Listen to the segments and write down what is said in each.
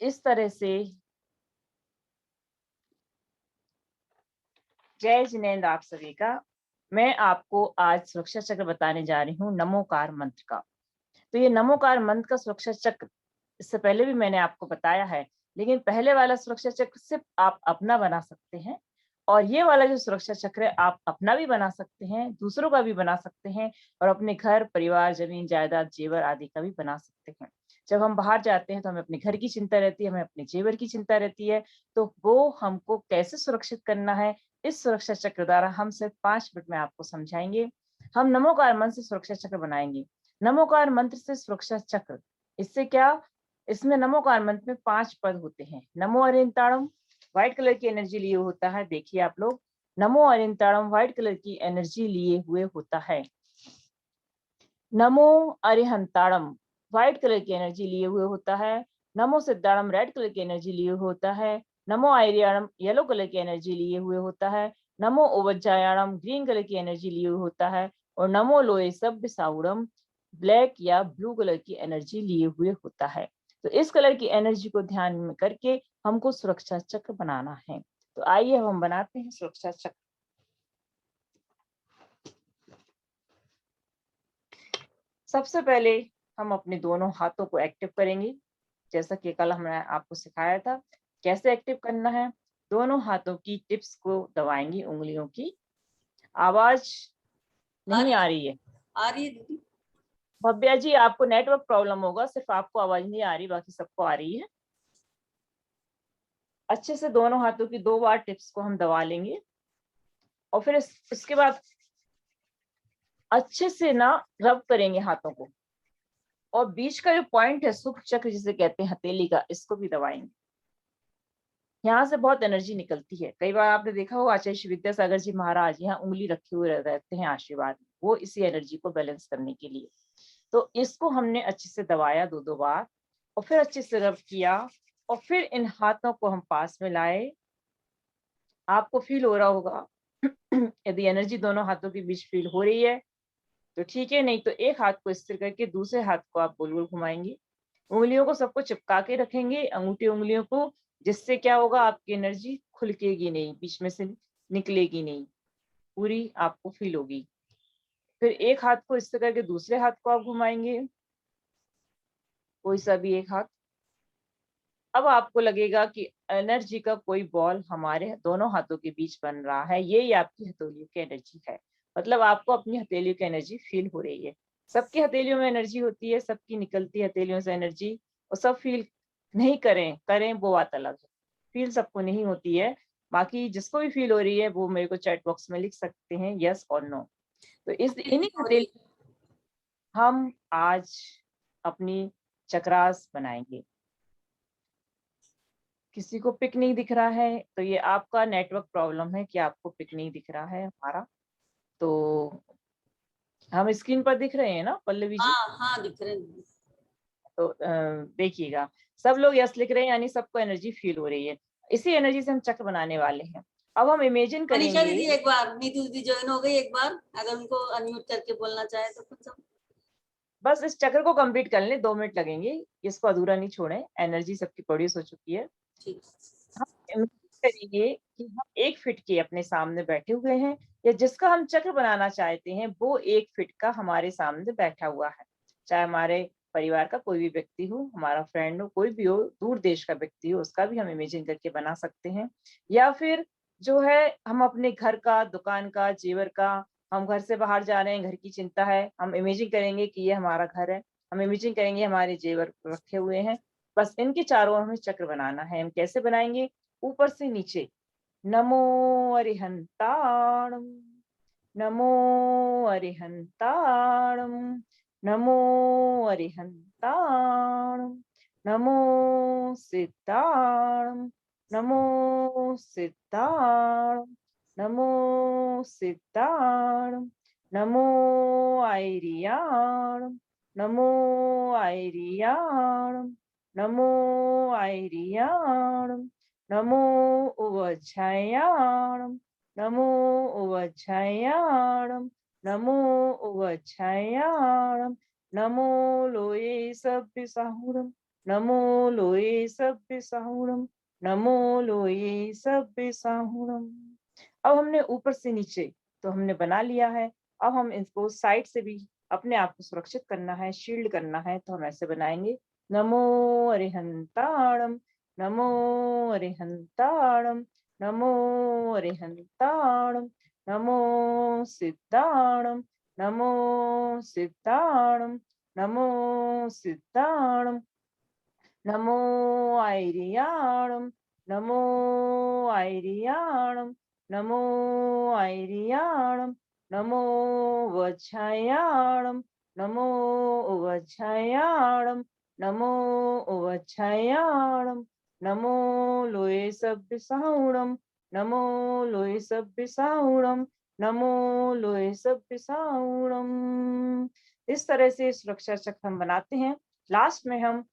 इस तरह से जय जिनेंद्र आप सभी का। मैं आपको आज सुरक्षा चक्र बताने जा रही हूँ नमोकार मंत्र का। तो ये नमोकार मंत्र का सुरक्षा चक्र इससे पहले भी मैंने आपको बताया है, लेकिन पहले वाला सुरक्षा चक्र सिर्फ आप अपना बना सकते हैं और ये वाला जो सुरक्षा चक्र है आप अपना भी बना सकते हैं, दूसरों का भी बना सकते हैं और अपने घर, परिवार, जमीन, जायदाद, जेवर आदि का भी बना सकते हैं। जब हम बाहर जाते हैं तो हमें अपने घर की चिंता रहती है, हमें अपने जेवर की चिंता रहती है, तो वो हमको कैसे सुरक्षित करना है, इस सुरक्षा चक्र द्वारा हम सिर्फ 5 मिनट में आपको समझाएंगे। हम नमोकार मंत्र से सुरक्षा चक्र बनाएंगे। नमोकार मंत्र से सुरक्षा चक्र, इससे क्या, इसमें नमोकार मंत्र में 5 पद होते हैं। नमो अरिंताणम व्हाइट कलर की एनर्जी लिए होता है, देखिए आप लोग, नमो अरिंताणम व्हाइट कलर की एनर्जी लिए हुए होता है। नमो अरिहंताणम व्हाइट कलर की एनर्जी लिए हुए होता है। नमो सिद्धाणम रेड कलर की एनर्जी लिए हुए होता है। नमो आयरियाणम येलो कलर की एनर्जी लिए हुए होता है। नमो ओवज्जायाणम ग्रीन कलर की एनर्जी लिए हुए होता है। और नमो लोए सभ्य साउडम ब्लैक या ब्लू कलर की एनर्जी लिए हुए होता है। तो इस कलर की एनर्जी को ध्यान में करके हमको सुरक्षा चक्र बनाना है। तो आइए हम बनाते हैं सुरक्षा चक्र। सबसे पहले हम अपने दोनों हाथों को एक्टिव करेंगे, जैसा कि कल हमने आपको सिखाया था कैसे एक्टिव करना है। दोनों हाथों की टिप्स को दबाएंगी, उंगलियों की। आवाज आ नहीं रही आ रही है? आ रही है दीदी। भव्या जी, आपको नेटवर्क प्रॉब्लम होगा, सिर्फ आपको आवाज नहीं आ रही, बाकी सबको आ रही है। अच्छे से दोनों हाथों की 2 बार टिप्स को हम दबा लेंगे और फिर इसके बाद अच्छे से ना रब करेंगे हाथों को, और बीच का जो पॉइंट है सुख चक्र जिसे कहते हैं हथेली का, इसको भी दबाएंगे। यहाँ से बहुत एनर्जी निकलती है। कई बार आपने देखा हो आचार्य श्री विद्यासागर जी महाराज यहाँ उंगली रखे हुए रहते हैं आशीर्वाद में, वो इसी एनर्जी को बैलेंस करने के लिए। तो इसको हमने अच्छे से दबाया 2-2 बार और फिर अच्छे से रब किया और फिर इन हाथों को हम पास में लाए। आपको फील हो रहा होगा यदि एनर्जी दोनों हाथों के बीच फील हो रही है तो ठीक है, नहीं तो एक हाथ को स्थिर करके दूसरे हाथ को आप गोल गोल घुमाएंगे। उंगलियों को सबको चिपका के रखेंगे, अंगूठी उंगलियों को, जिससे क्या होगा, आपकी एनर्जी खुलकेगी नहीं, बीच में से निकलेगी नहीं, पूरी आपको फील होगी। फिर एक हाथ को इस तरह करके दूसरे हाथ को आप घुमाएंगे, कोई सा भी एक हाथ। अब आपको लगेगा कि एनर्जी का कोई बॉल हमारे दोनों हाथों के बीच बन रहा है, ये आपकी हथेलियों की एनर्जी है। मतलब आपको अपनी हथेलियों की एनर्जी फील हो रही है। सबकी हथेलियों में एनर्जी होती है, सबकी निकलती है हथेलियों से एनर्जी, और सब फील नहीं करें करें वो बात अलग है। फील सबको नहीं होती है। बाकी जिसको भी फील हो रही है वो मेरे को चैट बॉक्स में लिख सकते हैं यस और नो। तो इस दीदी इन्हीं हो रही हथेली हम आज अपनी चक्रास बनाएंगे। किसी को पिक नहीं दिख रहा है तो ये आपका नेटवर्क प्रॉब्लम है कि आपको पिक नहीं दिख रहा है हमारा। तो हम स्क्रीन पर दिख रहे हैं ना पल्लवी जी? हाँ हाँ दिख रहे हैं दीदी। तो देखिएगा, सब लोग यस लिख रहे हैं, यानी सबको एनर्जी फील हो रही है। इसी एनर्जी से हम चक्र बनाने वाले हैं। अब हम इमेजिन मनीषा करेंगे। दीदी एक बार, नीतू दीदी ज्वाइन हो गई एक बार, अगर उनको अनम्यूट करके बोलना चाहे तो कुछ सब। बस इस चक्र को कंप्लीट कर लें, 2 मिनट लगेंगे, इसको अधूरा नहीं छोड़ें, एनर्जी सबकी प्रोड्यूस हो चुकी है। ठीक। हम इमेजिन करेंगे कि हम 1 फीट के अपने सामने बैठे हुए हैं, या जिसका हम चक्र बनाना चाहते हैं वो 1 फीट का हमारे सामने बैठा हुआ है। चाहे हमारे परिवार का कोई भी व्यक्ति हो, हमारा फ्रेंड हो, कोई भी हो, दूर देश का व्यक्ति हो, उसका भी हम इमेजिन करके बना सकते हैं। या फिर जो है, हम अपने घर का, दुकान का, जेवर का, हम घर से बाहर जा रहे हैं, घर की चिंता है, हम इमेजिन करेंगे कि ये हमारा घर है, हम इमेजिन करेंगे हमारे जेवर रखे हुए हैं। बस इनके चारों ओर हमें चक्र बनाना है। हम कैसे बनाएंगे? ऊपर से नीचे, नमो अरिहंताणम, नमो अरिहंताणम, नमो अरिहंताणम, नमो सिद्धाणम, नमो सिद्धाणम, नमो सिद्धाणम, नमो आयरियाणम, नमो आयरियाणम, नमो आयरियाणम, नमो उवच्छायाणम, नमो उवच्छायाणम, नमो उवच्छायाणम, नमो लोये सभ्य साहुरम, नमो लोये सभ्य साहुणम, नमो लोये सभ्य साहुणम। अब हमने ऊपर से नीचे तो हमने बना लिया है। अब हम इसको साइड से भी अपने आप को सुरक्षित करना है, शील्ड करना है, तो हम ऐसे बनाएंगे। नमो अरिहंताणम, नमो अरिहंताणम, नमो अरिहंताणम, नमो सिद्धाणम, नमो सिद्धाणम, नमो सिद्धाणम, नमो ऐरियाणम, नमो ऐरियाणम, नमो ऐरियाणम, नमो वज्रयाणम, नमो वज्रयाणम, नमो वज्रयाणम, नमो लोये सभ्य साहुणम, नमो लोये सभ्य साहुणम, नमो लोये सभ्य साहुणम। इस तरह से सुरक्षा चक्र हम बनाते हैं। लास्ट में हम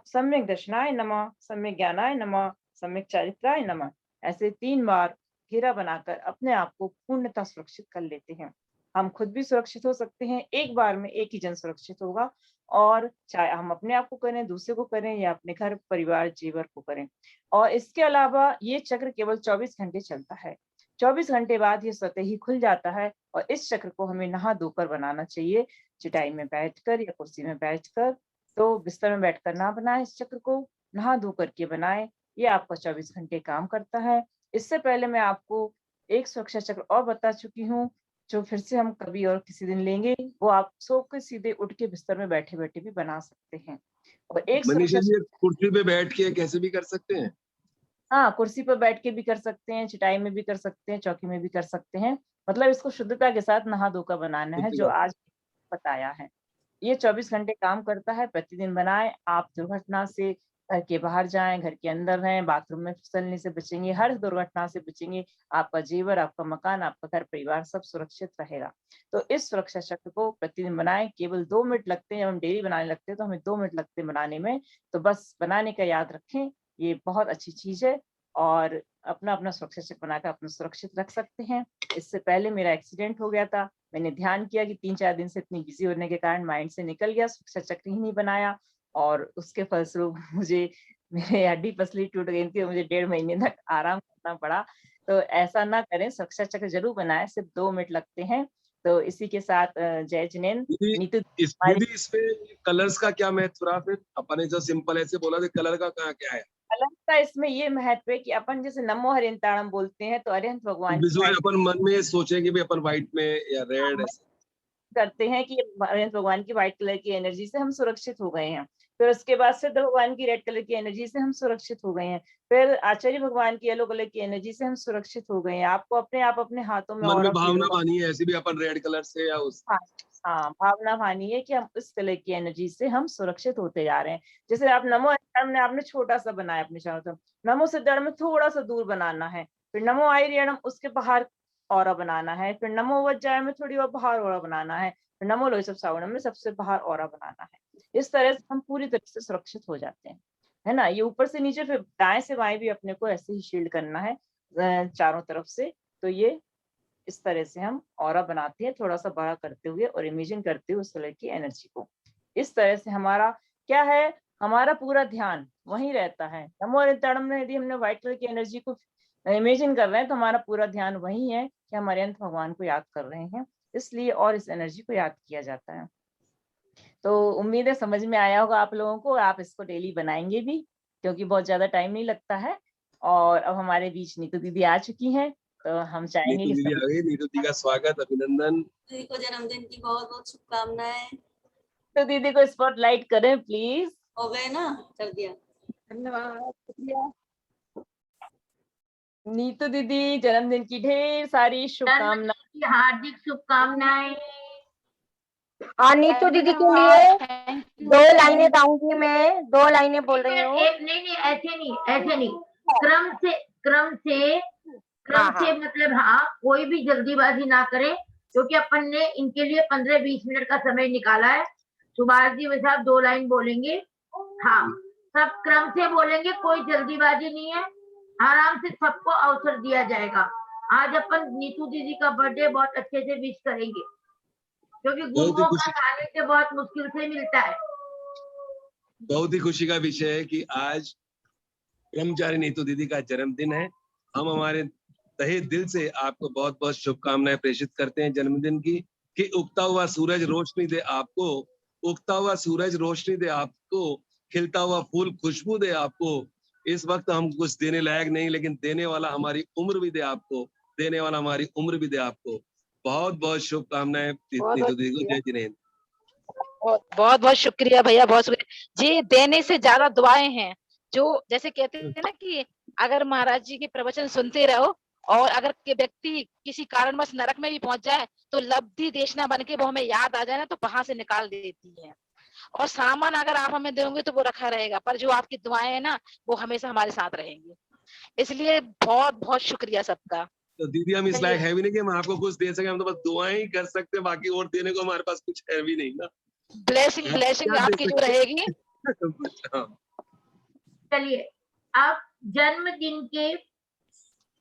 सम्यक दर्शनाय नमः, सम्यक ज्ञानाय नमः, सम्यक चारित्राय नमः, ऐसे 3 बार घेरा बनाकर अपने आप को पूर्णतः सुरक्षित कर लेते हैं। हम खुद भी सुरक्षित हो सकते हैं, एक बार में एक ही जन सुरक्षित होगा, और चाहे हम अपने आप को करें, दूसरे को करें या अपने घर परिवार जीवर को करें। और इसके अलावा ये चक्र केवल 24 घंटे चलता है। 24 घंटे बाद ये स्वतः ही खुल जाता है, और इस चक्र को हमें नहा धोकर बनाना चाहिए, चटाई में बैठकर या कुर्सी में बैठकर। तो बिस्तर में बैठकर ना बनाएं, इस चक्र को नहा धो करके बनाएं। ये आपका 24 घंटे काम करता है। इससे पहले मैं आपको एक सुरक्षा चक्र और बता चुकी हूँ, जो फिर से हम कभी और किसी दिन लेंगे। वो आप सो के सीधे उठ के बिस्तर में बैठे बैठे भी बना सकते हैं। और एक मनीषा सुरक्षा जी, कुर्सी पे बैठ के कैसे भी कर सकते हैं? हाँ, कुर्सी पर बैठ के भी कर सकते हैं, चटाई में भी कर सकते हैं, चौकी में भी कर सकते हैं। मतलब इसको शुद्धता के साथ नहा धोकर बनाना है, जो आज बताया है। ये 24 घंटे काम करता है, प्रतिदिन बनाएं। आप दुर्घटना से घर के बाहर जाएं, घर के अंदर रहें, बाथरूम में फिसलने से बचेंगे, हर दुर्घटना से बचेंगे। आपका जेवर, आपका मकान, आपका घर परिवार सब सुरक्षित रहेगा। तो इस सुरक्षा चक्र को प्रतिदिन बनाएं। केवल 2 मिनट लगते हैं, जब हम डेली बनाने लगते हैं तो हमें 2 मिनट लगते हैं बनाने में। तो बस बनाने का याद रखें, ये बहुत अच्छी चीज है, और अपना अपना सुरक्षा चक्र बनाकर अपना सुरक्षित रख सकते हैं। इससे पहले मेरा एक्सीडेंट हो गया था। मैंने ध्यान किया कि 3-4 दिन से इतनी बिजी होने के कारण माइंड से निकल गया, सुरक्षा चक्र ही नहीं बनाया, और उसके फलस्वरूप मुझे मेरे हड्डी पसली टूट गई थी और मुझे 1.5 महीने तक आराम करना पड़ा। तो ऐसा ना करें, सुरक्षा चक्र जरूर बनाएं, सिर्फ 2 मिनट लगते हैं। तो इसी के साथ जय जिनेन्द्र, नीतू दीदी इसमें कलर्स का क्या महत्व रहा? फिर अपन ने जो सिंपल ऐसे बोला था, कलर का क्या है? कलर का इसमें ये महत्व है कि अपन जैसे नमो हरिहंताणम बोलते हैं, तो अरिहंत भगवान की विजुअल अपन मन में सोचे कि भाई अपन व्हाइट में या रेड ऐसे करते हैं कि अरिहंत भगवान की व्हाइट कलर की एनर्जी से हम सुरक्षित हो गए हैं। फिर उसके बाद सिद्ध भगवान की रेड कलर की एनर्जी से हम सुरक्षित हो गए हैं। फिर आचार्य भगवान की येलो कलर की एनर्जी से हम सुरक्षित हो गए हैं। आपको अपने आप अपने हाथों में मन में ऑरा फील भावना होगा। मानी है, ऐसे भी अपन रेड कलर से या उस हाँ, हाँ, भावना मानी है कि हम इस कलर की एनर्जी से हम सुरक्षित होते जा रहे हैं। जैसे आप नमो अरिहंताणम ने आपने छोटा सा बनाया अपने चारों तरफ, नमो सिद्धाणम में थोड़ा सा दूर बनाना है, फिर नमो आयरियणम उसके बाहर ऑरा बनाना है, फिर नमो वज्जाय में थोड़ी और बाहर ऑरा बनाना है, फिर नमो लोहितम सावणम में सबसे बाहर ऑरा बनाना है। इस तरह से हम पूरी तरह से सुरक्षित हो जाते हैं, है ना। ये ऊपर से नीचे फिर दाएं से बाएं भी अपने को ऐसे ही शील्ड करना है, चारों तरफ से। तो ये इस तरह से हम ऑरा बनाते हैं, थोड़ा सा बड़ा करते हुए और इमेजिन करते हुए उस कलर की एनर्जी को। इस तरह से हमारा क्या है, हमारा पूरा ध्यान वहीं रहता है। नमो अरिहंताणम में यदि हमने व्हाइट कलर की एनर्जी को इमेजिन कर रहे हैं, तो हमारा पूरा ध्यान वही है कि हम अरिहंत भगवान को याद कर रहे हैं, इसलिए और इस एनर्जी को याद किया जाता है। तो उम्मीद है समझ में आया होगा आप लोगों को। आप इसको डेली बनाएंगे भी, क्योंकि बहुत ज्यादा टाइम नहीं लगता है। और अब हमारे बीच नीतू दीदी आ चुकी हैं, तो हम चाहेंगे नीतू कि दीदी सभी आ गई। नीतू दीदी का स्वागत, अभिनंदन। दीदी को जन्मदिन की बहुत बहुत शुभकामनाएं। तो दीदी को स्पॉटलाइट करें प्लीज। हो गए ना, कर दिया। धन्यवाद, शुक्रिया। नीतू दीदी जन्मदिन की ढेर सारी शुभकामनाएं। हार्दिक शुभकामनाएं। और नीतू दीदी के लिए 2 लाइनें गाऊंगी मैं, 2 लाइनें बोल रही हूँ। नहीं, ऐसे नहीं, क्रम से मतलब हाँ, कोई भी जल्दीबाजी ना करे, क्योंकि अपन ने इनके लिए 15-20 मिनट का समय निकाला है। सुभाष जी वैसे आप 2 लाइन बोलेंगे, हाँ, सब क्रम से बोलेंगे, कोई जल्दीबाजी नहीं है, आराम से सबको अवसर दिया जाएगा। आज अपन नीतू दीदी का बर्थडे बहुत अच्छे से विश करेंगे, क्योंकि गुरुओं का सानिध्य बहुत मुश्किल से मिलता है। बहुत ही खुशी का विषय है कि आज ब्रह्मचारी नीतू दीदी का जन्मदिन है। हम हमारे तहे दिल से आपको बहुत बहुत शुभकामनाएं प्रेषित करते हैं जन्मदिन की, कि उगता हुआ सूरज रोशनी दे आपको, उगता हुआ सूरज रोशनी दे आपको, खिलता हुआ फूल खुशबू दे आपको। इस वक्त हम कुछ देने लायक नहीं, लेकिन देने वाला हमारी उम्र भी दे आपको, देने वाला हमारी उम्र भी दे आपको। बहुत बहुत शुभकामनाएं नीतू दीदी को। जय जिनेंद्र। बहुत बहुत शुक्रिया भैया, बहुत शुक्रिया जी। देने से ज्यादा दुआएं हैं। जो जैसे कहते हैं ना कि अगर महाराज जी के प्रवचन सुनते रहो और अगर के व्यक्ति किसी कारणवश नरक में भी पहुंच जाए तो लब्धि देशना बन के वो हमें याद आ जाए ना, तो वहां से निकाल देती है। और सामान अगर आप हमें दोगे तो वो रखा रहेगा, पर जो आपकी दुआएं है ना वो हमेशा हमारे साथ रहेंगी। इसलिए बहुत बहुत शुक्रिया सबका। तो दीदी हम इस लायक है भी नहीं कि हम आपको कुछ दे सके, हम तो बस दुआएं ही कर सकते हैं, बाकी और देने को हमारे पास कुछ है भी नहीं ना। ब्लेसिंग ब्लेसिंग आपकी जो रहेगी। चलिए अब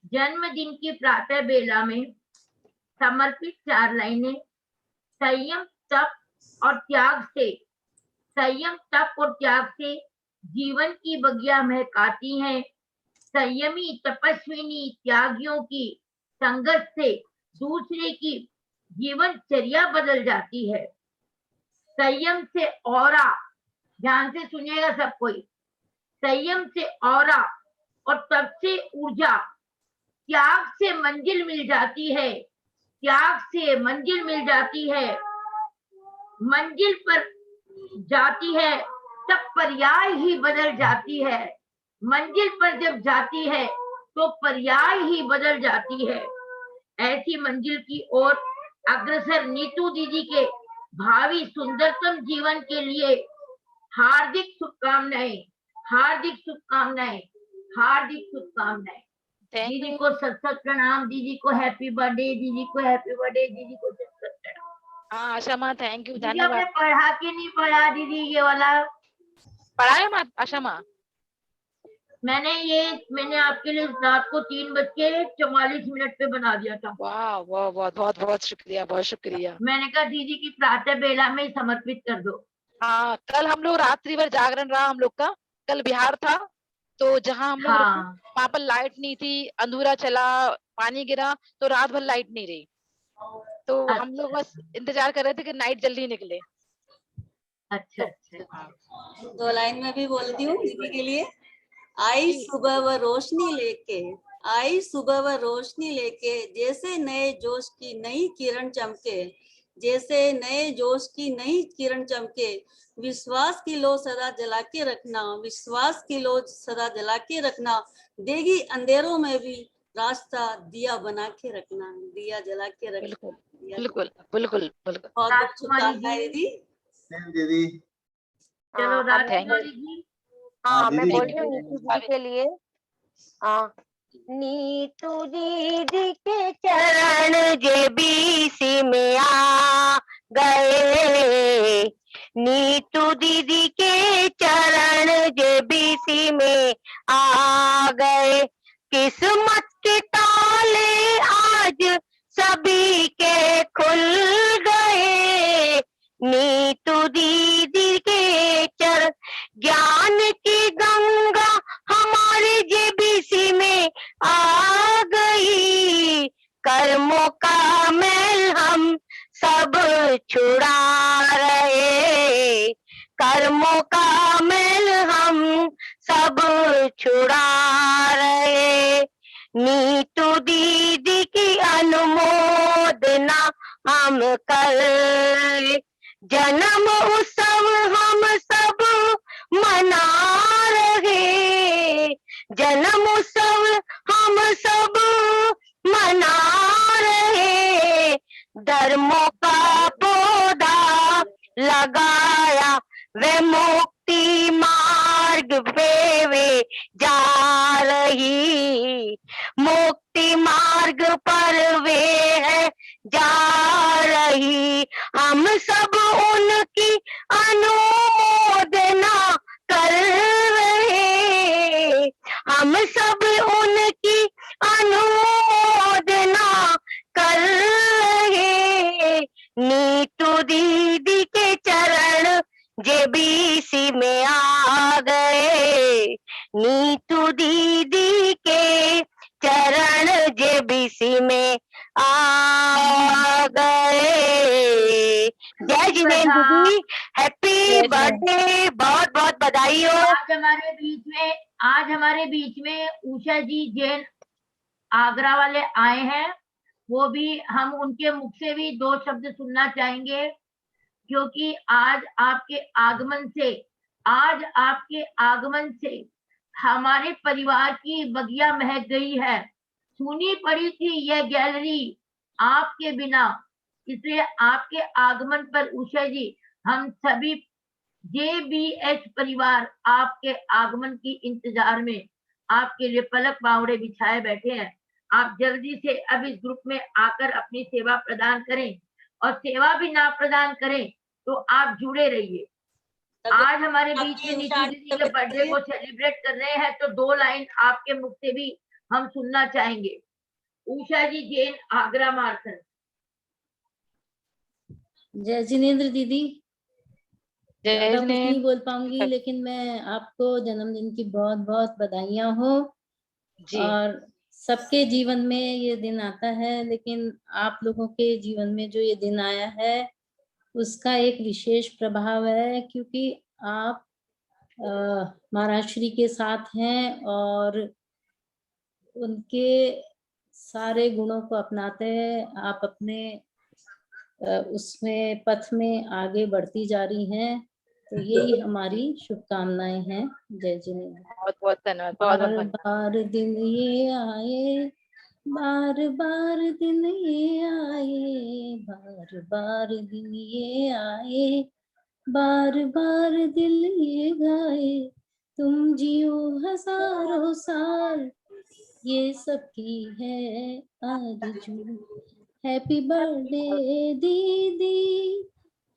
जन्मदिन की प्रातः बेला में समर्पित 4 लाइनें संयम तप और त्याग से जीवन की बगिया महकाती हैं। संयमी तपस्विनी त्यागियों की संगत से दूसरे की जीवनचर्या बदल जाती है। संयम से औरा, ध्यान से सुनिएगा सब कोई, संयम से औरा और तप से ऊर्जा, त्याग से मंजिल मिल जाती है। मंजिल पर जाती है तब पर्याय ही बदल जाती है। मंजिल पर जब जाती है तो पर्याय ही बदल जाती है। ऐसी मंजिल की ओर अग्रसर नीतू दीदी के भावी सुंदरतम जीवन के लिए हार्दिक शुभकामनाएं। दीदी को सत प्रणाम, दीदी को हैप्पी बर्थडे, दीदी को सत प्रणाम। हाँ आशा माँ, थैंक यू, दीदी धन्यवाद। आपने पढ़ा कि नहीं पढ़ा दीदी ये वाला? पढ़ा है माँ आशा माँ? मैंने आपके लिए रात को 3:44 पे बना दिया था। वाह वाह, बहुत बहुत बहुत शुक्रिया, बहुत शुक्रिया। मैंने कहा दीदी की प्रातः बेला में समर्पित कर दो। हाँ, कल हम लोग रात्रि भर जागरण रहा हम लोग का। कल बिहार था, तो जहाँ हम लोग वहाँ पर लाइट नहीं थी, अंधेरा चला, पानी गिरा, तो रात भर लाइट नहीं रही। तो हम लोग बस इंतजार कर रहे थे कि नाइट जल्दी निकले। अच्छा। 2 लाइन में भी बोलती हूँ दीदी के लिए। आई सुबह व रोशनी लेके, जैसे नए जोश की नई किरण चमके, विश्वास की लो सदा जला के रखना, देगी अंधेरों में भी रास्ता दिया बना के रखना, दिया जला के रखना। बिल्कुल बिल्कुल बिल्कुल। बहुत शुभकामनाएं दीदी। चलो हाँ मैं बोल रही हूँ नीतू दीदी के लिए। नीतू दीदी के चरण जेबीसी में आ गए, नीतू दीदी के चरण जेबीसी में आ गए। किस्मत के ताले आज सभी के खुल गए, नीतू दीदी के चरण। ज्ञान की गंगा हमारे जेबीसी में आ गई, कर्मों का मैल हम सब छुड़ा रहे, कर्मों का मैल हम सब छुड़ा रहे। नीतू दीदी की अनुमोदना हम कर, जन्म उत्सव हम सब मना रहे, जन्म उत्सव हम सब मना रहे। धर्मों का पौधा लगाया वे मुक्ति मार्ग पे वे जा रही, मुक्ति मार्ग पर वे है जा रही। हम सब उनकी अनुमोदना कर रहे, हम सब उनकी अनुमोदना कर रहे। नीतू दीदी के चरण जेबीसी में आ दीदी के चरण जेबीसी में आ गए। जय जिनेन्द्र दीदी, हैप्पी बर्थडे, बहुत बहुत बधाई हो। आज हमारे बीच में उषा जी जैन आगरा वाले आए हैं, वो भी हम उनके मुख से भी 2 शब्द सुनना चाहेंगे, क्योंकि आज आपके आगमन से हमारे परिवार की बगिया महक गई है। सुनी पड़ी थी यह गैलरी आपके बिना, इसलिए आपके आगमन पर उषा जी हम सभी JBH परिवार आपके आगमन की इंतजार में आपके लिए पलक बावड़े बिछाए बैठे हैं। आप जल्दी से अब इस ग्रुप में आकर अपनी सेवा प्रदान करें, और सेवा भी ना प्रदान करें तो आप जुड़े रहिए। आज हमारे बीच में नीतू दीदी के बर्थडे को सेलिब्रेट कर रहे हैं, तो 2 लाइन आपके मुख से भी हम सुनना चाहेंगे। उषा जी जैन आगरा मार्सन। जय जिनेन्द्र दीदी, जय ज्यादा कुछ जिनेन्द्र। नहीं बोल पाऊंगी, लेकिन मैं आपको जन्मदिन की बहुत बहुत बधाइयां हो। और सबके जीवन में ये दिन आता है, लेकिन आप लोगों के जीवन में जो ये दिन आया है उसका एक विशेष प्रभाव है, क्योंकि आप महाराज श्री के साथ हैं और उनके सारे गुणों को अपनाते हैं। आप अपने उसमें पथ में आगे बढ़ती जा रही हैं, तो यही हमारी शुभकामनाएं हैं। जय जिनेन्द्र। बहुत बहुत धन्यवाद। बहुत बहुत बार बार दिन ये आए, बार बार दिन ये आए, बार बार दिन ये आए, बार बार दिल ये गाए, तुम जियो हजारों साल, ये सबकी है आरज़ू। हैप्पी बर्थडे दीदी,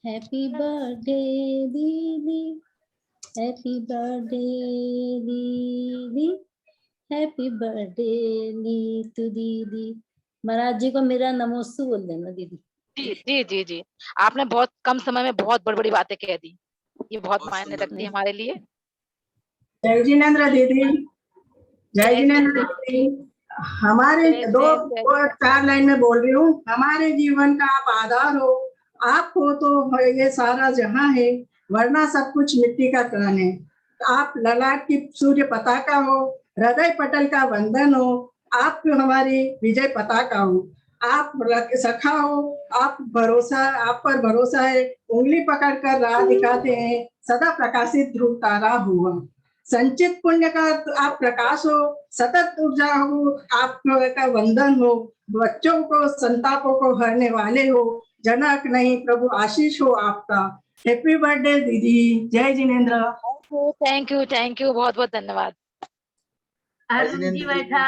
हैप्पी बर्थडे दीदी, हैप्पी बर्थडे दीदी, हैप्पी बर्थडे नीतू दीदी। महाराज जी को मेरा नमोस्तु बोल देना दीदी। जी जी जी जी, आपने बहुत कम समय में बहुत बड़ी बड़ी बातें कह दी, ये बहुत मायने रखती है हमारे लिए। जय जिनेन्द्र दीदी, जय जिनेन्द्र दीदी। हमारे 2-4 लाइन में बोल रही हूँ। हमारे जीवन का आप आधार हो, आप हो तो ये सारा जहां है, वरना सब कुछ मिट्टी का कण है। आप ललाट की सूर्य पताका हो, हृदय पटल का वंदन हो, आप हमारी विजय पताका हो। आप सखा हो, आप पर भरोसा है, उंगली पकड़कर राह दिखाते हैं, सदा प्रकाशित ध्रुव तारा हुआ। संचित पुण्य का आप प्रकाश हो, सतत ऊर्जा हो, आपका वंदन हो, बच्चों को संतापों को हरने वाले हो, जनक नहीं प्रभु आशीष हो आपका। हैप्पी बर्थडे दीदी। जय जिनेन्द्र। थैंक यू, बहुत बहुत धन्यवाद। अरुण जी बैठा।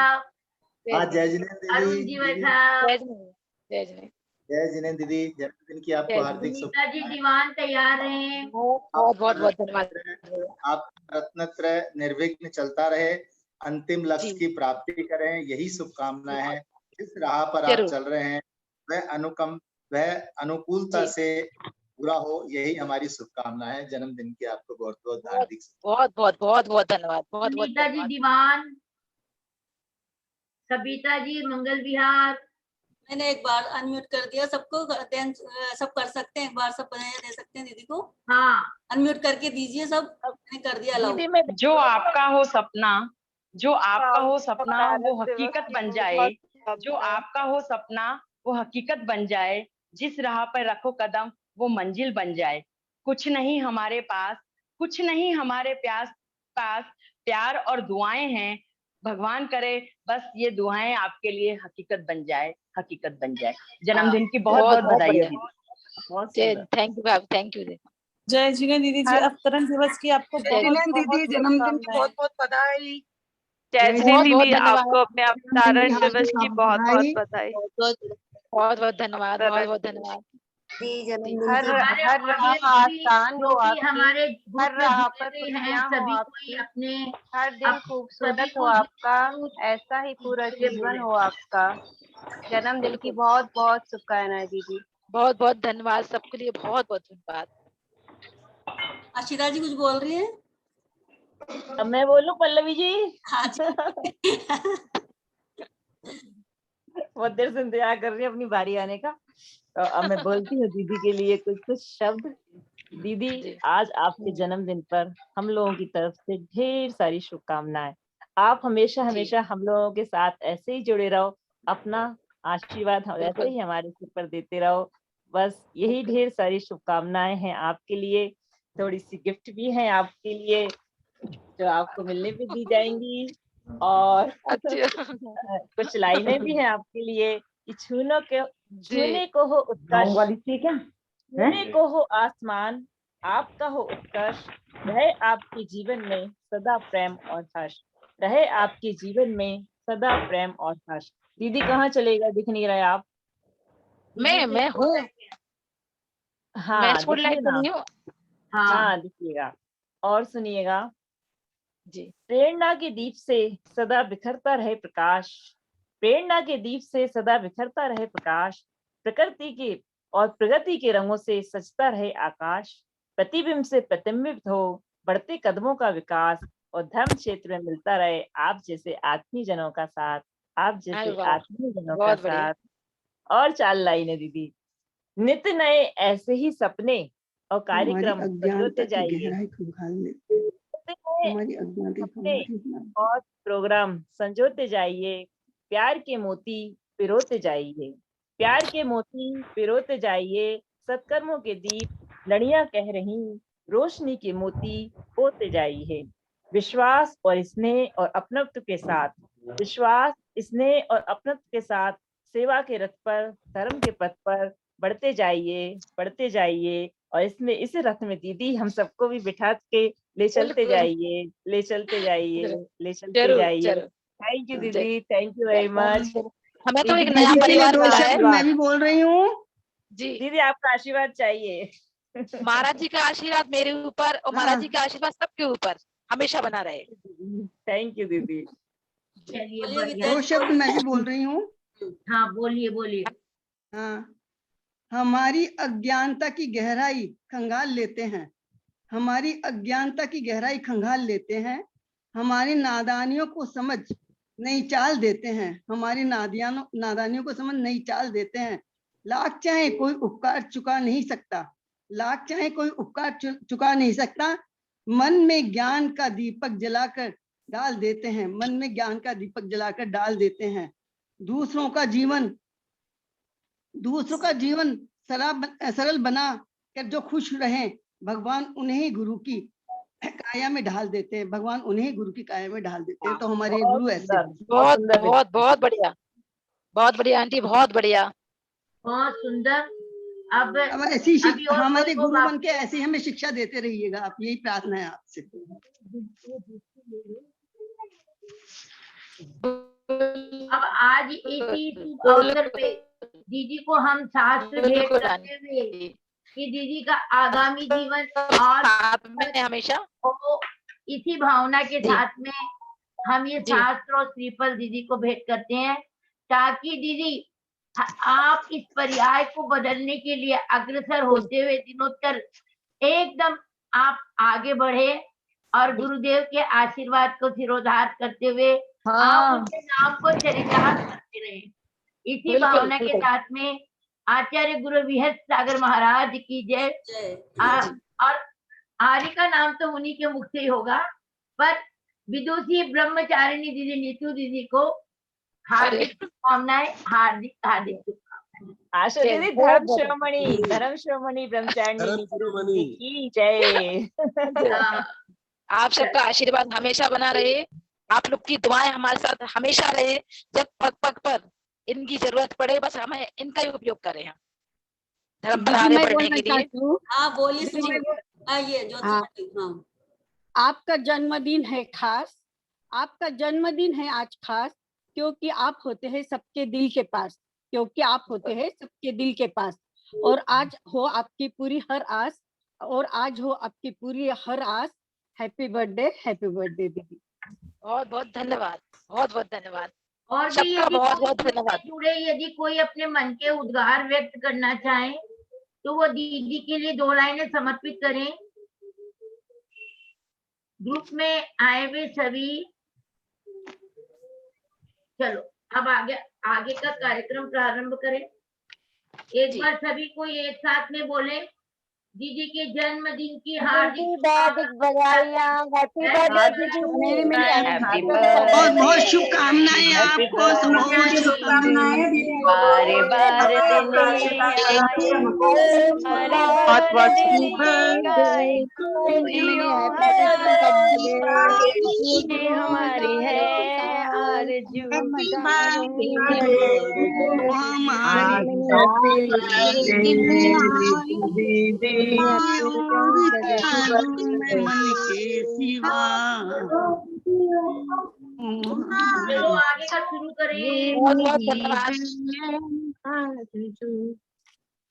जय जिनेन्द्र अरुण जी बैठा। जय जिनेन्द्र। जय जिनेन्द्र दीदी, जन्मदिन की आपको हार्दिक शुभकामनाएं। जी दीवान तैयार हैं। बहुत बहुत धन्यवाद। आप रत्नत्रय निर्विघ्न चलता रहे, अंतिम लक्ष्य की प्राप्ति करें, यही शुभकामनाएं हैं। जिस राह पर आप चल रहे हैं वह अनुकूलता से पूरा हो, यही हमारी शुभकामना है। जन्मदिन की आपको बहुत बहुत हार्दिक बहुत धन्यवाद। बहुत सुनीता जी दीवान। सबिता जी मंगल विहार। मैंने एक बार अनम्यूट कर दिया सबको, सब कर सकते हैं, एक बार सब दे सकते हैं दीदी को। हाँ, अनम्यूट करके दीजिए सब। मैंने कर दिया अलाउ। जो आपका हो सपना, जो आपका हो सपना वो हकीकत बन जाए, जो आपका हो सपना वो हकीकत बन जाए, जिस राह पर रखो कदम वो मंजिल बन जाए। कुछ नहीं हमारे पास, कुछ नहीं हमारे पास प्यार और दुआएं हैं। भगवान करे बस ये दुआएं आपके लिए हकीकत बन जाए, हकीकत बन जाए। जन्मदिन की बहुत बहुत बधाई है। Thank you. जय जिनेन्द्र दीदी जी, अवतरण दिवस की आपको दीदी जन्मदिन की बहुत बहुत बधाई। जय जिनेन्द्र दीदी, आपको अपने अवतरण दिवस की बहुत बहुत बधाई। बहुत बहुत धन्यवाद। बहुत बहुत धन्यवाद। हर राह आसान हो आपकी, हमारे हर राह पर खुशियां हो आपकी, हर दिन खूबसूरत हो आपका, ऐसा ही पूरा जीवन हो आपका। जन्मदिन की बहुत बहुत शुभकामनाएं दीदी। बहुत बहुत धन्यवाद सबके लिए, बहुत बहुत धन्यवाद। आशिता जी कुछ बोल रही है? अब मैं बोलूं पल्लवी जी? बहुत देर से इंतजार कर रही है अपनी बारी आने का। तो अब मैं बोलती हूँ दीदी के लिए कुछ शब्द। दीदी, आज आपके जन्मदिन पर हम लोगों की तरफ से ढेर सारी शुभकामनाएं। आप हमेशा हमेशा हम लोगों के साथ ऐसे ही जुड़े रहो, अपना आशीर्वाद ऐसे ही हमारे सिर पर देते रहो। बस यही ढेर सारी शुभकामनाएं हैं आपके लिए। थोड़ी सी गिफ्ट भी है आपके लिए जो आपको मिलने भी दी जाएंगी, और कुछ लाइनें भी हैं आपके लिए कि छूने को हो उत्कर्ष, छूने को हो आसमान, आपका हो उत्कर्ष, रहे आपके जीवन में सदा प्रेम और हर्ष, रहे आपके जीवन में सदा प्रेम और हर्ष। दीदी कहाँ चलेगा, दिख नहीं रहे आप? मैं हूँ। हाँ, मैं स्पॉटलाइट पे नहीं हूँ। हाँ दिखिएगा। और सुनिएगा जी। प्रेरणा के दीप से सदा बिखरता रहे प्रकाश, प्रेरणा के दीप से सदा बिखरता रहे प्रकाश, प्रकृति के और प्रगति के रंगों से सजता रहे आकाश, प्रतिबिंब से प्रतिबिंबित हो बढ़ते कदमों का विकास, और धर्म क्षेत्र में मिलता रहे आप जैसे आत्मीय जनों का साथ, आप जैसे आत्मीय जनों का साथ। और 4 लाइनें दीदी। नित्य नए ऐसे ही सपने और कार्यक्रम संजोते जाइए, और प्रोग्राम संजोते जाइए, प्यार के मोती पिरोते जाइए, प्यार के मोती पिरोते जाइए, सत्कर्मों के दीप लड़ियां कह रही, रोशनी के मोती होते जाइए। विश्वास और स्नेह और अपनत्व के साथ, विश्वास स्नेह और अपनत्व के साथ सेवा के रथ पर, धर्म के पथ पर बढ़ते जाइए। और इसमें इस रथ में दीदी हम सबको भी बिठा के ले चलते जाइए, ले चलते जाइए, ले चलते जाइए। थैंक यू दीदी, थैंक यू वेरी मच। हमें तो एक नया परिवार मिला है। मैं भी बोल रही हूँ जी। दीदी आपका आशीर्वाद चाहिए। महाराज जी का आशीर्वाद मेरे ऊपर और महाराज जी का आशीर्वाद सबके ऊपर हमेशा बना रहे। थैंक यू दीदी। चलिए 2 शब्द मैं भी बोल रही हूँ। हाँ बोलिए। हाँ, हमारी अज्ञानता की गहराई खंगाल लेते हैं, हमारी अज्ञानता की गहराई खंगाल लेते हैं, हमारी नादानियों को समझ नई चाल देते हैं, हमारी नादानियों को समझ नई चाल देते हैं। लाख चाहे कोई उपकार चुका नहीं सकता, लाख चाहे कोई उपकार चुका नहीं सकता, मन में ज्ञान का दीपक जलाकर डाल देते हैं, मन में ज्ञान का दीपक जलाकर डाल देते हैं। दूसरों का जीवन सरल बना कर जो खुश रहे, भगवान उन्हें गुरु की काया में ढाल देते हैं, भगवान उन्हें गुरु की काया में ढाल देते हैं। तो हमारे गुरु ऐसे बहुत बहुत बहुत बढ़िया, बहुत बढ़िया आंटी, बहुत बढ़िया, बहुत सुंदर। अब ऐसी हमारे गुरु बन के ऐसे हमें शिक्षा देते रहिएगा आप, यही प्रार्थना है आपसे। अब आज इसी शुभ अवसर पे दीदी को हम शास्त्र भेंट करते हुए कि दीदी का आगामी जीवन और साथ में हमेशा तो इसी भावना के साथ में हम ये शास्त्र और श्रीफल दीदी को भेंट करते हैं, ताकि दीदी आप इस पर्याय को बदलने के लिए अग्रसर होते हुए दिनोत्तर एकदम आप आगे बढ़े और गुरुदेव के आशीर्वाद को सिरोधार करते हुए आप उनके नाम को चरितार्थ करते रहे। इसी भावना के साथ में आचार्य गुरु विहत सागर महाराज की जय। और आर्य का नाम तो उन्हीं के मुख से ही होगा, पर विदुषी ब्रह्मचारिणी दीदी नीतू दीदी को हार्दिक शुभकामनाएं, हार्दिक आशा दीदी धर्म शिरोमणि ब्रह्मचारिणी की जय। आप सबका आशीर्वाद हमेशा बना रहे, आप लोग की दुआएं हमारे साथ हमेशा रहे, जब पग पग पर इनकी जरूरत पड़े बस हमें इनका ही उपयोग करें हम धर्म पर आगे बढ़ने के लिए। हाँ बोलिए। आपका जन्मदिन है खास, आपका जन्मदिन है आज खास, क्योंकि आप होते हैं सबके दिल के पास, क्योंकि आप होते हैं सबके दिल के पास। और आज हो आपकी पूरी हर आस, और आज हो आपकी पूरी हर आस। हैप्पी बर्थडे दीदी। बहुत बहुत धन्यवाद, बहुत बहुत धन्यवाद। और भी यदि बहुत धन्यवाद। जुड़े यदि कोई अपने मन के उद्गार व्यक्त करना चाहे तो वो दीदी के लिए 2 लाइनें समर्पित करें। ग्रुप में आए हुए सभी, चलो अब आगे का कार्यक्रम प्रारंभ करें। एक बार सभी को एक साथ में बोले, दीदी के जन्मदिन की हार्दिक बधाइयाँ, हैप्पी बर्थडे दीदी। हैप्पी बहुत बहुत बर्थडे, शुभकामनाएं आपको, बहुत शुभकामनाएं दीदी को। बारे बार दिन आए, हमारे बहुत बहुत बर्थडे गाए, जियो हमारी ये हमारी है आरज़ू। मन के सिवा। चलो आगे का शुरू करें।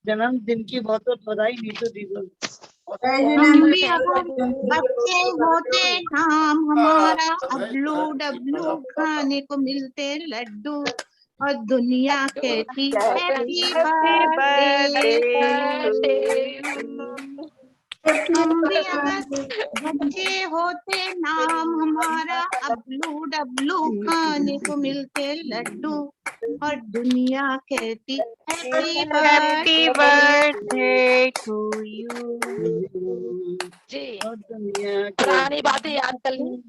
जन्मदिन की बहुत बहुत बधाई नीतू दीदी। बच्चे होते नाम हमारा, अबलू डबलू खाने को मिलते लड्डू, और दुनिया कहती हैप्पी बर्थडे। हम भी अगर बच्चे होते नाम हमारा, अबलू डबलू खाने को मिलते लड्डू, और दुनिया कहती हैप्पी बर्थडे टू यू। जी, पुरानी बातें याद कर ली।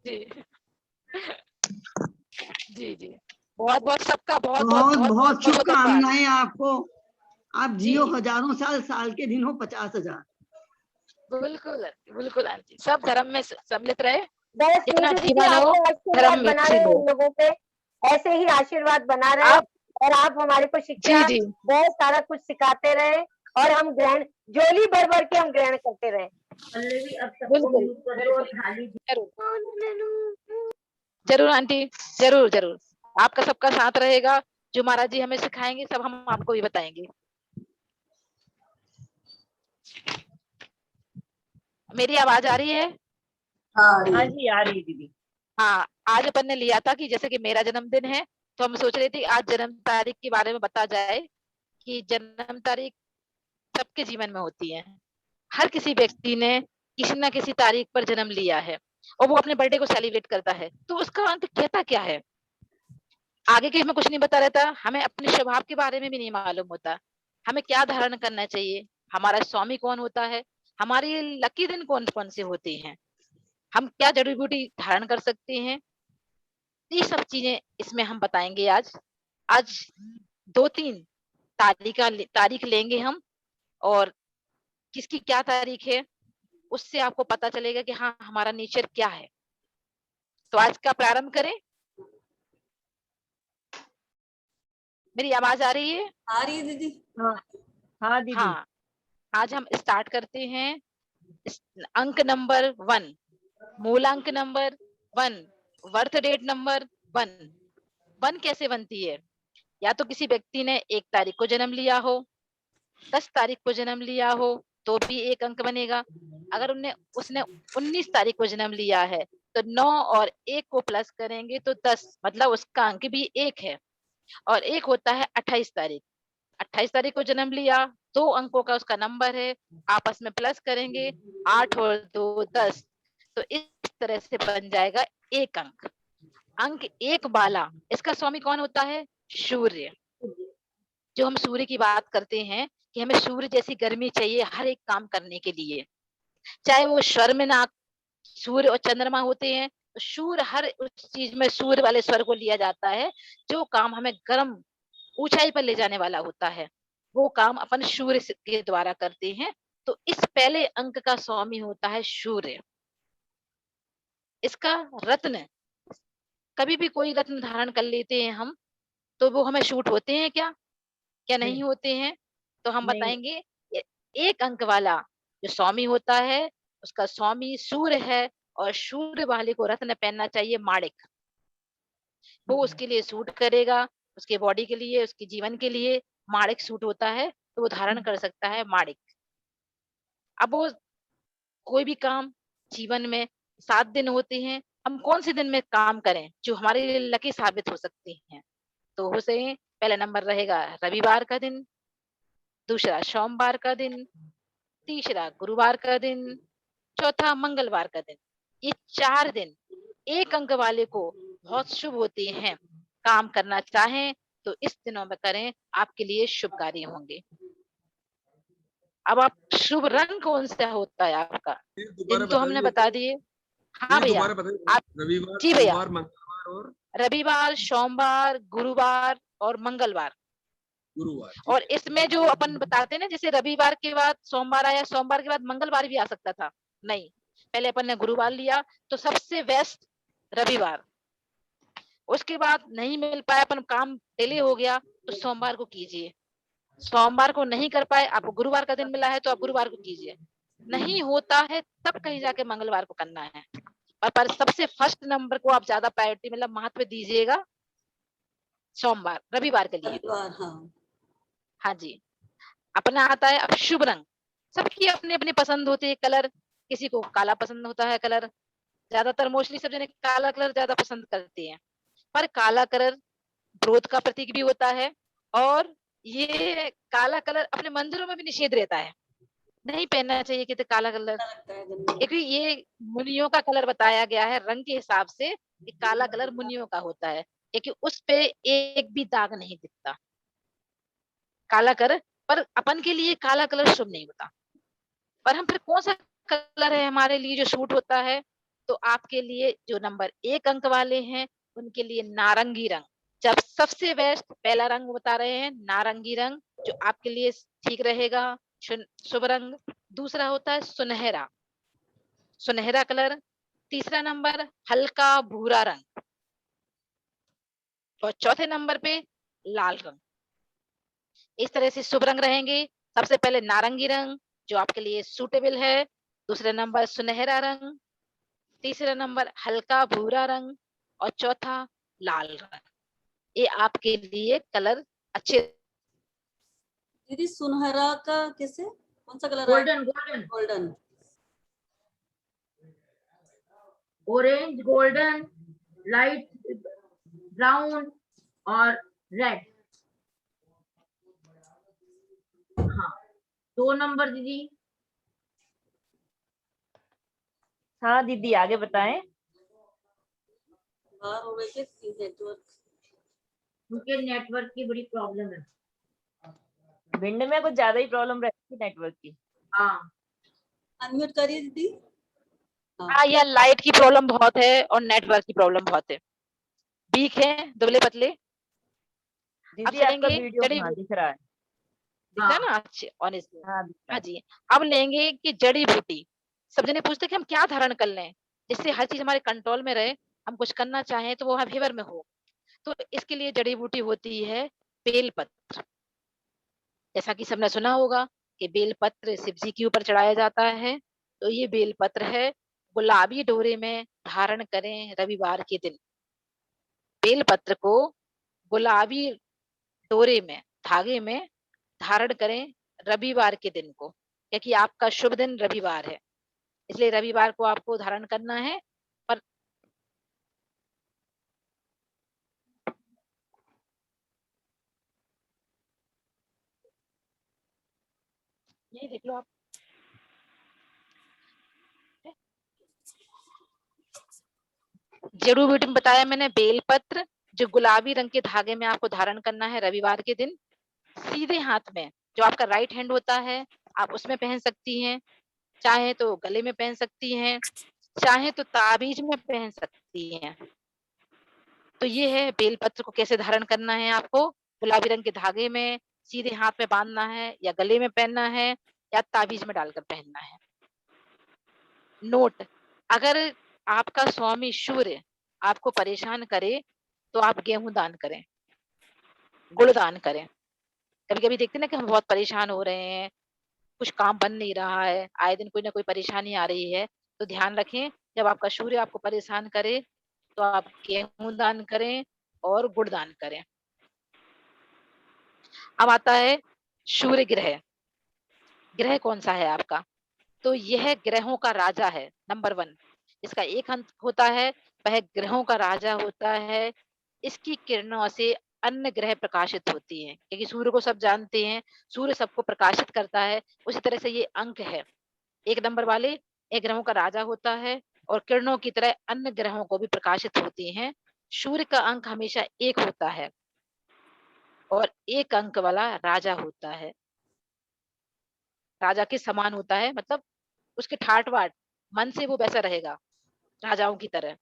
जी जी जी, बहुत बहुत सबका बहुत बहुत बहुत शुभकामनाएं आपको। आप जियो हजारों साल, साल के दिन हो 50,000। बिल्कुल बिल्कुल आंटी, सब धर्म में सम्मिलित रहे, बस जितना नीतू दीदी जीवन हो आपका धर्म आशीर्वाद में बना अच्छी रहे हो। उन लोगों पे, ऐसे ही आशीर्वाद बना रहे, और आप हमारे को शिक्षा जी। बहुत सारा कुछ सिखाते रहे, और हम ग्रहण झोली भर भर के हम ग्रहण करते रहे। अब सबको म्यूट कर दो और थाली जरूर आंटी, जरूर जरूर, आपका सबका साथ रहेगा। जो महाराज जी हमें सिखाएंगे सब हम आपको भी बताएंगे। मेरी आवाज आ रही है? हाँ जी आ रही है दीदी। हाँ, आज अपन ने लिया था कि जैसे कि मेरा जन्मदिन है, तो हम सोच रहे थे आज जन्म तारीख के बारे में बता जाए कि जन्म तारीख सबके जीवन में होती है। हर किसी व्यक्ति ने किसी न किसी तारीख पर जन्म लिया है और वो अपने बर्थडे को सेलिब्रेट करता है, तो उसका अंक कहता क्या है? आगे के हमें कुछ नहीं बता रहता, हमें अपने स्वभाव के बारे में भी नहीं मालूम होता, हमें क्या धारण करना चाहिए, हमारा स्वामी कौन होता है, हमारे लकी दिन कौन कौन से होते हैं, हम क्या जड़ी बूटी धारण कर सकते हैं, ये सब चीजें इसमें हम बताएंगे। आज 2-3 तारीख लेंगे हम, और किसकी क्या तारीख है उससे आपको पता चलेगा कि हाँ हमारा नेचर क्या है। तो आज का प्रारंभ करें। मेरी आवाज आ रही है? आ रही है दीदी। हाँ दीदी। हाँ, आज हम स्टार्ट करते हैं अंक नंबर 1, मूलांक नंबर 1, बर्थ डेट नंबर 1 कैसे बनती है? या तो किसी व्यक्ति ने 1 तारीख को जन्म लिया हो, 10 तारीख को जन्म लिया हो तो भी 1 अंक बनेगा। अगर उसने 19 तारीख को जन्म लिया है तो 9 और 1 को प्लस करेंगे तो 10, मतलब उसका अंक भी 1 है। और एक होता है 28 तारीख, 28 तारीख को जन्म लिया, 2 अंकों का उसका नंबर है, आपस में प्लस करेंगे 8 और 2 10, तो इस तरह से बन जाएगा 1 अंक। अंक 1 वाला, इसका स्वामी कौन होता है? सूर्य। जो हम सूर्य की बात करते हैं कि हमें सूर्य जैसी गर्मी चाहिए हर एक काम करने के लिए, चाहे वो स्वर में ना सूर्य और चंद्रमा होते हैं, तो सूर्य हर उस चीज में सूर्य वाले स्वर को लिया जाता है। जो काम हमें गर्म ऊंचाई पर ले जाने वाला होता है वो काम अपन सूर्य के द्वारा करते हैं। तो इस पहले अंक का स्वामी होता है सूर्य। इसका रत्न, कभी भी कोई रत्न धारण कर लेते हैं हम तो वो हमें शूट होते हैं क्या नहीं होते हैं? तो हम बताएंगे 1 अंक वाला जो स्वामी होता है उसका स्वामी सूर्य है, और सूर्य वाले को रत्न पहनना चाहिए माणिक। वो उसके लिए सूट करेगा, उसके बॉडी के लिए, उसके जीवन के लिए माणिक सूट होता है, तो वो धारण कर सकता है माणिक। अब वो कोई भी काम जीवन में 7 दिन होते हैं, हम कौन से दिन में काम करें जो हमारे लिए लकी साबित हो सकते हैं? तो उसे पहला नंबर रहेगा रविवार का दिन, दूसरा सोमवार का दिन, तीसरा गुरुवार का दिन, चौथा मंगलवार का दिन। ये 4 दिन एक अंक वाले को बहुत शुभ होते हैं। काम करना चाहें तो इस दिनों में करें, आपके लिए शुभ कार्य होंगे। अब आप शुभ रंग कौन सा होता है आपका, दिन तो हमने बता दिए। हाँ भैया, आप रविवार, जी भैया, सोमवार, मंगलवार और रविवार, सोमवार, गुरुवार और मंगलवार। और इसमें जो अपन बताते हैं ना, जैसे रविवार के बाद सोमवार आया, सोमवार के बाद मंगलवार भी आ सकता था, नहीं, पहले अपन ने गुरुवार लिया, तो सबसे बेस्ट रविवार। उसके बाद नहीं मिल पाया, अपन काम डिले हो गया, तो सोमवार को कीजिए। सोमवार को नहीं कर पाए, आपको गुरुवार का दिन मिला है तो आप गुरुवार को कीजिए। नहीं होता है तब कहीं जाके मंगलवार को करना है। पर सबसे फर्स्ट नंबर को आप ज्यादा प्रायोरिटी मतलब महत्व दीजिएगा सोमवार, रविवार के लिए। हाँ जी। अपना आता है अब शुभ रंग। सबकी अपनी अपनी पसंद होती है कलर, किसी को काला पसंद होता है कलर, ज्यादातर मोस्टली सब जने काला कलर ज्यादा पसंद करते हैं। पर काला कलर क्रोध का प्रतीक भी होता है, और ये काला कलर अपने मंदिरों में भी निषेध रहता है, नहीं पहनना चाहिए कि काला कलर, क्योंकि ये मुनियों का कलर बताया गया है रंग के हिसाब से कि काला कलर मुनियों का होता है, क्योंकि उस पे एक भी दाग नहीं दिखता काला कलर। पर अपन के लिए काला कलर शुभ नहीं होता। पर हम फिर कौन सा कलर है हमारे लिए जो सूट होता है, तो आपके लिए जो नंबर 1 अंक वाले हैं उनके लिए नारंगी रंग। जब सबसे बेस्ट पहला रंग बता रहे हैं नारंगी रंग, जो आपके लिए ठीक रहेगा, शुभ रंग। दूसरा होता है सुनहरा, सुनहरा कलर। तीसरा नंबर हल्का भूरा रंग, और चौथे नंबर पे लाल रंग। इस तरह से शुभ रंग रहेंगे। सबसे पहले नारंगी रंग जो आपके लिए सूटेबल है, दूसरा नंबर सुनहरा रंग, तीसरा नंबर हल्का भूरा रंग, और चौथा लाल रंग। ये आपके लिए कलर अच्छे। दीदी सुनहरा का कैसे, कौन सा colour? Golden, golden, golden, orange, golden, light brown और रेड। हाँ, 2 नंबर दीदी। हाँ दीदी आगे बताएं। बाहर हो गए कि नेटवर्क? उनके नेटवर्क की बड़ी प्रॉब्लम है। भिंड में कुछ ज्यादा ही प्रॉब्लम रहती है नेटवर्क की। हाँ, अनम्यूट करिए दीदी। हाँ, यह लाइट की प्रॉब्लम बहुत है और नेटवर्क की प्रॉब्लम बहुत है, वीक है, दुबले पतले। अब दीदी आपका चलेंगे वीडियो जड़ी, दिख रहा है, दिख रहा है ना? अच्छे ऑनेस्ट। हाँ हाँ जी। अब लेंगे कि जड़ी बूटी। सब जने पूछते कि हम क्या धारण कर लें जिससे हर चीज हमारे कंट्रोल में रहे, हम कुछ करना चाहें तो वो हमारे फेवर में हो। तो इसके लिए जड़ी बूटी होती है बेलपत्र। जैसा कि सबने सुना होगा कि बेलपत्र शिव जी के ऊपर चढ़ाया जाता है, तो ये बेलपत्र है। गुलाबी डोरे में धारण करें रविवार के दिन। बेलपत्र को गुलाबी डोरे में, धागे में धारण करें रविवार के दिन को, क्योंकि आपका शुभ दिन रविवार है, इसलिए रविवार को आपको धारण करना है। पर ये देख लो आप, जड़ी बूटी में बताया मैंने बेलपत्र, जो गुलाबी रंग के धागे में आपको धारण करना है रविवार के दिन। सीधे हाथ में, जो आपका राइट हैंड होता है, आप उसमें पहन सकती हैं, चाहे तो गले में पहन सकती हैं, चाहे तो ताबीज में पहन सकती हैं। तो ये है बेलपत्र को कैसे धारण करना है आपको। गुलाबी रंग के धागे में सीधे हाथ में बांधना है, या गले में पहनना है, या ताबीज में डालकर पहनना है। नोट, अगर आपका स्वामी सूर्य आपको परेशान करे तो आप गेहूं दान करें, गुड़ दान करें। कभी कभी देखते ना कि हम बहुत परेशान हो रहे हैं, कुछ काम बन नहीं रहा है, आए दिन कोई ना कोई परेशानी आ रही है, तो ध्यान रखें जब आपका सूर्य आपको परेशान करे तो आप गेहूं दान करें और गुड़ दान करें। अब आता है सूर्य ग्रह। ग्रह कौन सा है आपका, तो यह ग्रहों का राजा है, नंबर 1। इसका एक अंक होता है, वह ग्रहों का राजा होता है। इसकी किरणों से अन्य ग्रह प्रकाशित होती हैं, क्योंकि सूर्य को सब जानते हैं, सूर्य सबको प्रकाशित करता है। उसी तरह से ये अंक है, 1 नंबर वाले एक ग्रहों का राजा होता है और किरणों की तरह अन्य ग्रहों को भी प्रकाशित होती हैं। सूर्य का अंक हमेशा 1 होता है और 1 अंक वाला राजा होता है। राजा के समान होता है, मतलब उसके ठाट बाट मन से वो वैसा रहेगा राजाओं की तरह।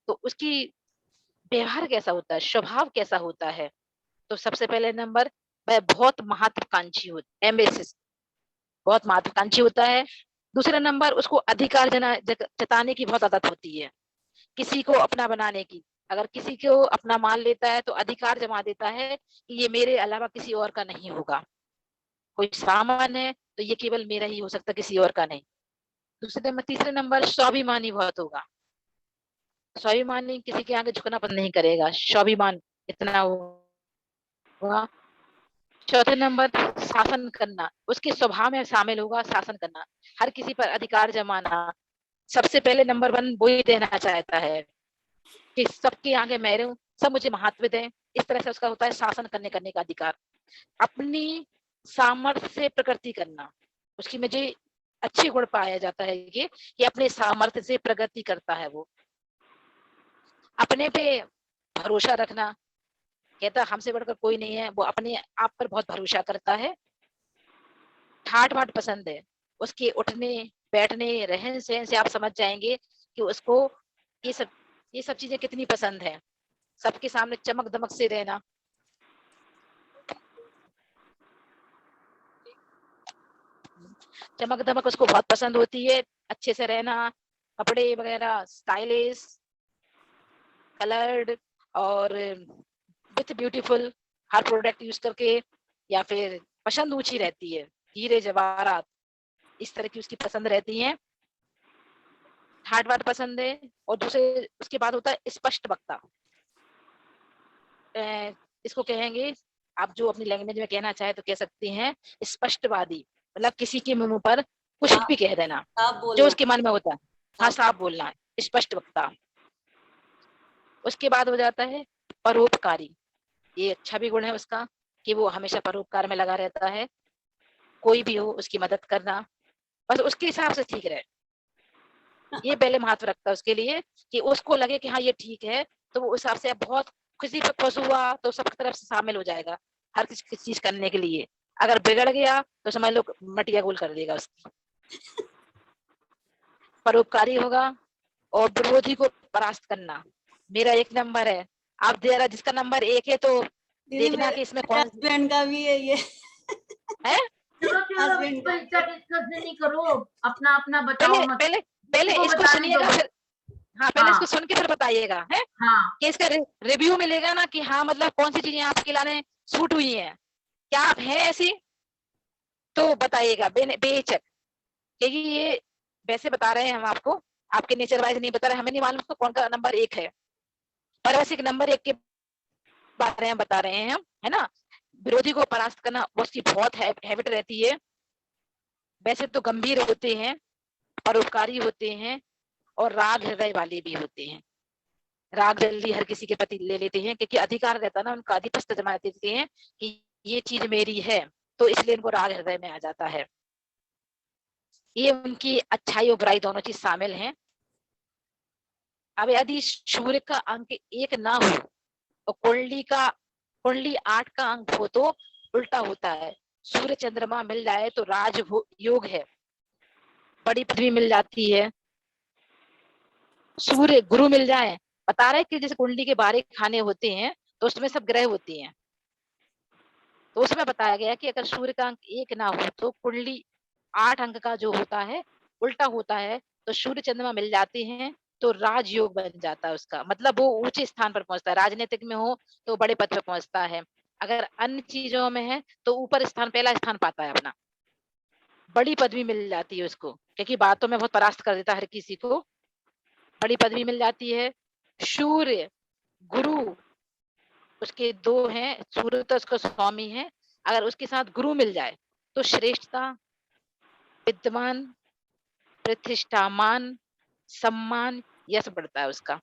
तो उसकी व्यवहार कैसा होता है, स्वभाव कैसा होता है? तो सबसे पहले नंबर, वह बहुत महत्वाकांक्षी होता है, एम्बिशियस, बहुत महत्वाकांक्षी होता है। दूसरा नंबर, उसको अधिकार जताने की बहुत आदत होती है, किसी को अपना बनाने की। अगर किसी को अपना मान लेता है तो अधिकार जमा देता है कि ये मेरे अलावा किसी और का नहीं होगा। कोई सामान है तो ये केवल मेरा ही हो सकता, किसी और का नहीं। तीसरे नंबर, स्वाभिमानी बहुत होगा। स्वाभिमानी, किसी के आगे झुकना पसंद नहीं करेगा, स्वाभिमान इतना होगा। चौथे नंबर, शासन करना, उसके स्वभाव में शामिल होगा शासन करना, हर किसी पर अधिकार जमाना। सबसे पहले नंबर 1 वो ही देना चाहता है कि सबके आगे मैं रहूं, सब मुझे महत्व दें। इस तरह से उसका होता है शासन करने का अधिकार। अपनी सामर्थ्य से प्रगति करना, उसकी में जो अच्छे गुण पाया जाता है ये कि अपने सामर्थ्य से प्रगति करता है वो। अपने पे भरोसा रखना, कहता हमसे बढ़कर कोई नहीं है, वो अपने आप पर बहुत भरोसा करता है। ठाट बाट पसंद है, उसके उठने बैठने रहन सहन से आप समझ जाएंगे कि उसको ये सब चीजें कितनी पसंद है। सबके सामने चमक दमक से रहना, चमक दमक उसको बहुत पसंद होती है। अच्छे से रहना, कपड़े वगैरह स्टाइलिश, कलर्ड और with beautiful, her product use करके, या फिर पसंद ऊंची रहती है, हीरे जवाहरात इस तरह की उसकी पसंद रहती है। ठाट बाट पसंद है। और दूसरे उसके बाद होता है स्पष्ट वक्ता। इसको कहेंगे, आप जो अपनी लैंग्वेज में कहना चाहे तो कह सकती हैं स्पष्टवादी, मतलब किसी के मुंह पर कुछ भी कह देना जो उसके मन में होता है। हाँ, साफ बोलना, स्पष्ट वक्ता। उसके बाद हो जाता है परोपकारी। ये अच्छा भी गुण है उसका कि वो हमेशा परोपकार में लगा रहता है, कोई भी हो उसकी मदद करना, बस उसके हिसाब से ठीक रहे। ये पहले महत्व रखता है उसके लिए कि उसको लगे कि हाँ ये ठीक है, तो वो उस हिसाब से बहुत खुशी पे खुश हुआ तो सब तरफ से शामिल हो जाएगा हर किसी चीज करने के लिए। अगर बिगड़ गया तो समझ लो मटिया गोल कर देगा उसकी। परोपकारी होगा। और विरोधी को परास्त करना मेरा 1 नंबर है। आप दे रहा जिसका नंबर 1 है तो देखना कि इसमें कौन हस्बैंड का भी है ये है। चलो इसका डिस्कस नहीं करो, अपना अपना बताओ। पहले इसको सुनिएगा, फिर हाँ पहले इसको सुन के फिर बताइएगा है। हाँ, कि इसका रिव्यू मिलेगा ना कि हाँ मतलब कौन सी चीजें आपके लाने सूट हुई है, क्या आप हैं ऐसी, तो बताइएगा बेहिचक। क्योंकि ये वैसे बता रहे हैं हम आपको, आपके नेचर वाइज नहीं बता रहे, हमें नहीं मालूम उसको कौन का नंबर 1 है, पर वैसे नंबर 1 के बारे में बता रहे हैं हम, है ना। विरोधी को परास्त करना उसकी बहुत हैबिट रहती है। वैसे तो गंभीर होते हैं, परोपकारी होते हैं और राग हृदय वाले भी होते हैं। राग जल्दी हर किसी के प्रति ले लेते हैं क्योंकि अधिकार रहता है ना, उनका आधिपत्य जमा देते हैं कि ये चीज मेरी है, तो इसलिए उनको राग हृदय में आ जाता है। ये उनकी अच्छाई और बुराई दोनों चीज शामिल हैं। अब यदि सूर्य का अंक 1 ना हो और कुंडली 8 का अंक हो तो उल्टा होता है। सूर्य चंद्रमा मिल जाए तो राज योग है, बड़ी पदवी मिल जाती है। सूर्य गुरु मिल जाए, बता रहे कि जैसे कुंडली के 12 खाने होते हैं तो उसमें सब ग्रह होते हैं, तो उसमें बताया गया कि अगर सूर्य का अंक 1 ना हो तो कुंडली 8 अंक का जो होता है उल्टा होता है, तो सूर्य चंद्रमा मिल जाते हैं तो राजयोग बन जाता है उसका, मतलब वो ऊंचे स्थान पर पहुंचता है। राजनीतिक में हो तो बड़े पद पर पहुंचता है, अगर अन्य चीजों में है तो ऊपर स्थान, पहला स्थान पाता है अपना, बड़ी पदवी मिल जाती है उसको, क्योंकि बातों में बहुत परास्त कर देता है हर किसी को, बड़ी पदवी मिल जाती है। सूर्य गुरु उसके 2 हैं, सूर्य तो उसका स्वामी है, अगर उसके साथ गुरु मिल जाए तो श्रेष्ठता, विद्वान, प्रतिष्ठामान, सम्मान, यश बढ़ता है उसका।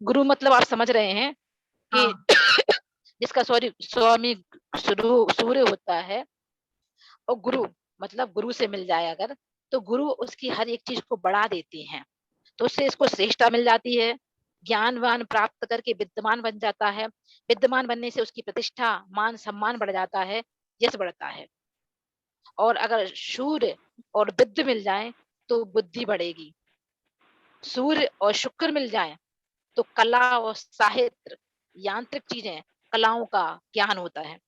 गुरु मतलब आप समझ रहे हैं कि जिसका स्वामी सूर्य होता है, और गुरु मतलब गुरु से मिल जाए अगर तो गुरु उसकी हर एक चीज को बढ़ा देते हैं, तो उससे इसको श्रेष्ठता मिल जाती है, ज्ञानवान प्राप्त करके विद्वान बन जाता है, विद्वान बनने से उसकी प्रतिष्ठा मान सम्मान बढ़ जाता है, यश बढ़ता है। और अगर सूर्य और विद्य मिल जाए तो बुद्धि बढ़ेगी, सूर्य और शुक्र मिल जाए तो कला और साहित्य यांत्रिक चीजें, कलाओं का ज्ञान होता है।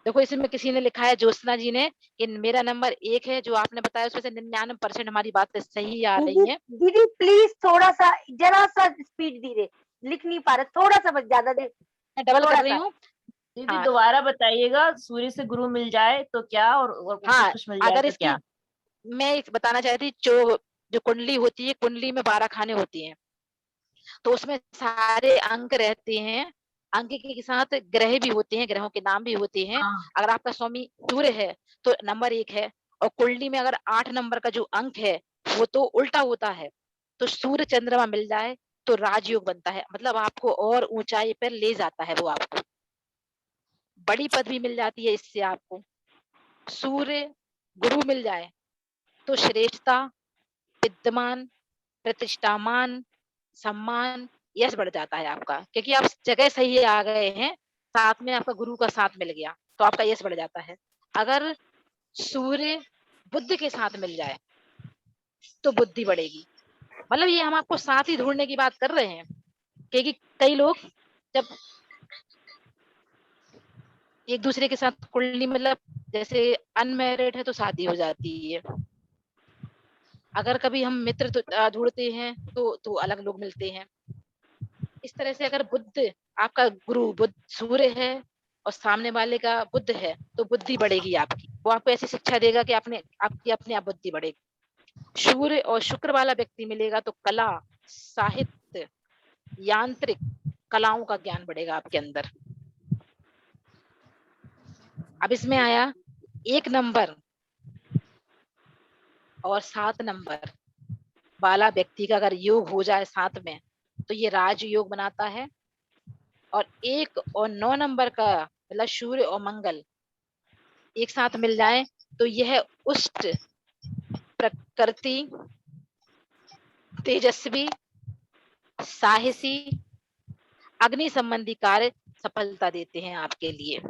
देखो इसमें किसी ने लिखा है, ज्योत्सना जी ने, कि मेरा नंबर 1 है, जो आपने बताया उसमें से 99% हमारी बातें सही आ रही है। दीदी प्लीज थोड़ा सा, जरा सा स्पीड धीरे, लिख नहीं पा रहे, थोड़ा सा बस, ज्यादा देर मैं डबल कर रही हूँ। दीदी दोबारा बताइएगा, सूर्य से गुरु मिल जाए तो क्या, और हाँ, कुछ मिल जाए अगर तो इसकी क्या? मैं बताना चाहती, जो कुंडली होती है, कुंडली में 12 खाने होती हैं, तो उसमें सारे अंक रहते हैं, अंक के साथ ग्रह भी होते हैं, ग्रहों के नाम भी होते हैं। अगर आपका स्वामी सूर्य है तो नंबर 1 है, और कुंडली में अगर 8 नंबर का जो अंक है वो तो उल्टा होता है, तो सूर्य चंद्रमा मिल जाए तो राजयोग बनता है, मतलब आपको और ऊंचाई पर ले जाता है, वो आपको बड़ी पदवी मिल जाती है इससे। आपको सूर्य गुरु मिल जाए तो श्रेष्ठता, विद्यमान, प्रतिष्ठामान, सम्मान, यश बढ़ जाता है आपका, क्योंकि आप जगह सही आ गए हैं, साथ में आपका गुरु का साथ मिल गया तो आपका यश बढ़ जाता है। अगर सूर्य बुद्ध के साथ मिल जाए तो बुद्धि बढ़ेगी, मतलब ये हम आपको साथ ही ढूंढने की बात कर रहे हैं, क्योंकि कई लोग जब एक दूसरे के साथ कुंडली, मतलब जैसे अनमैरिड है तो शादी हो जाती है, अगर कभी हम मित्र ढूंढते हैं तो अलग लोग मिलते हैं। इस तरह से अगर बुद्ध, आपका गुरु बुद्ध सूर्य है और सामने वाले का बुद्ध है तो बुद्धि बढ़ेगी आपकी, वो आपको ऐसी शिक्षा देगा कि आपकी अपने आप बुद्धि बढ़ेगी। सूर्य और शुक्र वाला व्यक्ति मिलेगा तो कला, साहित्य, यांत्रिक कलाओं का ज्ञान बढ़ेगा आपके अंदर। अब इसमें आया 1 नंबर और 7 नंबर वाला व्यक्ति का अगर योग हो जाए साथ में तो ये राजयोग बनाता है, और 1 और 9 नंबर का मतलब सूर्य और मंगल एक साथ मिल जाए तो यह उष्ट, प्रकृति, तेजस्वी, साहसी, अग्नि संबंधी कार्य सफलता देते हैं आपके लिए।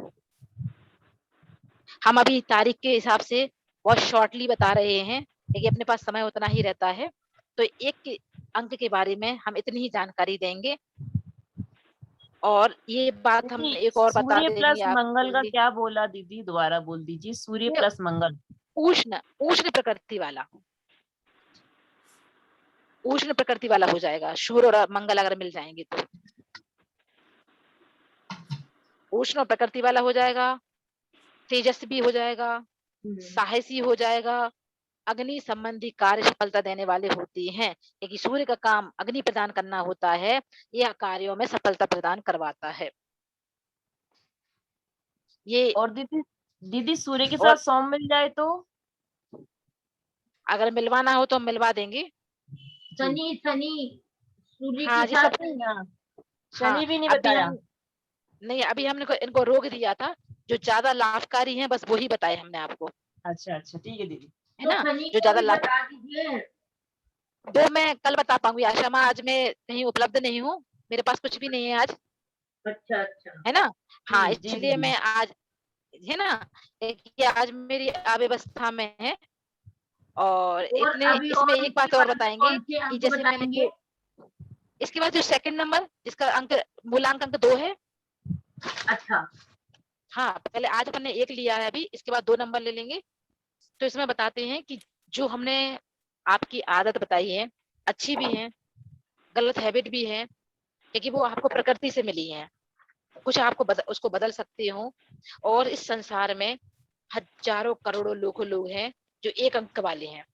हम अभी तारीख के हिसाब से बहुत शॉर्टली बता रहे हैं, क्योंकि अपने पास समय उतना ही रहता है, तो एक अंक के बारे में हम इतनी ही जानकारी देंगे। और ये बात हम एक और बता सूर्य देंगे प्लस आपको। मंगल का क्या बोला दीदी, दोबारा बोल दीजिए। सूर्य प्लस मंगल, उष्ण प्रकृति वाला, उष्ण प्रकृति वाला हो जाएगा। सूर्य और मंगल अगर मिल जाएंगे तो उष्ण प्रकृति वाला हो जाएगा, तेजस्वी हो जाएगा, साहसी हो जाएगा, अग्नि संबंधी कार्य सफलता देने वाले होते हैं, क्योंकि सूर्य का काम अग्नि प्रदान करना होता है, यह कार्यों में सफलता प्रदान करवाता है। ये और दीदी सूर्य के साथ सोम मिल जाए तो, अगर मिलवाना हो तो हम मिलवा देंगे। शनि सूर्य हाँ के जी, साथ शनि भी नहीं बताया। नहीं, अभी हमने इनको रोक दिया था, जो ज्यादा लाभकारी हैं बस वही बताए हमने आपको। अच्छा ठीक है दीदी, है ना, जो ज्यादा लाभ, वो मैं कल बता पाऊंगी। आशा माँ, आज मैं कहीं उपलब्ध नहीं हूँ, मेरे पास कुछ भी नहीं है आज। अच्छा है ना, हाँ, इसलिए मैं आज, है ना, कि आज मेरी अव्यवस्था में है। और इसमें एक बात और बताएंगे कि जैसे मैंने इसके बाद जो 2nd नंबर जिसका अंक मूलांक अंक 2 है। अच्छा, हाँ, पहले आज हमने 1 लिया है, अभी इसके बाद 2 नंबर ले लेंगे। तो इसमें बताते हैं कि जो हमने आपकी आदत बताई है, अच्छी भी है, गलत हैबिट भी है, क्योंकि वो आपको प्रकृति से मिली है, कुछ आपको उसको बदल सकते हो। और इस संसार में हजारों करोड़ों लोग हैं जो 1 अंक वाले हैं,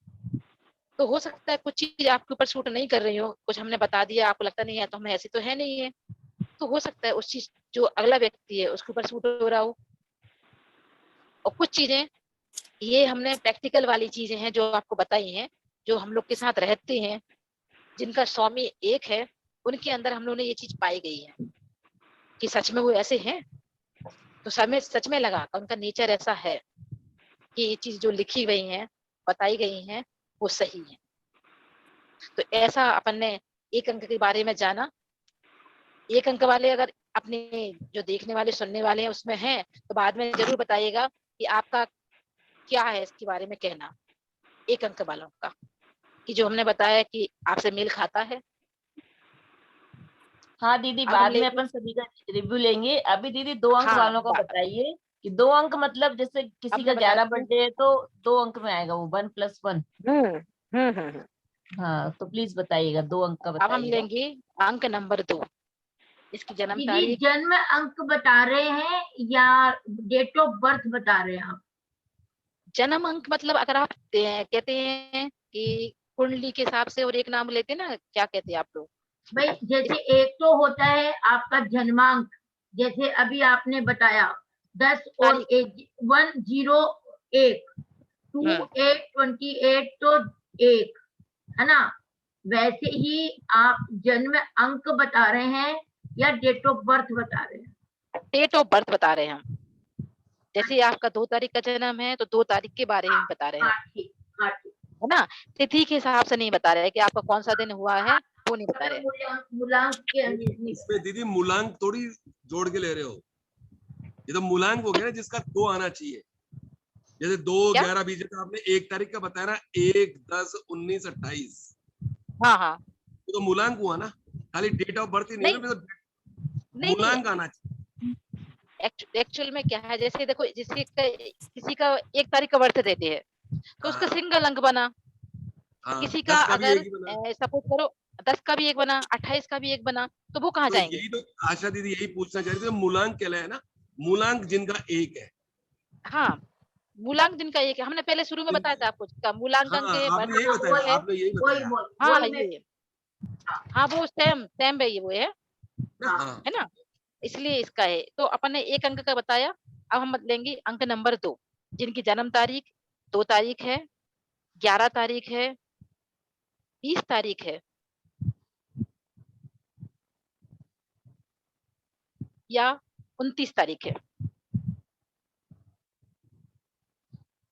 तो हो सकता है कुछ चीज आपके ऊपर सूट नहीं कर रही हो, कुछ हमने बता दिया, आपको लगता नहीं है तो हमें ऐसे तो है नहीं है, तो हो सकता है उस चीज जो अगला व्यक्ति है उसके ऊपर सूट हो रहा हो। और कुछ चीजें ये हमने प्रैक्टिकल वाली चीजें हैं जो आपको बताई हैं, जो हम लोग के साथ रहते हैं, जिनका स्वामी 1 है, उनके अंदर हम लोगों ने ये चीज पाई गई है कि सच में वो ऐसे हैं। तो सच में लगा उनका नेचर ऐसा है कि ये चीज जो लिखी गई है, बताई गई है, वो सही है। तो ऐसा अपन ने एक अंक के बारे में जाना। एक अंक वाले अगर अपने जो देखने वाले सुनने वाले हैं उसमें हैं तो बाद में जरूर बताइएगा कि आपका क्या है इसके बारे में कहना, एक अंक वालों का, कि जो हमने बताया कि आपसे मेल खाता है। हाँ दीदी, अब बाद में अपन सभी का रिव्यू लेंगे। अभी दीदी 2 अंक वालों का बताइए कि 2 अंक मतलब जैसे किसी का 11 बर्थडे है तो 2 अंक में आएगा वो 1 + 1। हाँ तो प्लीज बताइएगा 2 अंक का अब हम बताइएगा। लेंगे अंक नंबर 2, इसकी जन्म दीदी तारीख। जन्म अंक बता रहे हैं या डेट ऑफ बर्थ बता रहे हैं आप? जन्म अंक मतलब अगर आप कहते हैं कि कुंडली के हिसाब से और एक नाम लेते हैं ना, क्या कहते हैं आप लोग? भाई जैसे एक तो होता है आपका जन्मांक, जैसे अभी आपने बताया 10 और 101 2828 तो 1 है ना, वैसे ही आप जन्म अंक बता रहे हैं या डेट ऑफ बर्थ बता रहे हैं? डेट ऑफ बर्थ बता रहे हैं हम। जैसे आपका 2 तारीख का जन्म है तो 2 तारीख के बारे में बता रहे हैं, है ना। तिथि के हिसाब से नहीं बता रहे हैं कि आपका कौन सा दिन हुआ है, वो नहीं बता रहे। मूलांक के इसमें दीदी मूलांक थोड़ी जोड़ के ले रहे हो, ये तो मूलांक हो गया ना जिसका 2 आना चाहिए। जैसे 2 11 20 जैसे आपने 1 तारीख का बताया ना, 1 10 19 28। हाँ तो मूलांक हुआ ना, खाली डेट ऑफ बर्थ ही नहीं है, मूलांक आना चाहिए। एक्चुअल में क्या है, जैसे देखो किसी का 1 तारीख का बर्थ देते हैं तो उसका सिंगल अंक बना। किसी का अगर सपोज करो 10 का भी 1 बना, 28 का भी 1 बना, तो वो कहाँ जाएंगे? यही तो आशा दीदी यही पूछना चाह रही थी, मूलांक कहलाए ना, मूलांक जिनका 1 है। हाँ, मूलांक जिनका 1 है, हमने पहले शुरू में बताया था आपको, इसका मूलांक अंक है, आपने यही बताया, आपने यही बताया। हाँ ये, हाँ वो सेम है, वो है ना, इसलिए इसका है। तो अपन ने 1 अंक का बताया। अब हम लेंगे अंक नंबर 2, जिनकी जन्म तारीख 2 तारीख है, 11 तारीख है, 20 तारीख है, या 29 तारीख है।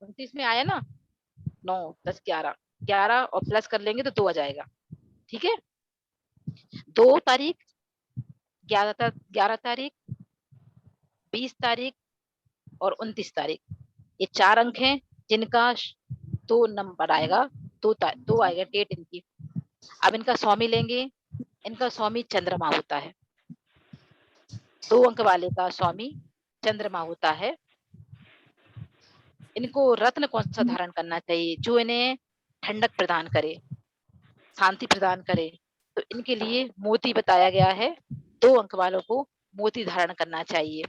29 में आया ना, 9 10 11 और प्लस कर लेंगे तो 2 आ जाएगा। ठीक है, 2 तारीख, 11 तारीख, 20 तारीख और 29 तारीख, ये 4 अंक हैं जिनका 2 नंबर आएगा, 2 आएगा डेट इनकी। अब इनका स्वामी लेंगे, इनका स्वामी चंद्रमा होता है। 2 अंक वाले का स्वामी चंद्रमा होता है। इनको रत्न कौन सा धारण करना चाहिए जो इन्हें ठंडक प्रदान करे, शांति प्रदान करे? तो इनके लिए मोती बताया गया है। 2 अंक वालों को मोती धारण करना चाहिए।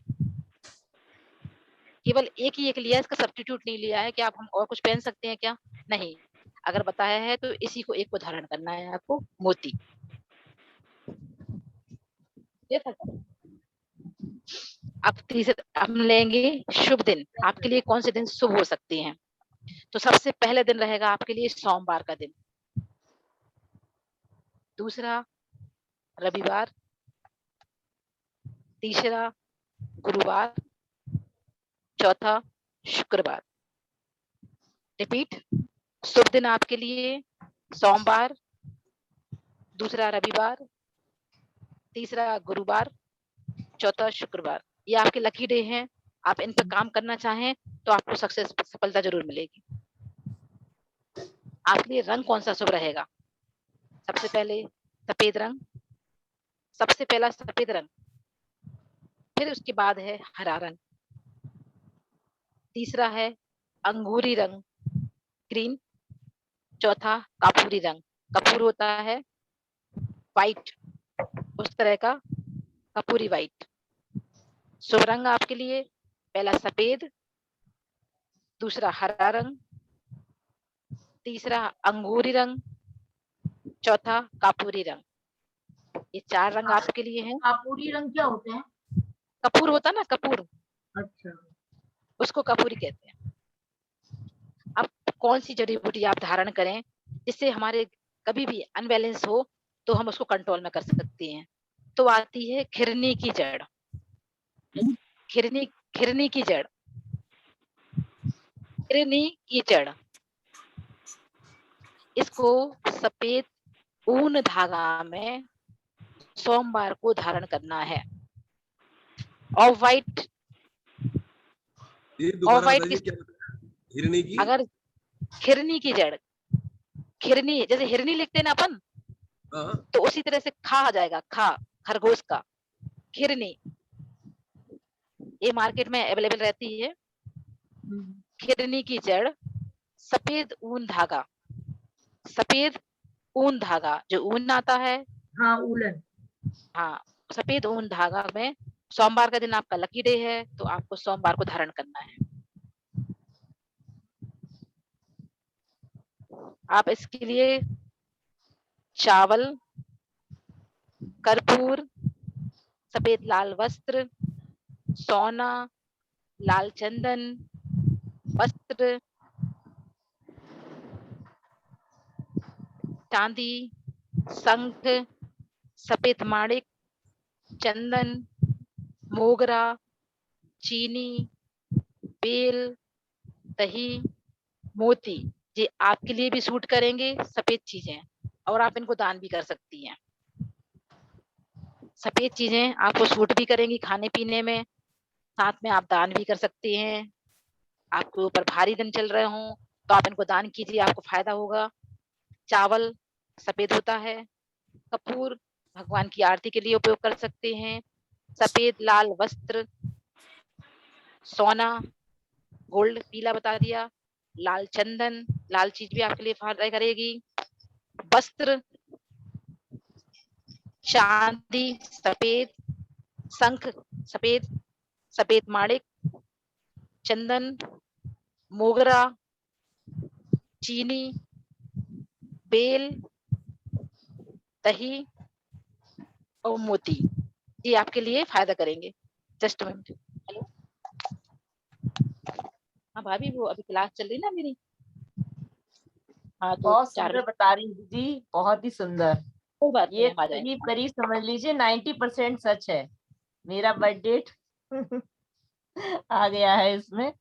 केवल एक ही एक लिया, इसका सब्स्टिट्यूट नहीं लिया है कि आप हम और कुछ पहन सकते हैं क्या, नहीं। अगर बताया है तो इसी को एक को धारण करना है आपको, मोती। अब तीसरा हम लेंगे शुभ दिन। आपके लिए कौन से दिन शुभ हो सकते हैं? तो सबसे पहले दिन रहेगा आपके लिए सोमवार का दिन, दूसरा रविवार, तीसरा गुरुवार, चौथा शुक्रवार। रिपीट, शुभ दिन आपके लिए सोमवार, दूसरा रविवार, तीसरा गुरुवार, चौथा शुक्रवार। ये आपके लकी डे हैं। आप इन पर काम करना चाहें तो आपको सफलता जरूर मिलेगी। आपके लिए रंग कौन सा शुभ रहेगा? सबसे पहले सफेद रंग, सबसे पहला सफेद रंग, फिर उसके बाद है हरा रंग, तीसरा है अंगूरी रंग ग्रीन, चौथा कपूरी रंग। कपूर होता है वाइट, उस तरह का कपूरी वाइट। शुभ रंग आपके लिए पहला सफेद, दूसरा हरा रंग, तीसरा अंगूरी रंग, चौथा कपूरी रंग। ये 4 रंग आपके लिए हैं। कपूरी रंग क्या होते हैं? कपूर होता ना, कपूर, अच्छा, उसको कपूरी कहते हैं। अब कौन सी जड़ी बूटी आप धारण करें जिससे हमारे कभी भी अनबैलेंस हो तो हम उसको कंट्रोल में कर सकते हैं? तो आती है खिरनी की जड़। खिरनी की जड़ हिरनी की जड़, इसको सफेद ऊन धागा में सोमवार को धारण करना है। और व्हाइट ये और दोबारा व्हाइट बताइए क्या बताया? हिरनी की अगर हिरनी की जड़, हिरनी जैसे हिरनी लिखते हैं ना अपन, हाँ तो उसी तरह से खा आ जाएगा, खा खरगोश का हिरनी। ये मार्केट में अवेलेबल रहती है। हिरनी की जड़, सफेद ऊन धागा, सफेद ऊन धागा जो ऊन आता है, हाँ उलन। हाँ सफेद ऊन धागा में सोमवार का दिन आपका लकी डे है, तो आपको सोमवार को धारण करना है। आप इसके लिए चावल, कर्पूर, सफेद लाल वस्त्र, सोना, लाल चंदन वस्त्र, चांदी, शंख, सफेद माणिक, चंदन, मोगरा, चीनी, बेल, दही, मोती, ये आपके लिए भी सूट करेंगे सफेद चीजें, और आप इनको दान भी कर सकती हैं। सफेद चीजें आपको सूट भी करेंगी खाने पीने में, साथ में आप दान भी कर सकती हैं। आपके ऊपर भारी दिन चल रहे हों तो आप इनको दान कीजिए, आपको फायदा होगा। चावल सफेद होता है, कपूर भगवान की आरती के लिए उपयोग कर सकते हैं, सफेद लाल वस्त्र, सोना गोल्ड पीला बता दिया, लाल चंदन लाल चीज भी आपके लिए फायदा करेगी, वस्त्र चांदी सफेद, शंख सफेद, सफेद माणिक, चंदन, मोगरा, चीनी, बेल, दही और मोती, ये आपके लिए फायदा करेंगे। Just minute. हेलो, हाँ भाभी, वो अभी क्लास चल रही ना मेरी। हाँ तो बहुत 4 सुंदर बजे। बता रही दीदी, बहुत ही सुंदर। कोई बात नहीं, ये हम आ जाएंगे। करीब करीब समझ लीजिए 90% सच है। मेरा बर्थ डेट आ गया है इसमें।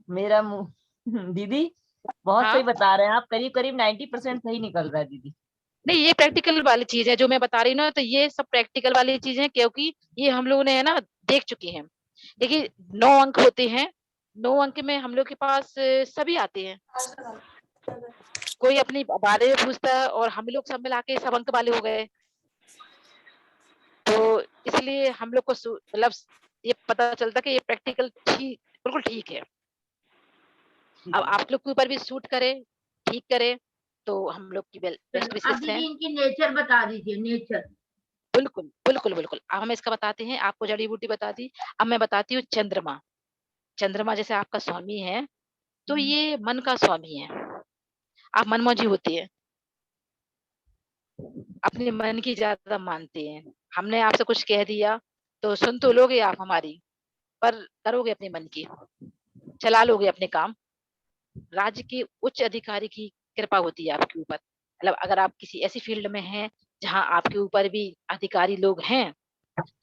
मेरा दीदी बहुत हाँ सही बता रहे हैं आप, करीब करीब 90% सही निकल रहा है दीदी। नहीं, ये प्रैक्टिकल वाली चीज है जो मैं बता रही हूँ ना, तो ये सब प्रैक्टिकल वाली चीज है, क्योंकि ये हम लोगों ने है ना देख चुके हैं। देखिए 9 अंक होते हैं, 9 अंक में हम लोग के पास सभी आते हैं। कोई अपनी बारे में पूछता है और हम लोग सब मिला के सब अंक वाले हो गए, तो इसलिए हम लोग को मतलब ये पता चलता कि ये प्रैक्टिकल बिल्कुल ठीक है। अब आप लोग के ऊपर भी सूट करे, ठीक करे, तो हम लोग की बेस्ट विशेष अभी है। इनकी नेचर बता दीजिए, नेचर। बिल्कुल बिल्कुल बिल्कुल, अब हम इसका बताते हैं। आपको जड़ी बूटी बता दी, अब मैं बताती हूँ चंद्रमा। चंद्रमा जैसे आपका स्वामी है, तो ये मन का स्वामी है। आप मनमौजी होती है, अपने मन की ज्यादा मानते हैं। हमने आपसे कुछ कह दिया तो सुन तो लोगे आप हमारी, पर करोगे अपने मन की, चला लोगे अपने काम। राज्य के उच्च अधिकारी की कृपा होती है आपके ऊपर। मतलब अगर आप किसी ऐसी फील्ड में हैं जहां आपके ऊपर भी अधिकारी लोग हैं,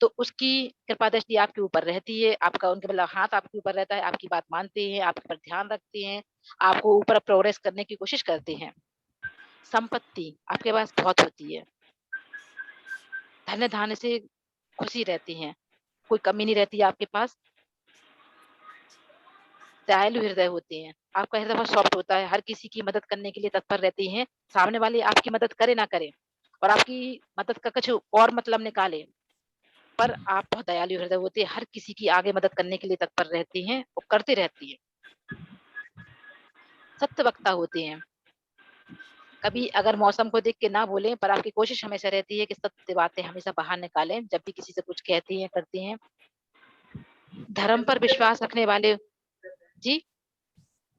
तो उसकी कृपा दृष्टि आपके ऊपर रहती है। आपका उनके मतलब हाथ आपके ऊपर रहता है, आपकी बात मानते हैं, आपके पर ध्यान रखते हैं, आपको ऊपर प्रोग्रेस करने की कोशिश करते हैं। संपत्ति आपके पास बहुत होती है, धन्य धान्य से खुशी रहती है, कोई कमी नहीं रहती है आपके पास। दयालु हृदय होते हैं, आपका हृदय बहुत सॉफ्ट होता है, हर किसी की मदद करने के लिए तत्पर रहते हैं। सामने वाले आपकी मदद करे ना करे और आपकी मदद का कुछ और मतलब निकाले, पर आप बहुत दयालु हृदय होते हैं, हर किसी की आगे मदद करने के लिए तत्पर रहती हैं और करते रहती है। सत्य वक्ता होते हैं, कभी अगर मौसम को देख के ना बोले, पर आपकी कोशिश हमेशा रहती है कि सत्य बातें हमेशा बाहर निकालें जब भी किसी से कुछ कहती हैं करती हैं। धर्म पर विश्वास रखने वाले, जी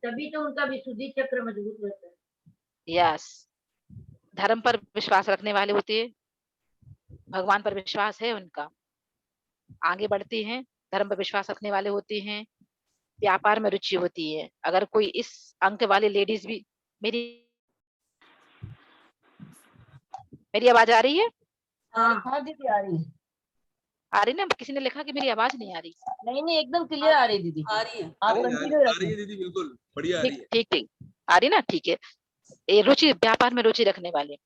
तभी तो उनका विशुद्धि चक्र मजबूत रहता है। यस, धर्म पर विश्वास रखने वाले होते हैं, भगवान पर विश्वास है उनका, आगे बढ़ते हैं, धर्म पर विश्वास रखने वाले होते हैं, व्यापार में रुचि होती है। अगर कोई इस अंक वाले लेडीज भी, मेरी आवाज आ रही है? हाँ हाँ दीदी आ रही है। आ रही ना? किसी ने लिखा कि मेरी आवाज नहीं आ रही। नहीं एकदम क्लियर आ रही दीदी, आ रही है। आप आ कंटिन्यू रही रखिए। है दीदी, बिल्कुल बढ़िया आ रही है। ठीक आ रही ना? ठीक है। ये रुचि, व्यापार में रुचि रखने वाले,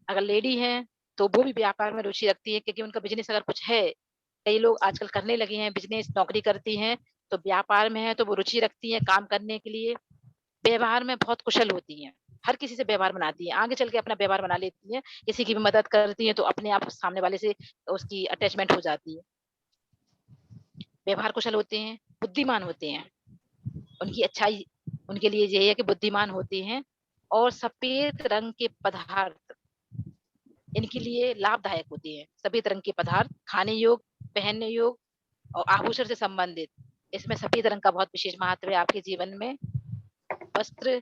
अगर लेडी हैं तो वो भी व्यापार में रुचि रखती है, क्योंकि उनका बिजनेस अगर कुछ है, कई लोग आजकल करने लगे हैं बिजनेस, नौकरी करती हैं तो व्यापार में है तो वो रुचि रखती है काम करने के लिए। व्यवहार में बहुत कुशल होती हैं, हर किसी से व्यवहार बनाती हैं, आगे चल के अपना व्यवहार बना लेती हैं, किसी की भी मदद करती हैं तो अपने आप सामने वाले से उसकी अटैचमेंट हो जाती है। व्यवहार कुशल होते हैं, बुद्धिमान होते हैं, उनकी अच्छाई उनके लिए यही है कि बुद्धिमान होते हैं। और सफेद रंग के पदार्थ इनके लिए लाभदायक होते हैं। सफेद रंग के पदार्थ खाने योग, पहनने योग और आभूषण से संबंधित, इसमें सफेद रंग का बहुत विशेष महत्व है आपके जीवन में। वस्त्र,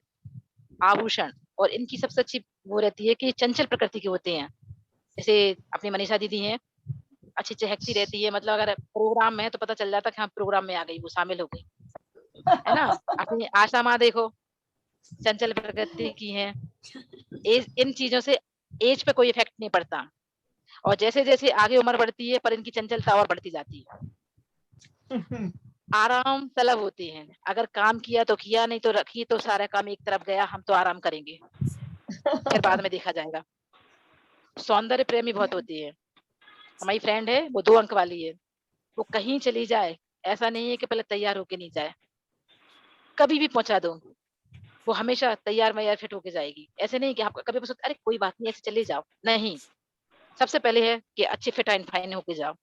आभूषण, और इनकी सबसे अच्छी वो रहती है कि चंचल प्रकृति के होते हैं। जैसे अपनी मनीषा दीदी हैं, अच्छी चहकती रहती है, मतलब अगर प्रोग्राम में है तो पता चल जाता कि हाँ प्रोग्राम में आ गई, वो शामिल हो गई, है ना। अपनी आशा माँ देखो, चंचल प्रकृति की है। इन चीजों से एज पे कोई इफेक्ट नहीं पड़ता, और जैसे जैसे आगे उम्र बढ़ती है पर इनकी चंचलता और बढ़ती जाती है। आराम तलब होते हैं, अगर काम किया तो किया, नहीं तो रखी तो सारा काम एक तरफ गया, हम तो आराम करेंगे, फिर बाद में देखा जाएगा। सौंदर्य प्रेमी बहुत होती है। हमारी फ्रेंड है, वो 2 अंक वाली है, वो कहीं चली जाए ऐसा नहीं है कि पहले तैयार होके नहीं जाए, कभी भी पहुंचा दो वो हमेशा तैयार मैयार फिट होके जाएगी। ऐसे नहीं कि आप कभी सोचते अरे कोई बात नहीं ऐसे चले जाओ, नहीं, सबसे पहले है कि अच्छे फिट एंड फाइन होके जाओ।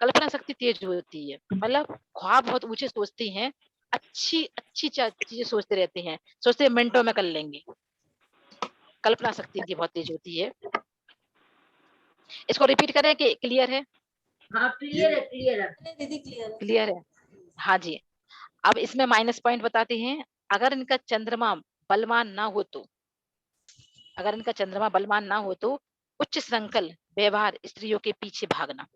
कल्पना शक्ति तेज होती है, मतलब ख्वाब बहुत ऊंचे सोचती हैं, अच्छी अच्छी चीजें सोचते रहते हैं, सोचते हैं मिनटों में कर लेंगे। कल्पना शक्ति इनकी बहुत तेज होती है। इसको रिपीट करें कि क्लियर है? हाँ क्लियर है, क्लियर है दीदी, क्लियर है। क्लियर है, हाँ जी। अब इसमें माइनस पॉइंट बताते हैं। अगर इनका चंद्रमा बलवान ना हो तो, अगर इनका चंद्रमा बलवान ना हो तो उच्च श्रृंखल व्यवहार, स्त्रियों के पीछे भागना।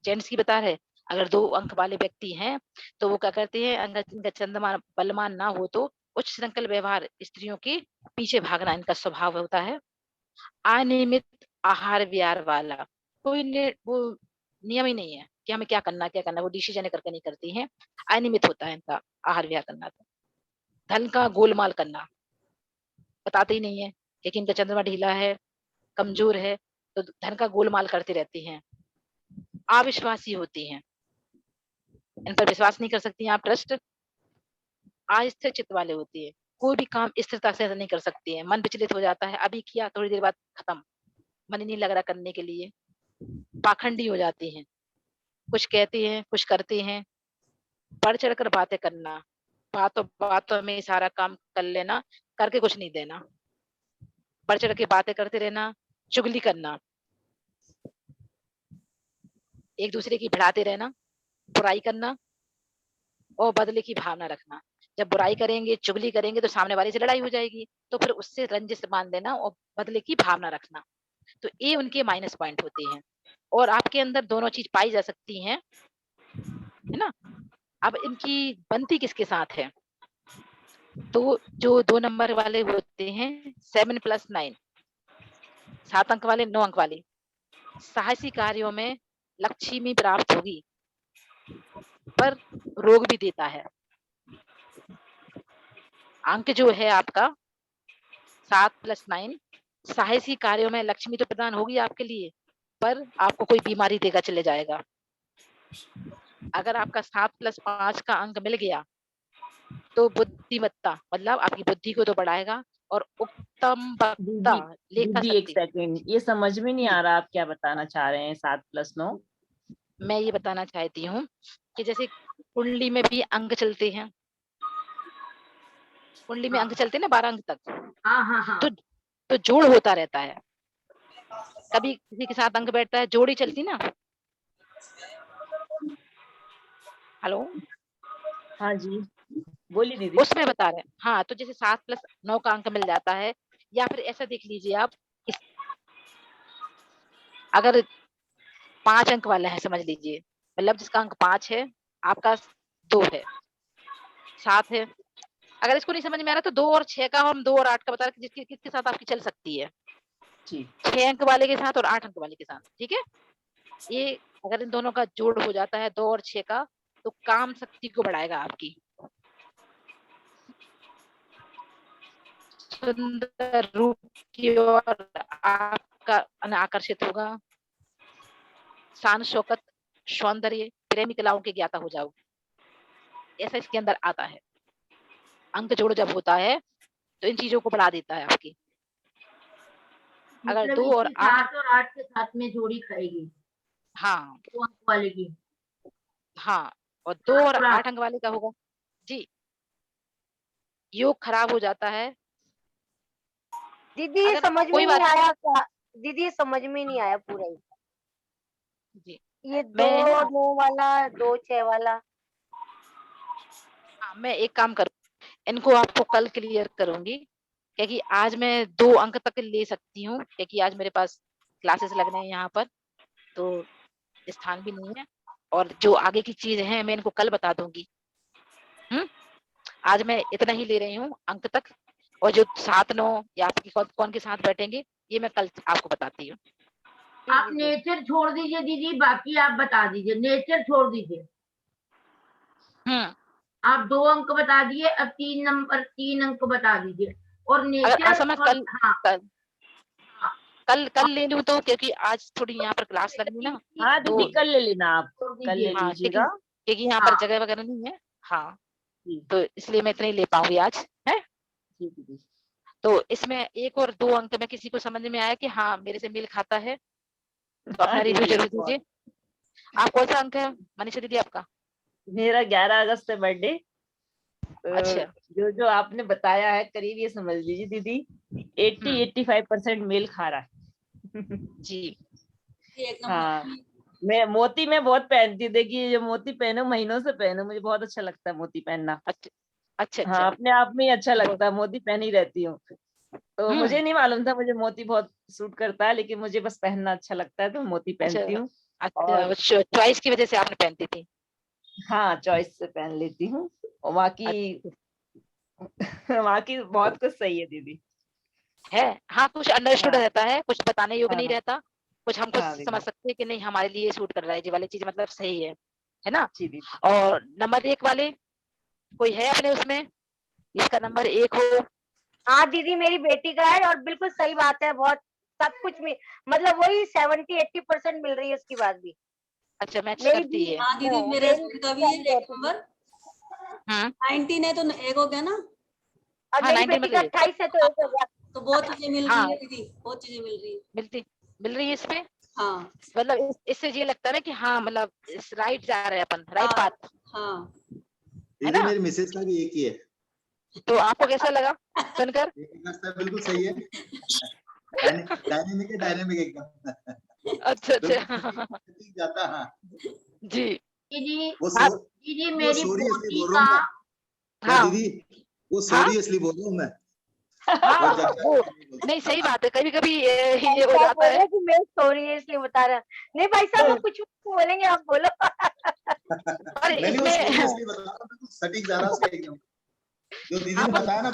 जेंट्स की बता रहे, अगर 2 अंक वाले व्यक्ति हैं तो वो क्या करते हैं, अगर इनका चंद्रमा बलवान ना हो तो उच्च श्रृंखल व्यवहार, स्त्रियों के पीछे भागना इनका स्वभाव होता है। अनियमित आहार विहार वाला, कोई वो नियम ही नहीं है कि हमें क्या करना, वो डिसीजन करके नहीं करती हैं। अनियमित होता है इनका आहार विहार करना। धन का गोलमाल करना, बताते ही नहीं है, लेकिन इनका चंद्रमा ढीला है, कमजोर है तो धन का गोलमाल करती रहती हैं। अविश्वासी होती हैं, इन पर विश्वास नहीं कर सकती हैं आप, ट्रस्ट। अस्थिर चित्त वाले होती है, कोई भी काम स्थिरता से नहीं कर सकती है, मन विचलित हो जाता है, अभी किया थोड़ी देर बाद खत्म, मन ही नहीं लग रहा करने के लिए। पाखंडी हो जाती हैं, कुछ कहती हैं कुछ करती हैं। बढ़ चढ़कर बातें करना, बातों बातों में सारा काम कर लेना, करके कुछ नहीं देना। बढ़ चढ़ के बातें करते रहना, चुगली करना, एक दूसरे की भिड़ाते रहना, बुराई करना और बदले की भावना रखना। जब बुराई करेंगे, चुगली करेंगे तो सामने वाले से लड़ाई हो जाएगी, तो फिर उससे रंजिश मान देना और बदले की भावना रखना। तो ये उनके माइनस पॉइंट होते हैं। और आपके अंदर दोनों चीज पाई जा सकती हैं, है ना। अब इनकी बनती किसके साथ है, तो जो 2 नंबर वाले होते हैं 7 + 9, 7 अंक वाले, 9 अंक वाले, साहसी कार्यों में लक्ष्मी प्राप्त होगी पर रोग भी देता है। अंक जो है आपका 7 + 9, साहसी कार्यों में लक्ष्मी तो प्रदान होगी आपके लिए, पर आपको कोई बीमारी देगा चले जाएगा। अगर आपका 7 + 5 का अंक मिल गया तो बुद्धिमत्ता, मतलब आपकी बुद्धि को तो बढ़ाएगा और उत्तम वक्ता, लेखा दीदी एक शक्ति। सेकंड, ये समझ में नहीं आ रहा आप क्या बताना चाह रहे हैं 7 + 9? मैं ये बताना चाहती हूँ कि जैसे कुंडली में भी अंक चलते हैं, कुंडली में अंक चलते हैं ना 12 अंक तक, हाँ। तो जोड़ होता रहता है। कभी किसी के साथ अंक बैठता है, जोड़ी चलती ना। हेलो, हाँ जी बोलिए दीदी। उसमें बता रहे हैं। हाँ, तो जैसे 7 + 9 का अंक मिल जाता है, या फिर ऐसा देख लीजिए आप, अगर 5 अंक वाला है समझ लीजिए, मतलब जिसका अंक 5 है, आपका 2 है, 7 है। अगर इसको नहीं समझ में आ रहा तो 2 और 6 का, हम 2 और 8 का बता रहे हैं किसके साथ आपकी चल सकती है। 6 अंक वाले के साथ और 8 अंक वाले के साथ, ठीक है। ये अगर इन दोनों का जोड़ हो जाता है 2 और 6 का, तो काम शक्ति को बढ़ाएगा आपकी। सुंदर रूप की ओर आपका आकर्षित होगा। शान शौकत, सौंदर्य, प्रेमी कलाओं के ज्ञाता हो जाओगे, ऐसा इसके अंदर आता है। अंक जोड़ जब होता है तो इन चीजों को बढ़ा देता है आपकी। अगर 2 और 8 और 8 के साथ में जोड़ी खाएगी। हाँ 2 अंक वाले की। हाँ, और 2 और 8 अंक वाले का होगा जी। योग खराब हो जाता है। दीदी ये समझ में नहीं आया क्या? दीदी ये समझ में नहीं आया पूरा ही जी। ये 2-9 वाला 2-6 वाला। मैं एक काम करूँ, इनको आपको कल क्लियर करूंगी, क्योंकि आज मैं 2 अंक तक ले सकती हूँ, क्योंकि आज मेरे पास क्लासेस लगने हैं यहाँ पर, तो स्थान भी नहीं है, और जो आगे की चीज है मैं इनको कल बता दूंगी। आज मैं इतना ही ले रही हूँ अंक तक, और जो 7-9 या आपकी कौन के साथ बैठेंगे ये मैं कल आपको बताती हूँ। आप नेचर छोड़ दीजिए दीदी, बाकी आप बता दीजिए। नेचर छोड़ दीजिए। आप 2 अंक बता दिए, अब 3 अंक बता दीजिए। और नेचर कल ले लूं तो, क्योंकि आज थोड़ी यहाँ पर क्लास लगनी ना। हाँ दीदी कल ले लेना आप, कल ले लीजिएगा, क्योंकि यहाँ पर जगह वगैरह नहीं है। हाँ तो इसलिए मैं इतना ही ले पाऊंगी आज है। तो इसमें 1 और 2 अंक में किसी को समझ में आया कि हाँ मेरे से मेल खाता है, तो अपना रिव्यू जरूर दीजिए। आप कौन सा अंक है मनीषा दीदी आपका? मेरा 11 अगस्त है बर्थडे। अच्छा, जो आपने बताया है करीब ये समझ लीजिए दीदी 80-85% मेल खा रहा है जी। हाँ, मैं मोती में बहुत पहनती, देखिए जो मोती पहनो महीनों से पहनो, मुझे बहुत अच्छा लगता है मोती पहनना। अच्छा हाँ, अपने आप में ही अच्छा लगता है, मोती पहनी रहती हूँ। तो मुझे नहीं मालूम था मुझे मोती बहुत सूट करता है, लेकिन मुझे बस पहनना अच्छा लगता है तो मोती पहनती हूँ। अच्छा, चॉइस की वजह से आपने पहनती थी? हाँ, चॉइस से पहन लेती हूँ, और बाकी बहुत कुछ सही है दीदी है। हाँ, कुछ अंडरस्टूड रहता है, कुछ बताने योग्य नहीं रहता, कुछ हमको समझ सकते हैं कि नहीं हमारे लिए सूट कर रहा है, ये वाली चीज मतलब सही है ना। और नंबर 1 वाले कोई है अपने उसमें इसका नंबर 1 हो? हाँ दीदी मेरी बेटी का है, और बिल्कुल सही बात है, बहुत सब कुछ में मतलब वही 70-80% मिल रही है उसकी बात भी। अच्छा, मैच करती है। हाँ दीदी मेरे हस्बैंड का भी है 1 नंबर। 19 है तो 1 हो गया ना। और मेरी बेटी का 28 है तो 1 हो गया। तो बहुत चीजें मिल रही है दीदी, बहुत चीजें मिल रही है इसमें। हाँ मतलब इससे ये लगता है ना कि हाँ मतलब राइट जा रहे हैं अपन, राइट पाथ। हाँ दीदी मेरी मिसेज का भी 1 ही है। तो आपको कैसा लगा सुनकर? बिल्कुल सही है, डायनेमिक एकदम। अच्छा जाता। हाँ जी दीदी मेरी पोती का। हाँ दीदी वो सीरियसली बोल रहा हूँ मैं। वो नहीं, सही बात है, कभी कभी ये हो जाता है कि मैं सीरियसली बता रहा। नहीं भाई साहब कुछ बोलेंगे, आप बोलो। नहीं सीरियसली बता रहा हूँ, सटीक जा रहा है उसका एकदम, जो दीदी ने बताया ना।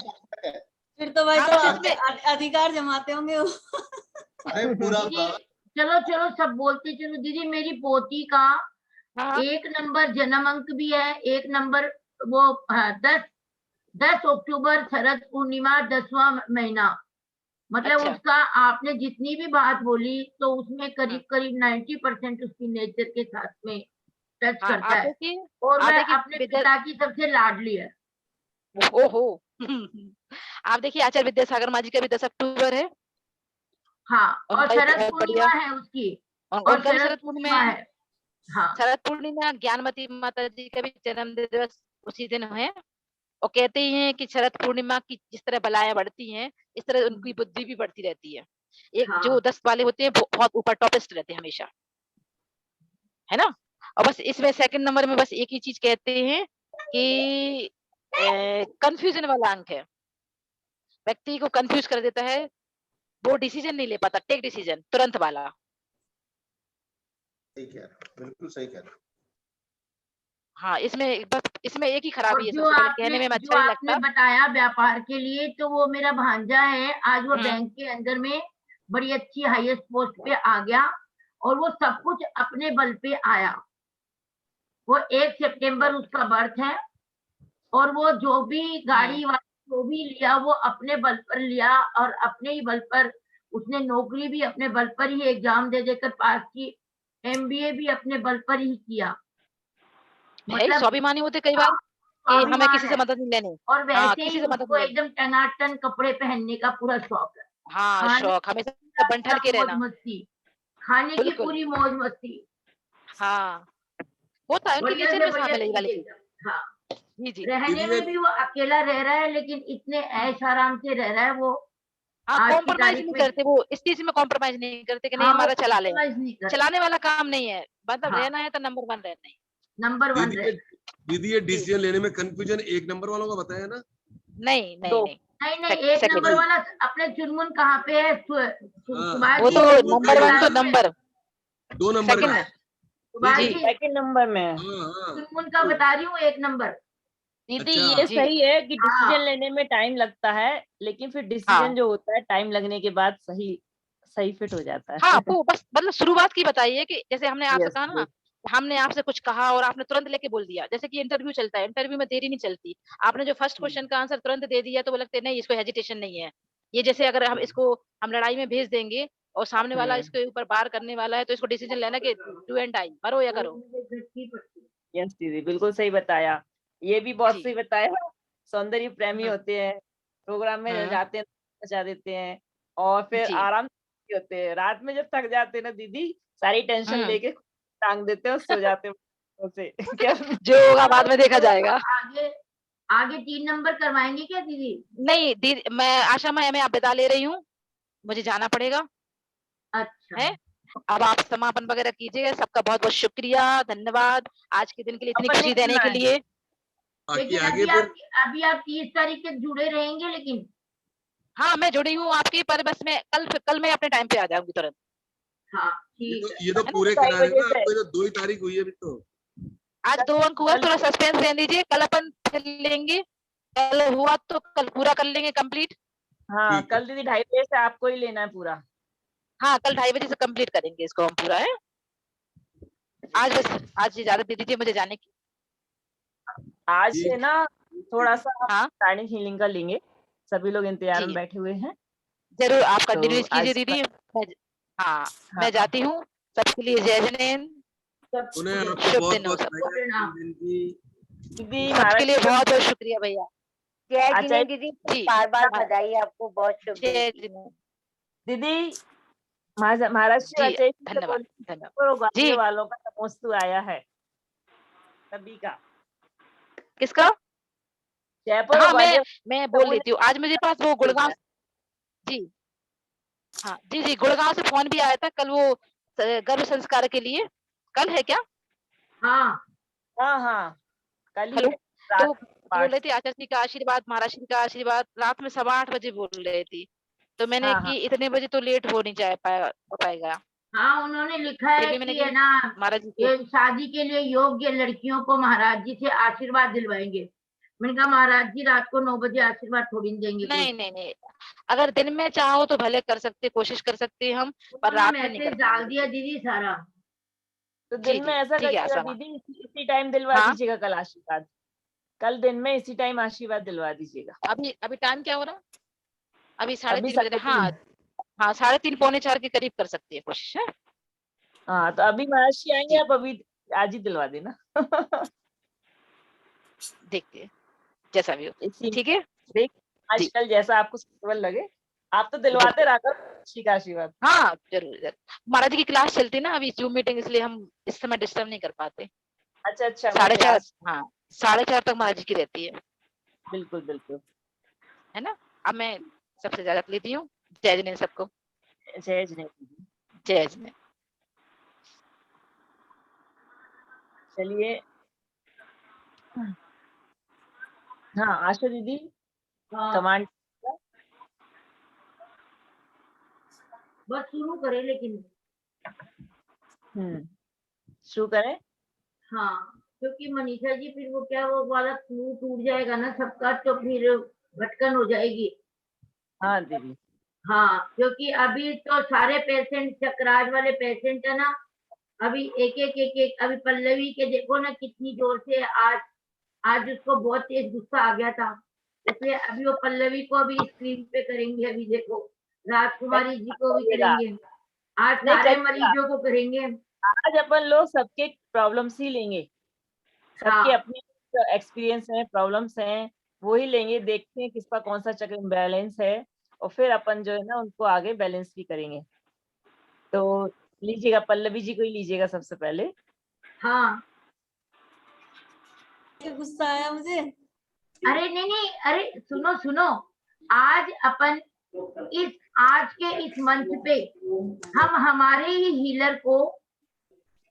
फिर तो भाई साहब अधिकार जमाते होंगे वो। अरे पूरा चलो सब बोलते चलो। दीदी मेरी पोती का 1 नंबर जन्म अंक भी है, 1 नंबर वो 10 अक्टूबर शरद पूर्णिमा 10वां महीना। मतलब उसका आपने जितनी भी बात बोली तो उसमें करीब 90% उसकी नेचर के साथ में टच करता है। और मैं अपने पिता की सबसे लाडली है। ओहो आप देखिए आचार्य विद्यासागर माँ जी का भी 10 अक्टूबर है। हाँ, और शरद पूर्णिमा है उसकी, और शरद पूर्णिमा है। हाँ, शरद पूर्णिमा ज्ञानमती माता जी का भी जन्म दिवस उसी दिन है, और कहते हैं कि शरद पूर्णिमा की जिस तरह बलाएं बढ़ती हैं इस तरह उनकी बुद्धि भी बढ़ती रहती है। एक जो 10 वाले होते हैं बहुत ऊपर टॉपेस्ट रहते हैं हमेशा, है ना। और बस इसमें 2nd नंबर में बस एक ही चीज कहते हैं कि कंफ्यूजन वाला अंक है, व्यक्ति को कंफ्यूज कर देता है, वो डिसीजन नहीं ले पाता, टेक डिसीजन तुरंत वाला। बिल्कुल सही कह रहे हो। हाँ, इसमें एक ही खराबी है, जो आपने बताया व्यापार के लिए, तो वो मेरा भांजा है, आज वो बैंक के अंदर में बड़ी अच्छी हाईएस्ट पोस्ट पे आ गया, और वो सब कुछ अपने बल पे आया। वो 1 सितंबर उसका बर्थ है, और वो जो भी गाड़ी वाला जो भी लिया वो अपने बल पर लिया, और अपने ही बल पर उसने नौकरी भी अपने बल पर ही एग्जाम दे देकर पास की, MBA भी अपने बल पर ही किया। मतलब स्वाभिमानी होते कई बार कि हमें किसी से मदद नहीं लेनी। और वैसे हाँ, ही किसी से मदद उसको नहीं एकदम टनाटन कपड़े पहनने का पूरा शौक है। हाँ, खाने शौक हमेशा बन-ठन के मौज रहना। मस्ती, खाने की बिल्कुल। पूरी मौज मस्ती। हाँ, होता है उनकी बढ़िया नेचर से में बढ़िया शामिल है ये वाली चीज़ चीज। एकदम। हाँ, जी, जी। रहने में भी वो अकेला रह रहा है, लेकिन इतने ऐश आराम से रह रहा है वो। हाँ, आज की कॉम्प्रोमाइज़ तारीख नहीं में करते वो, इस चीज़ में कॉम्प्रोमाइज़ नहीं करते कि नहीं हाँ, वो हमारा चला ले। कॉम्प्रोमाइज़ नहीं करते। चलाने वाला काम नहीं है, मतलब हाँ। रहना है तो नंबर 1 रहना है। नंबर 1 दीदी दीदी ये डिसीजन लेने में कंफ्यूजन 1 नंबर वालों का बताया ना? नहीं, नहीं, दो। नहीं। नहीं, 1 सेकंड नंबर वाला अपने चुनमुन कहाँ पे है? सुभाष वो जी तो के नंबर 1 तो लाइन में। नंबर 2 नंबर सेकंड का। है। सुभाष जी। जी सेकंड नंबर में है। चुनमुन का बता रही हूँ 1 नंबर। दीदी अच्छा। ये सही है कि हाँ। डिसीजन लेने में टाइम लगता है, लेकिन फिर डिसीजन जो होता है टाइम लगने के बाद सही फिट हो जाता है। हाँ, वो बस मतलब शुरुआत की बताइए कि जैसे हमने आपसे यस, कहा ना, हमने आपसे कुछ कहा और आपने तुरंत लेके बोल दिया। जैसे कि इंटरव्यू चलता है, इंटरव्यू में देरी नहीं चलती। आपने जो फर्स्ट क्वेश्चन का आंसर तुरंत दे दिया तो वो लगता है नहीं इसको हेजिटेशन नहीं है। ये जैसे अगर हम लड़ाई में भेज देंगे और सामने वाला इसके ऊपर वार करने वाला है तो इसको डिसीजन लेना कि डू एंड डाई, मरो या करो। यस दीदी, बिल्कुल सही बताया। ये भी बहुत जी। सही बताया। सौंदर्य प्रेमी होते हैं, प्रोग्राम में जाते हैं, बचा देते हैं, और फिर जी। आराम से होते हैं। रात में जब थक जाते हैं ना दीदी, सारी टेंशन लेके टांग देते हैं और सो जाते हैं उसे। जो होगा बाद में देखा जाएगा। आगे 3 नंबर करवाएंगे क्या दीदी? नहीं दीदी, मैं आशा मैं आप विदा ले रही हूँ, मुझे जाना पड़ेगा। अच्छा। है? अब आप समापन वगैरह कीजिएगा। सबका बहुत-बहुत शुक्रिया, धन्यवाद आज के दिन के लिए इतनी अपन खुशी देने निकलना के है। लिए। लेकिन अभी आप 30 तारीख तक जुड़े रहेंगे लेकिन? हाँ, मैं जुड़ी हूँ आपकी, पर बस मैं कल मैं अपने टाइम पे आ जाऊँगी तुरंत। हाँ, ठीक है। ये तो पूरे कराने ना, आपको तो 2 ही तारीख हुई है अभी तो। आज 2 अंक हुआ, थोड़ा सस्पेंस रहने दीजिए, कल अपन फिर लेंगे। कल हुआ तो कल पूरा कर लेंगे कंप्लीट। हाँ, कल दीदी 2:30 बजे से आपको ही लेना है पूरा। हाँ, कल 2:30 बजे से कंप्लीट करेंगे इसको हम पूरा, है? आज इजाज़त दे दीजिए मुझे जाने की। आज से ना थोड़ा-सा हाँ। प्राणिक हीलिंग का लेंगे। सभी लोग इंतजार में बैठे हुए हैं। ज़रूर आप तो कंटिन्यूज़ कीजिए आज दीदी। हाँ, मैं हाँ। जाती हूँ। सबके लिए जय जिनेंद्र। उन्हें आपको शुभ दिन हो बहुत-बहुत सबको। दीदी सबके लिए महाराष्ट्र बहुत-बहुत शुक्रिया भैया। जय अच्छा जिनेंद्र दीदी, जी। बार-बार बधाई आपको, बहुत शुभ दिन जय की। जिनेंद्र। दीदी महाराष्ट्र जी, रचयिता धन्यवाद, और गाने जी। वालों का नमोस्तु आया है सभी का। किसका? जयपुर हाँ, ग्वालियर मैं बोल देती हूँ। आज मेरे पास वो गुड़गाँव जी। हाँ, जी, गुड़गाँव से फ़ोन भी आया था कल वो गर्भ संस्कार के लिए। कल है क्या? हाँ। हाँ, कल ही हेलो, है। तो बोल रही थी आचार्य जी का आशीर्वाद, महाराज श्री का आशीर्वाद, रात में 8:15 बजे बोल रही थी। तो मैंने हाँ, कि इतने बजे तो लेट हो नहीं पाएगा। हाँ, उन्होंने लिखा फिर है भी मैंने कि है ना, महाराज जी ये शादी के लिए योग्य लड़कियों को महाराज जी से आशीर्वाद दिलवाएंगे। मैंने कहा महाराज जी रात को 9 बजे आशीर्वाद थोड़ी देंगे कोई। नहीं। अगर दिन में चाहो तो भले कर सकते, कोशिश कर सकते हम, पर उन्होंने रात में नहीं कर मैसेज डाल दिया पाएंगे। दीदी सारा। तो जी, दिन में ऐसा ठीक है करिएगा आसमा। दीदी, इसी टाइम दिलवा हाँ। दीजिएगा कल आशीर्वाद। कल दिन में इसी टाइम आशीर्वाद दिलवा दीजिएगा। अभी टाइम क्या हो रहा? अभी अभी 3:30 बज रहे। हाँ, 3:30 पौने 4 के करीब कर सकती है कोशिश, है? हाँ, तो अभी महाराज जी आएंगे, आप अभी आज ही दिलवा देना। देखते हैं जैसा भी हो। ठीक है? देख आजकल जैसा आपको सूटेबल लगे, आप तो दिलवाते रहा करो श्री का आशीर्वाद। हाँ, जरूर। महाराज जी की क्लास चलती है ना अभी जूम मीटिंग, इसलिए हम इस समय डिस्टर्ब नहीं कर पाते। अच्छा। 4:30 हाँ, 4:30 तक महाराज जी की रहती है। बिल्कुल। है ना? अब मैं सबसे इजाजत लेती हूँ। जय जिनेंद्र सबको। जय जिनेंद्र। जय जिनेंद्र। चलिए। हाँ, आशा दीदी कमांड बस शुरू करें लेकिन। शुरू करें। हाँ, क्योंकि मनीषा जी फिर वो क्या वो वाला फ्लू टूट जाएगा ना सबका, तो फिर भटकन हो जाएगी। हाँ दीदी। हाँ, क्योंकि अभी तो सारे पेशेंट चक्राज वाले पेशेंट है ना, अभी एक अभी पल्लवी के देखो ना कितनी जोर से आज उसको बहुत तेज गुस्सा आ गया था, इसलिए अभी वो पल्लवी को अभी स्क्रीन पे करेंगे। अभी देखो राजकुमारी जी को भी करेंगे, आज सारे मरीजों को करेंगे। आज अपन लोग सबके प्रॉब्लम्स ही लेंगे, सबके अपने एक्सपीरियंस है, प्रॉब्लम्स हैं, वो ही लेंगे, देखते हैं किसका कौन सा चक्र इम्बैलेंस है, और फिर अपन जो है ना उनको आगे बैलेंस भी करेंगे। तो लीजिएगा, पल्लवी जी को ही लीजिएगा सबसे पहले। हाँ, गुस्सा आया मुझे। अरे नहीं, अरे सुनो, आज अपन आज के इस मंच पे हम हमारे ही हीलर को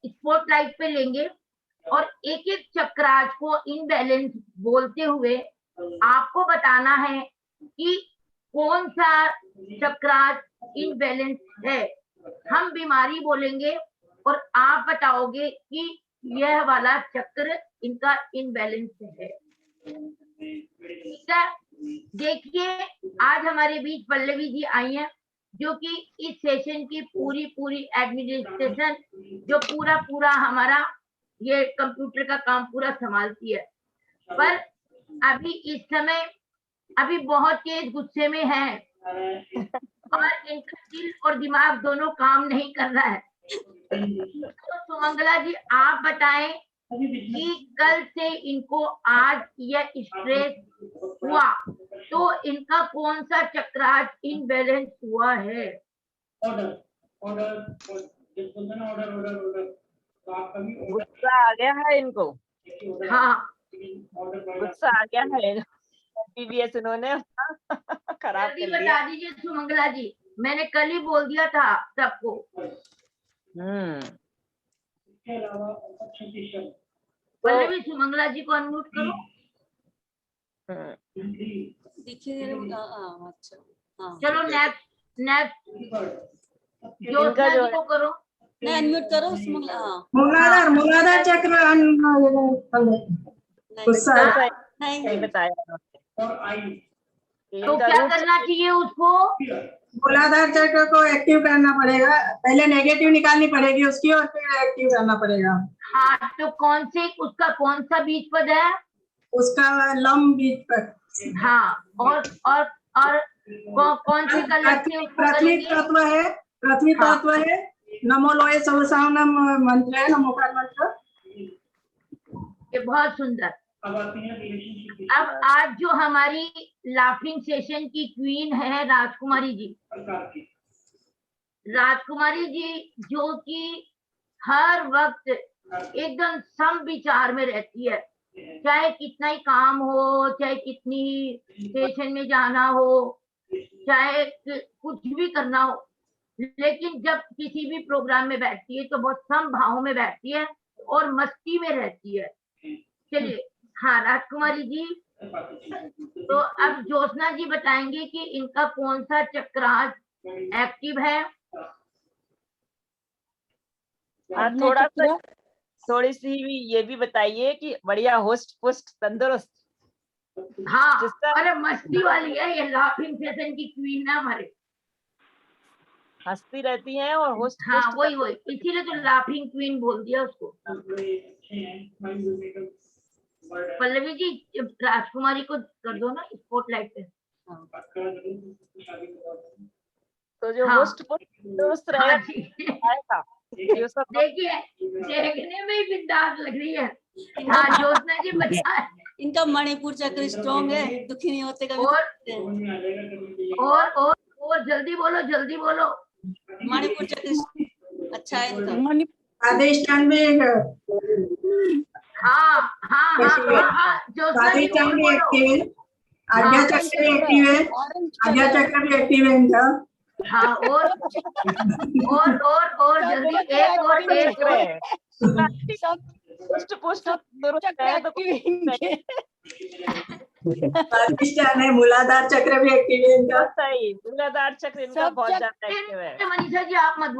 स्पॉटलाइट पे लेंगे और एक एक चक्राज को इनबैलेंस बोलते हुए आपको बताना है कि कौन सा चक्राज इनबैलेंस है। हम बीमारी बोलेंगे और आप बताओगे कि यह वाला चक्र इनका इनबैलेंस है। ठीक है, देखिए आज हमारे बीच पल्लवी जी आई हैं, जो कि इस सेशन की पूरी एडमिनिस्ट्रेशन, जो पूरा हमारा ये कंप्यूटर का काम पूरा संभालती है। पर अभी इस समय अभी बहुत तेज गुस्से में है और इनका दिल और दिमाग दोनों काम नहीं कर रहा है। तो सुमंगला जी आप बताएं कि कल से इनको आज यह स्ट्रेस हुआ तो इनका कौन सा चक्राज इनबैलेंस हुआ है? गुस्सा आ गया है इनको। हाँ, गुस्सा आ गया है पीवीएस इन्होंने खराब कर दिया। बता दीजिए सुमंगला जी, मैंने कल ही बोल दिया था सबको। पल्लवी सुमंगला जी को अनम्यूट करो। देखिए अच्छा, हाँ चलो नेक्स्ट ज्योत्ना जी को करो। नहीं अनम्यूट करो सुमंगला। मूलाधार चक्र नहीं बताया। तो क्या करना चाहिए उसको? मूलाधार चक्र को एक्टिव करना पड़ेगा, पहले नेगेटिव निकालनी पड़ेगी उसकी और फिर एक्टिव करना पड़ेगा। हाँ, तो उसका कौन सा बीज पद है? उसका लम बीज पद। हाँ, और कौन से कलर से पृथ्वी तत्व है, पृथ्वी तत्व है। नमो लोहे सर्वसावनम मंत्र है, नमोकार मंत्र। ये बहुत सुंदर। अब आज जो हमारी लाफिंग सेशन की क्वीन है राजकुमारी जी, जो कि हर वक्त एकदम सम विचार में रहती है, चाहे कितना ही काम हो, चाहे कितनी स्टेशन में जाना हो, चाहे कुछ भी करना हो, लेकिन जब किसी भी प्रोग्राम में बैठती है तो बहुत सम भाव में बैठती है और मस्ती में रहती है। चलिए, हाँ राजकुमारी जी, तो अब ज्योत्ना जी बताएंगे कि इनका कौन सा चक्राज एक्टिव है। थोड़ी सी भी ये भी बताइए कि बढ़िया होस्ट पुस्ट तंदुरुस्त। हाँ, अरे मस्ती वाली है ये, लाफिंग सेशन की क्वीन है हमारे, हंसती रहती हैं और होस्ट। हाँ वही इसीलिए तो लाफिंग क्वीन बोल दिया उसको। पल्लवी जी राजकुमारी को कर दो ना स्पॉटलाइट पे। तो जो होस्ट पुस्ट रहेगा, देखिए देखने में ही बिंदास लग रही है। हाँ ज्योत्ना जी बताए। इनका मणिपुर चक्र स्ट्रॉन्ग है, दुखी नहीं होते कभी। और जल्दी बोलो। मणिपुर चक्र अच्छा है इनका। अधिष्ठान भी है। हाँ, अधिष्ठान भी एक्टिव है, आज्ञा चक्र भी एक्टिव है, आज्ञा चक्र भी एक्टिव है इनका। हाँ, और जल्दी एक और अधिष्ठान है, मूलाधार चक्र भी एक्टिव है इनका। सही, मूलाधार चक्र इनका बहुत ज्यादा एक्टिव है। मनीषा जी आप मत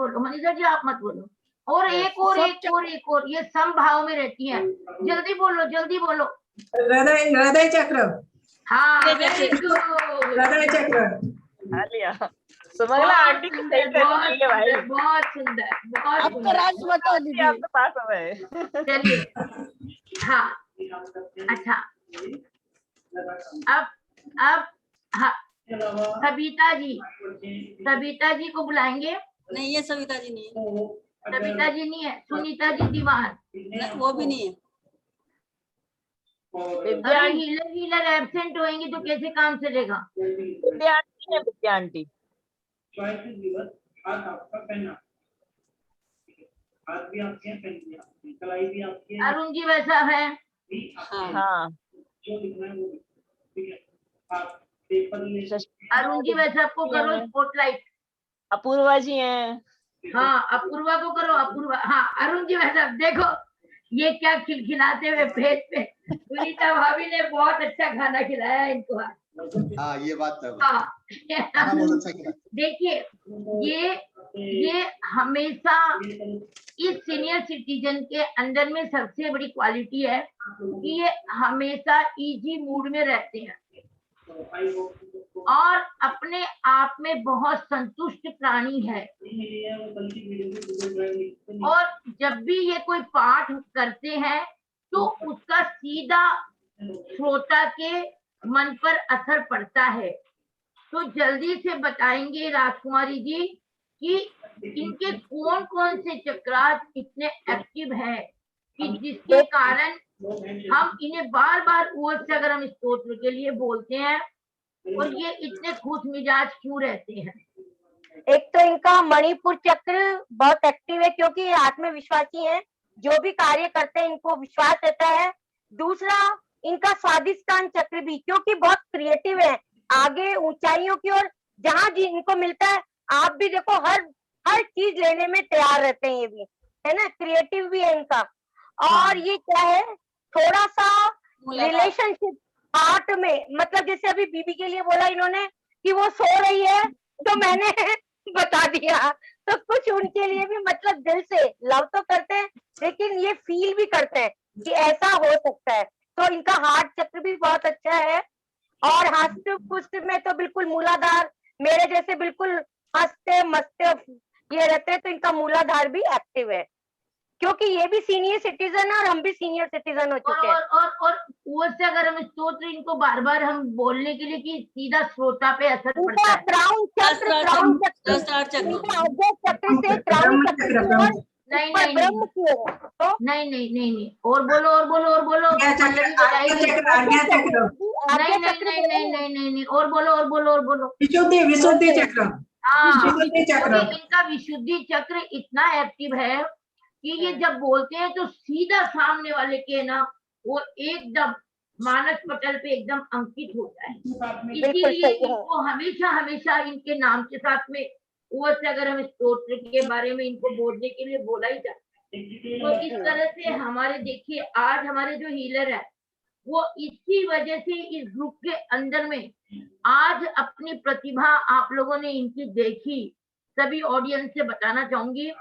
बोलो। और एक और ये समभाव में रहती हैं। जल्दी बोलो। हृदय चक्र। हाँ, हृदय चक्र। सुमंगला आंटी की सही करती है भाई। बहुत सुंदर, बहुत आपका सुंदर। राज बता दीजिए। आपके पास है। चलिए, हाँ, अच्छा, अब हाँ, सविता जी को बुलाएंगे। नहीं, ये सविता जी नहीं है। सविता जी नहीं है, सुनीता जी दीवान, वो भी नहीं है। अरे हीलर एब्सेंट होंगे तो कैसे काम चलेगा? विद्या आंटी अरुण जी वैसा है। हाँ, अरुण जी वैसा आपको करो स्पॉटलाइट। अपूर्वा जी हैं। हाँ, अपूर्वा को करो, अपूर्वा। हाँ, अरुण जी वैसा देखो, ये क्या खिलखिलाते हुए फेस पे। सुनीता भाभी ने बहुत अच्छा खाना खिलाया इनको। हाँ, ये बात है। हाँ, बहुत अच्छा खिलाया। देखिए, ये हमेशा इस सीनियर सिटीजन के अंदर में सबसे बड़ी क्वालिटी है कि ये हमेशा इजी मूड में रहते हैं और अपने आप में बहुत संतुष्ट प्राणी है। और जब भी ये कोई पाठ करते हैं तो उसका सीधा श्रोता के मन पर असर पड़ता है। तो जल्दी से बताएंगे राजकुमारी जी कि इनके कौन कौन से चक्रास इतने एक्टिव हैं कि जिसके कारण हम इन्हें बार बार ऊर्जागरम स्तोत्र के लिए बोलते हैं और ये इतने खुश मिजाज क्यों रहते हैं? एक तो इनका मणिपुर चक्र बहुत एक्टिव है क्योंकि ये आत्मविश्वासी हैं, जो भी कार्य करते हैं इनको विश्वास रहता है। दूसरा, इनका स्वादिष्टान चक्र भी, क्योंकि बहुत क्रिएटिव है, आगे ऊंचाइयों की ओर जहां जी इनको मिलता है, आप भी देखो हर चीज लेने में तैयार रहते हैं, ये भी है ना, क्रिएटिव भी है इनका। और ये क्या है, थोड़ा सा रिलेशनशिप आर्ट में, मतलब जैसे अभी बीबी के लिए बोला इन्होंने कि वो सो रही है तो मैंने बता दिया, तो कुछ उनके लिए भी मतलब दिल से लव तो करते हैं लेकिन ये फील भी करते हैं कि ऐसा हो सकता है। तो इनका हार्ट चक्र भी बहुत अच्छा है। और हस्त पुष्ट में तो बिल्कुल मूलाधार, मेरे जैसे बिल्कुल हंसते मस्ते ये रहते हैं, तो इनका मूलाधार भी एक्टिव है क्योंकि ये भी सीनियर सिटीजन है और हम भी सीनियर सिटीजन हो चुके हैं। और वो से अगर हम स्तोत्र इनको बार बार हम बोलने के लिए कि सीधा श्रोता पे असर पड़ता है। क्राउन चक्र से क्राउन चक्र नहीं, और बोलो और बोलो और बोलो। नहीं, और बोलो। विशुद्धि चक्र। इनका विशुद्धि चक्र इतना एक्टिव है कि ये जब बोलते हैं तो सीधा सामने वाले के ना वो एकदम मानस पटल पे एकदम अंकित होता है। इसीलिए इनको हमेशा इनके नाम के साथ में वो से अगर हम स्तोत्र के बारे में इनको बोलने के लिए बोला ही जाता है। तो इस तरह से हमारे देखिए आज हमारे जो हीलर है वो इसी वजह से इस ग्रुप के अंदर में आज अपनी प्रतिभा आप लोगों ने इनकी देखी। सभी ऑडियंस से बताना चाहूंगी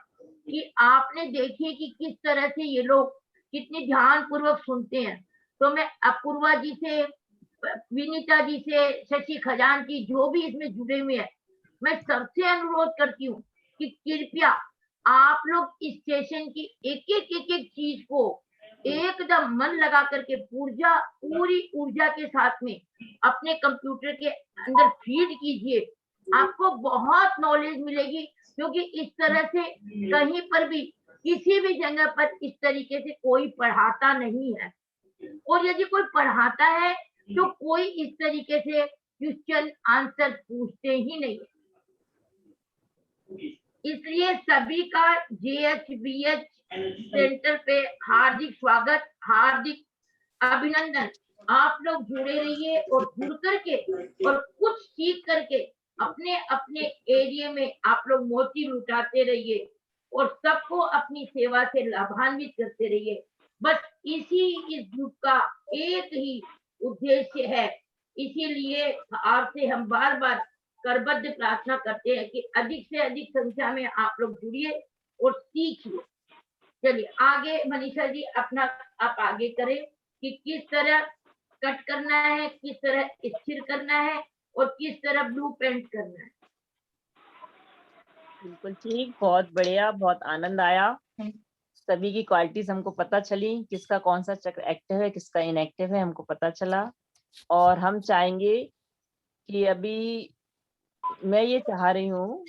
कि आपने देखी कि किस तरह से ये लोग कितने ध्यान पूर्वक सुनते हैं। तो मैं अपूर्वा जी से, विनीता जी से, शशि खजांची जो भी इसमें जुड़े हुए हैं, मैं सबसे अनुरोध करती हूँ कि कृपया आप लोग इस सेशन की एक चीज को एकदम मन लगा करके पूरी ऊर्जा के साथ में अपने कंप्यूटर के अंदर फीड कीजिए। आपको बहुत नॉलेज मिलेगी क्योंकि इस तरह से कहीं पर भी किसी भी जगह पर इस तरीके से कोई पढ़ाता नहीं है। और यदि कोई पढ़ाता है तो कोई इस तरीके से क्वेश्चन आंसर पूछते ही नहीं। इसलिए सभी का JHBH सेंटर पे हार्दिक स्वागत, हार्दिक अभिनंदन। आप लोग जुड़े रहिए और जुड़ करके और कुछ सीख करके अपने अपने एरिया में आप लोग मोती लुटाते रहिए और सबको अपनी सेवा से लाभान्वित करते रहिए। बस इस ग्रुप का एक ही उद्देश्य है। इसीलिए आपसे हम बार बार करबद्ध प्रार्थना करते हैं कि अधिक से अधिक संख्या में आप लोग जुड़िए और सीखिए। चलिए आगे मनीषा जी अपना आप आगे करें कि किस तरह कट करना है, किस तरह स्थिर करना है और किस तरह ब्लू पेंट करना है। बिल्कुल ठीक, बहुत बढ़िया, बहुत आनंद आया। सभी की क्वालिटीज हमको पता चली, किसका कौन सा चक्र एक्टिव है, किसका इनएक्टिव है, हमको पता चला। और हम चाहेंगे कि अभी मैं ये चाह रही हूँ,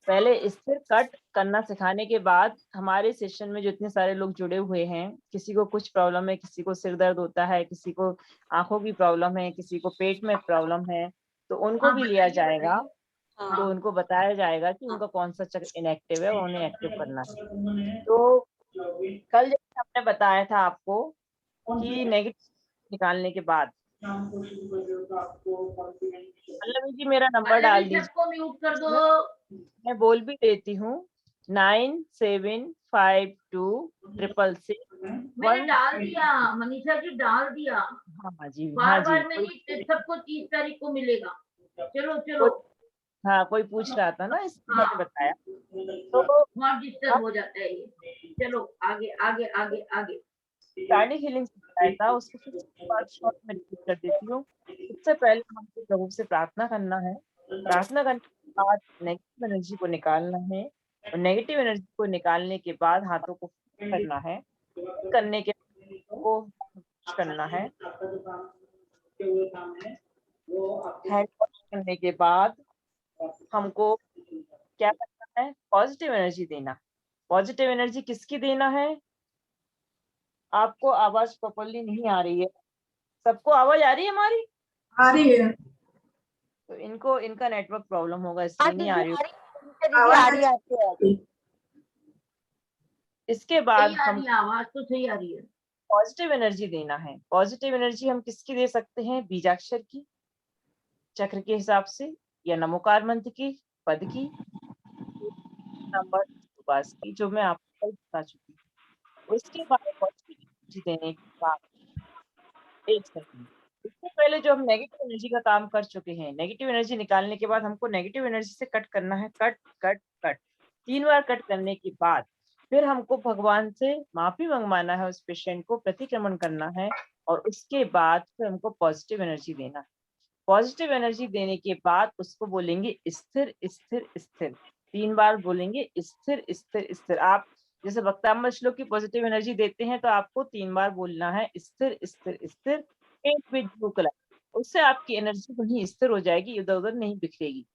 पहले स्थिर कट करना सिखाने के बाद हमारे सेशन में जो इतने सारे लोग जुड़े हुए हैं, किसी को कुछ प्रॉब्लम है, किसी को सिर दर्द होता है, किसी को आंखों की प्रॉब्लम है, किसी को पेट में प्रॉब्लम है, तो उनको भी लिया जाएगा। तो उनको बताया जाएगा कि उनका कौन सा चक्र इनएक्टिव है और उन्हें एक्टिव करना है। तो कल जैसे हमने बताया था आपको कि नेगेटिव निकालने के बाद पल्लवी जी मेरा नंबर डाल दीजिए, सबको म्यूट कर दो। मैं बोल भी देती हूँ 97526666। मैंने डाल दिया, मनीषा जी डाल दिया। हाँ जी, हाँ बार जी, बार में नहीं, सबको 30 तारीख को मिलेगा। चलो चलो। हाँ कोई पूछ रहा था ना, इसलिए मैंने बताया। तो बहुत डिस्टर्ब हो जाता है ये। चलो आगे आगे आगे आगे। प्राणी हीलिंग बताया था, उसको फिर शॉर्ट में रिपीट कर देती हूँ। सबसे पहले हमको प्रभु से प्रार्थना करना है। प्रार्थना करने के बाद नेगेटिव एनर्जी को निकालना है, और नेगेटिव एनर्जी को निकालने के बाद हाथों को करना है, करने के को करना है, हैंड वॉश करने के बाद हमको क्या करना है, पॉजिटिव एनर्जी देना। पॉजिटिव एनर्जी किसकी देना है? आपको आवाज प्रॉपर्ली नहीं आ रही है, सबको आवाज आ रही है हमारी? आ रही है। तो इनको इनका नेटवर्क प्रॉब्लम होगा, इसलिए नहीं आ रही। इसके बाद हम आवाज तो सही आ रही है। पॉजिटिव एनर्जी देना है। पॉजिटिव एनर्जी हम किसकी दे सकते हैं? बीजाक्षर की, चक्र के हिसाब से, या नमोकार मंत्र की, पद की, नंबर उपास की, जो मैं आपको कल बता चुकी हूँ। उसके बाद पॉजिटिव एनर्जी देने के बाद एक सेकंड, इससे पहले जो हम नेगेटिव एनर्जी का काम कर चुके हैं, नेगेटिव एनर्जी निकालने के बाद हमको नेगेटिव एनर्जी से कट करना है। कट कट कट 3 बार कट करने के बाद फिर हमको भगवान से माफी मंगवाना है, उस पेशेंट को प्रतिक्रमण करना है, और उसके बाद फिर हमको पॉजिटिव एनर्जी देना है। पॉजिटिव एनर्जी देने के बाद उसको बोलेंगे स्थिर स्थिर स्थिर, 3 बार बोलेंगे स्थिर स्थिर स्थिर। आप जैसे वक्तांबर श्लोक की पॉजिटिव एनर्जी देते हैं तो आपको 3 बार बोलना है स्थिर स्थिर स्थिर, पेंट विद ब्लू कलर। उससे आपकी एनर्जी वहीं स्थिर हो जाएगी, इधर उधर नहीं बिखरेगी।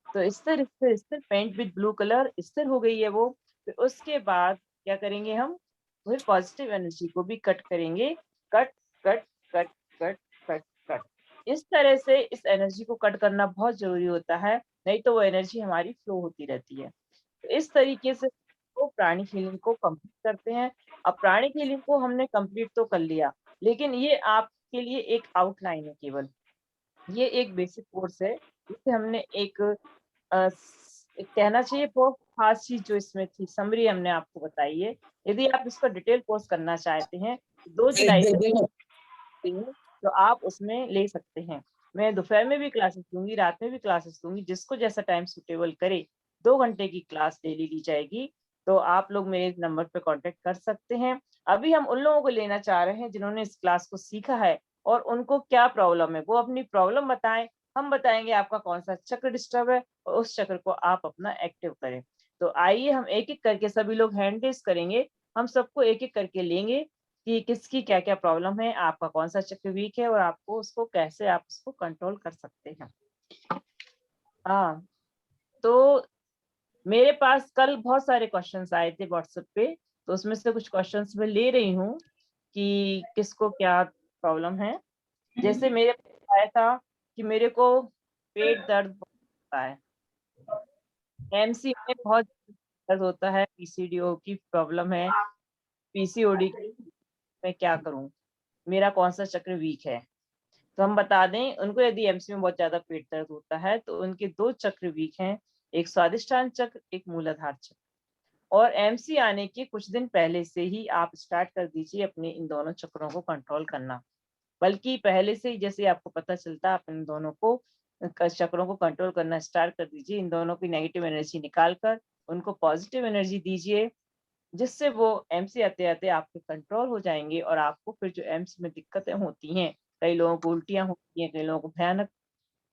तो स्थिर स्थिर स्थिर, पेंट विद ब्लू कलर, स्थिर हो गई है वो। फिर उसके बाद क्या करेंगे हम? फिर पॉजिटिव एनर्जी को भी कट करेंगे। Cut cut cut cut cut cut. इस तरह से इस एनर्जी को कट करना बहुत जरूरी होता है, नहीं तो वो एनर्जी हमारी फ्लो होती रहती है। तो इस तरीके से वो प्राणी हीलिंग को कंप्लीट करते हैं। अब प्राणी हीलिंग को हमने कंप्लीट तो कर लिया, लेकिन ये आपके लिए एक आउटलाइन है केवल, ये एक बेसिक कोर्स है। जिससे हमने एक कहना चाहिए बहुत खास चीज जो इसमें थी, समरी हमने आपको बताई है। यदि आप इसका डिटेल कोर्स करना चाहते हैं 2 जुलाई से तो आप उसमें ले सकते हैं। मैं दोपहर में भी क्लासेस दूंगी, रात में भी क्लासेस दूंगी, जिसको जैसा टाइम सुटेबल करे। 2 घंटे की क्लास डेली ली जाएगी, तो आप लोग मेरे नंबर पे कांटेक्ट कर सकते हैं। अभी हम उन लोगों को लेना चाह रहे हैं जिन्होंने इस क्लास को सीखा है और उनको क्या प्रॉब्लम है, वो अपनी प्रॉब्लम बताएं, हम बताएंगे आपका कौन सा चक्र डिस्टर्ब है और उस चक्र को आप अपना एक्टिव करें। तो आइए हम एक एक करके, सभी लोग हैंड रेज करेंगे, हम सबको एक एक करके लेंगे कि किसकी क्या क्या प्रॉब्लम है, आपका कौन सा चक्र वीक है और आपको उसको कैसे आप उसको कंट्रोल कर सकते हैं। हाँ, तो मेरे पास कल बहुत सारे क्वेश्चंस आए थे व्हाट्सएप पे, तो उसमें से कुछ क्वेश्चंस मैं ले रही हूँ कि किसको क्या प्रॉब्लम है। जैसे मेरे पास आया था कि मेरे को पेट दर्द होता है, एमसी में बहुत दर्द होता है, पीसीडीओ की प्रॉब्लम है, पीसीओडी, मैं क्या करूं, मेरा कौन सा चक्र वीक है। तो हम बता दें उनको, यदि एमसी में बहुत ज्यादा पेट दर्द होता है तो उनके 2 चक्र वीक हैं, एक स्वादिष्टान चक्र, एक मूलाधार चक्र। और एमसी आने के कुछ दिन पहले से ही आप स्टार्ट कर दीजिए अपने इन दोनों चक्रों को कंट्रोल करना, बल्कि पहले से ही जैसे आपको पता चलता आप इन दोनों को चक्रों को कंट्रोल करना स्टार्ट कर दीजिए। इन दोनों की नेगेटिव एनर्जी निकाल कर उनको पॉजिटिव एनर्जी दीजिए, जिससे वो एमसी आते आते आपके कंट्रोल हो जाएंगे और आपको फिर जो एमसी में दिक्कतें होती हैं, कई लोगों को उल्टियां होती हैं, कई लोगों को भयानक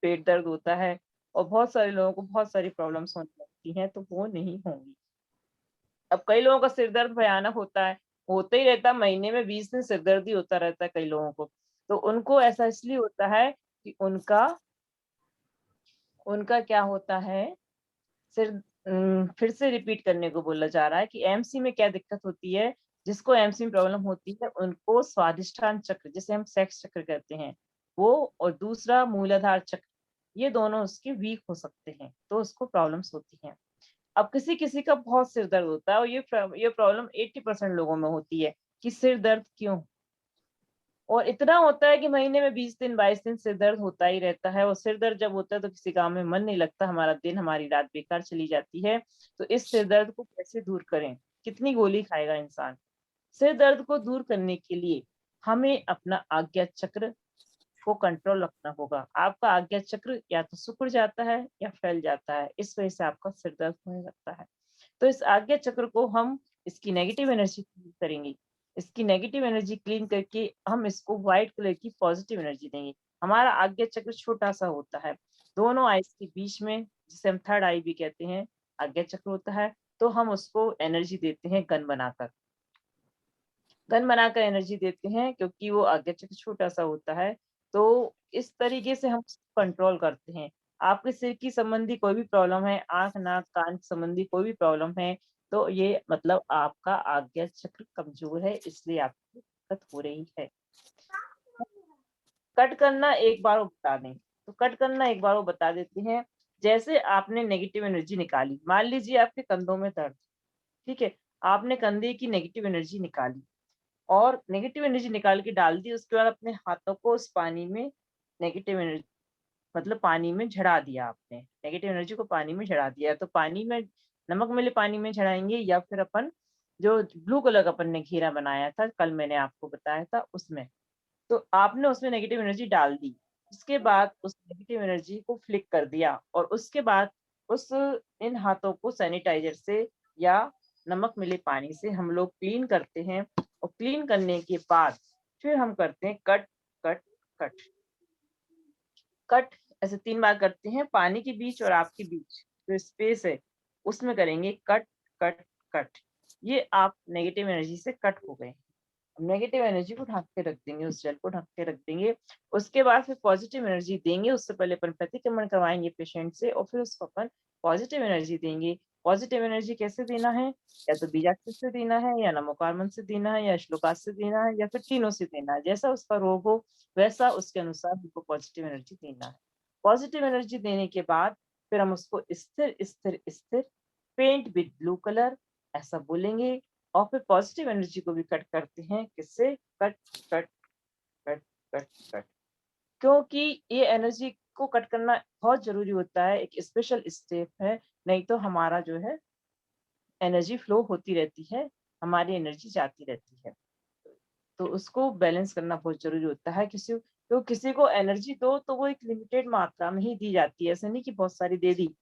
पेट दर्द होता है, और बहुत सारे लोगों को बहुत सारी प्रॉब्लम्स होने लगती हैं, तो वो नहीं होंगी। अब कई लोगों का सिर दर्द भयानक होता है, होता ही रहता है, महीने में 20 दिन सिर दर्द ही होता रहता है कई लोगों को। तो उनको ऐसा इसलिए होता है कि उनका क्या होता है, फिर से रिपीट करने को बोला जा रहा है कि एमसी में क्या दिक्कत होती है। जिसको एमसी में प्रॉब्लम होती है उनको स्वादिष्ठान चक्र, जिसे हम सेक्स चक्र कहते हैं, वो, और दूसरा मूलाधार चक्र, ये दोनों उसके वीक हो सकते हैं, तो उसको प्रॉब्लम्स होती हैं। अब किसी किसी का बहुत सिर दर्द होता है, और ये प्रॉब्लम 80% लोगों में होती है कि सिर दर्द क्यों, और इतना होता है कि महीने में 20 दिन 22 दिन सिर दर्द होता ही रहता है। और सिर दर्द जब होता है तो किसी काम में मन नहीं लगता, हमारा दिन हमारी रात बेकार चली जाती है। तो इस सिर दर्द को कैसे दूर करें, कितनी गोली खाएगा इंसान। सिर दर्द को दूर करने के लिए हमें अपना आज्ञा चक्र को कंट्रोल रखना होगा। आपका आज्ञा चक्र या तो सिकुड़ जाता है या फैल जाता है, इस वजह से आपका सिर दर्द होने लगता है। तो इस आज्ञा चक्र को हम इसकी नेगेटिव एनर्जी करेंगे, इसकी नेगेटिव एनर्जी क्लीन करके हम इसको व्हाइट कलर की पॉजिटिव एनर्जी देंगे। हमारा आज्ञा चक्र छोटा सा होता है, दोनों आईज के बीच में, जिसे हम थर्ड आई भी कहते हैं, आज्ञा चक्र होता है। तो हम उसको एनर्जी देते हैं गन बनाकर एनर्जी देते हैं, क्योंकि वो आज्ञा चक्र छोटा सा होता है। तो इस तरीके से हम कंट्रोल करते हैं। आपके सिर की संबंधी कोई भी प्रॉब्लम है, आंख नाक कान संबंधी कोई भी प्रॉब्लम है, तो ये मतलब आपका आज्ञा चक्र कमजोर है, इसलिए आपको दिक्कत हो रही है। कट करना एक बार वो बता दें, तो कट करना एक बार वो बता देते हैं। जैसे आपने नेगेटिव एनर्जी निकाली, मान लीजिए आपके कंधों में दर्द, ठीक है, आपने कंधे की नेगेटिव एनर्जी निकाली और नेगेटिव एनर्जी निकाल के डाल दी, उसके बाद अपने हाथों को उस पानी में नेगेटिव एनर्जी मतलब पानी में झड़ा दिया, आपने नेगेटिव एनर्जी को पानी में झड़ा दिया। तो पानी में, नमक मिले पानी में झड़ाएंगे, या फिर अपन जो ब्लू कलर का अपन ने घेरा बनाया था, कल मैंने आपको बताया था, उसमें, तो आपने उसमें नेगेटिव एनर्जी डाल दी। उसके बाद उस नेगेटिव एनर्जी को फ्लिक कर दिया, और उसके बाद इन हाथों को सैनिटाइजर से या नमक मिले पानी से हम लोग क्लीन करते हैं। और क्लीन करने के बाद फिर हम करते हैं कट कट कट कट। ऐसे 3 बार करते हैं, पानी के बीच और आपके बीच जो स्पेस है उसमें करेंगे कट कट कट। ये आप नेगेटिव एनर्जी से कट हो गए। नेगेटिव एनर्जी को ढक के रख देंगे, उस जेल को ढक के रख देंगे। उसके बाद फिर पॉजिटिव एनर्जी देंगे। उससे पहले अपन प्रतिक्रमण करवाएंगे पेशेंट से, और फिर उसको अपन पॉजिटिव एनर्जी देंगे। पॉजिटिव एनर्जी कैसे देना है, या तो बीजाक्षर से देना है, या नमोकार मंत्र से देना है, या श्लोकास से देना है, या फिर तीनों से देना है। जैसा उसका रोग हो वैसा उसके अनुसार उनको पॉजिटिव एनर्जी देना है। पॉजिटिव एनर्जी देने के बाद फिर हम उसको स्थिर स्थिर स्थिर पेंट विद ब्लू कलर ऐसा बोलेंगे। और फिर पॉजिटिव एनर्जी को भी कट करते हैं, किससे, cut cut cut cut cut. क्योंकि ये एनर्जी को कट करना बहुत जरूरी होता है, एक स्पेशल स्टेप है, नहीं तो हमारा जो है एनर्जी फ्लो होती रहती है, हमारी एनर्जी जाती रहती है। तो उसको बैलेंस करना बहुत जरूरी होता है। किसी को एनर्जी दो तो वो एक लिमिटेड मात्रा में ही दी जाती है, ऐसा नहीं कि बहुत सारी दे दी,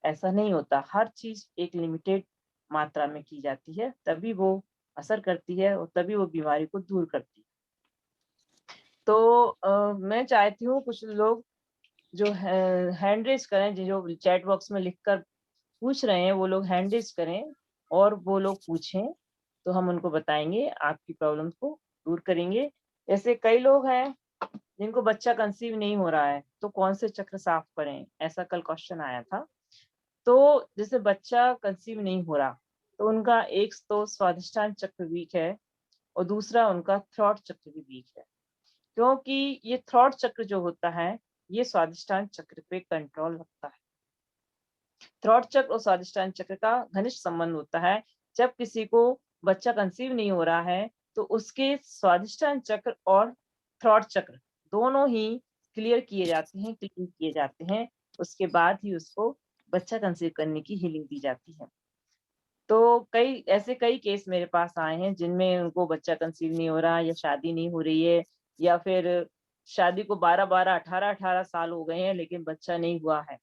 ऐसा नहीं होता। हर चीज एक लिमिटेड मात्रा में की जाती है, तभी वो असर करती है और तभी वो बीमारी को दूर करती है। तो मैं चाहती हूँ कुछ लोग जो हैंड रेज करें, जो चैट बॉक्स में लिखकर पूछ रहे हैं, वो लोग हैंड रेज करें और वो लोग पूछें, तो हम उनको बताएंगे, आपकी प्रॉब्लम को दूर करेंगे। ऐसे कई लोग हैं जिनको बच्चा कंसीव नहीं हो रहा है, तो कौन से चक्र साफ करें, ऐसा कल क्वेश्चन आया था। तो जैसे बच्चा कंसीव नहीं हो रहा, तो उनका एक तो स्वादिष्ठान चक्र वीक है और दूसरा उनका थ्रॉट चक्र भी वीक है। क्योंकि ये थ्रॉट चक्र जो होता है ये स्वादिष्ठान चक्र पे कंट्रोल रखता है। थ्रॉट चक्र और स्वादिष्ठान चक्र का घनिष्ठ संबंध होता है। जब किसी को बच्चा कंसीव नहीं हो रहा है तो उसके स्वादिष्ठान चक्र और थ्रॉट चक्र दोनों ही क्लियर किए जाते हैं, क्लीन किए जाते हैं। उसके बाद ही उसको बच्चा कंसीव करने की हीलिंग दी जाती है। तो कई केस मेरे पास आए हैं जिनमें उनको बच्चा कंसीव नहीं हो रहा, या शादी नहीं हो रही है, या फिर शादी को 12-12, 18-18 साल हो गए हैं लेकिन बच्चा नहीं हुआ है।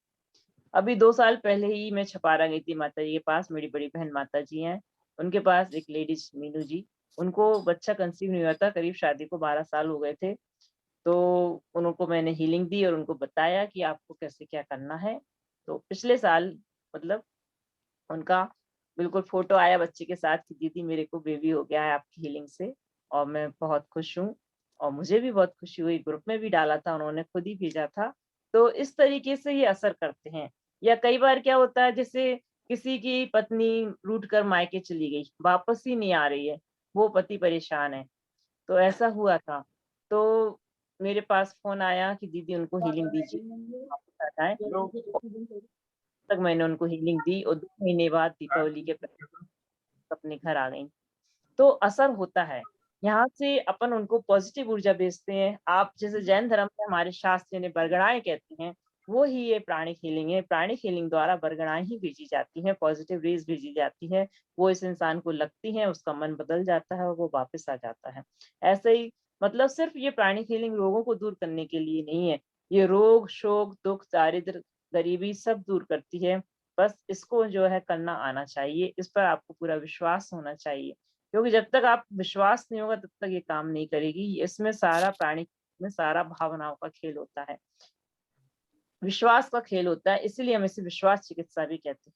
अभी 2 साल पहले ही मैं छपारा गई थी माता जी के पास, मेरी बड़ी बहन माता जी हैं, उनके पास एक लेडीज मीनू जी, उनको बच्चा कंसीव नहीं हुआ था, करीब शादी को 12 साल हो गए थे। तो उनको मैंने हीलिंग दी और उनको बताया कि आपको कैसे क्या करना है। तो पिछले साल मतलब उनका बिल्कुल फोटो आया बच्चे के साथ कि दीदी मेरे को बेबी हो गया है आपकी हीलिंग से, और मैं बहुत खुश हूँ। और मुझे भी बहुत खुशी हुई, ग्रुप में भी डाला था, उन्होंने खुद ही भेजा था। तो इस तरीके से ये असर करते हैं। या कई बार क्या होता है, जैसे किसी की पत्नी रूठ कर मायके चली गई, वापस ही नहीं आ रही है, वो पति परेशान है, तो ऐसा हुआ था। तो मेरे पास फोन आया कि दीदी उनको हीलिंग दीजिए, वापस आ जाए। तक मैंने उनको हीलिंग दी और 2 महीने बाद दीपावली के पहले अपने घर आ गई। तो असर होता है। यहाँ से अपन उनको पॉजिटिव ऊर्जा भेजते हैं। आप जैसे जैन धर्म में हमारे शास्त्र ने बरगड़ाएं कहते हैं, वो ही ये प्राणिक हीलिंग है। प्राणिक हीलिंग द्वारा बरगड़ाएं ही भेजी जाती हैं, पॉजिटिव रेज भेजी जाती है, वो इस इंसान को लगती है, उसका मन बदल जाता है और वो वापस आ जाता है। ऐसे ही मतलब सिर्फ ये प्राणिक हीलिंग रोगों को दूर करने के लिए नहीं है, ये रोग, शोक, दुख, दारिद्र, गरीबी सब दूर करती है। बस इसको जो है करना आना चाहिए, इस पर आपको पूरा विश्वास होना चाहिए, क्योंकि जब तक आप विश्वास नहीं होगा तब तक ये काम नहीं करेगी। इसमें सारा प्राणी में सारा भावनाओं का खेल होता है, विश्वास का खेल होता है, इसीलिए हम इसे विश्वास चिकित्सा भी कहते हैं,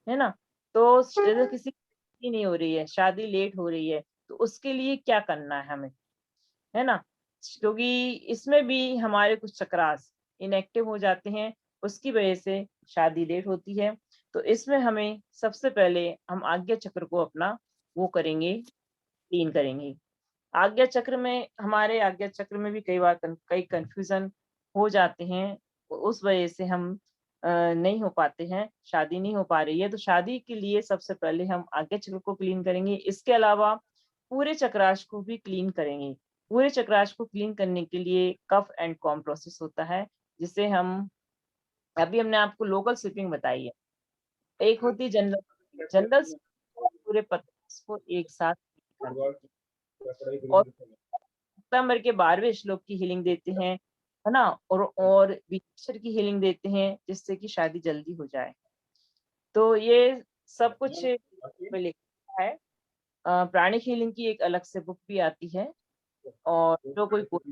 है ना। तो जैसे किसी की नहीं हो रही है, शादी लेट हो रही है, तो उसके लिए क्या करना है हमें, है ना, क्योंकि इसमें भी हमारे कुछ चक्रास इनएक्टिव हो जाते हैं, उसकी वजह से शादी लेट होती है। तो इसमें हमें सबसे पहले हम आज्ञा चक्र को अपना वो करेंगे, क्लीन करेंगे। आज्ञा चक्र में, हमारे आज्ञा चक्र में भी कई बार कई कंफ्यूजन हो जाते हैं, उस वजह से हम नहीं हो पाते हैं, शादी नहीं हो पा रही है। तो शादी के लिए सबसे पहले हम आज्ञा चक्र को क्लीन करेंगे। इसके अलावा पूरे चक्राश को भी क्लीन करेंगे। पूरे चक्राश को क्लीन करने के लिए कफ एंड कॉम प्रोसेस होता है, जिसे हम अभी हमने आपको लोकल स्वीपिंग बताई है। एक होती है जनरल, जनरल पूरे पत्र को एक साथ और सितंबर के 12वें श्लोक की हीलिंग देते हैं, है ना, और बीजाक्षर की हीलिंग देते हैं, जिससे कि शादी जल्दी हो जाए। तो ये सब कुछ में लिखा है। प्राणिक हीलिंग की एक अलग से बुक भी आती है, और जो कोई कोर्स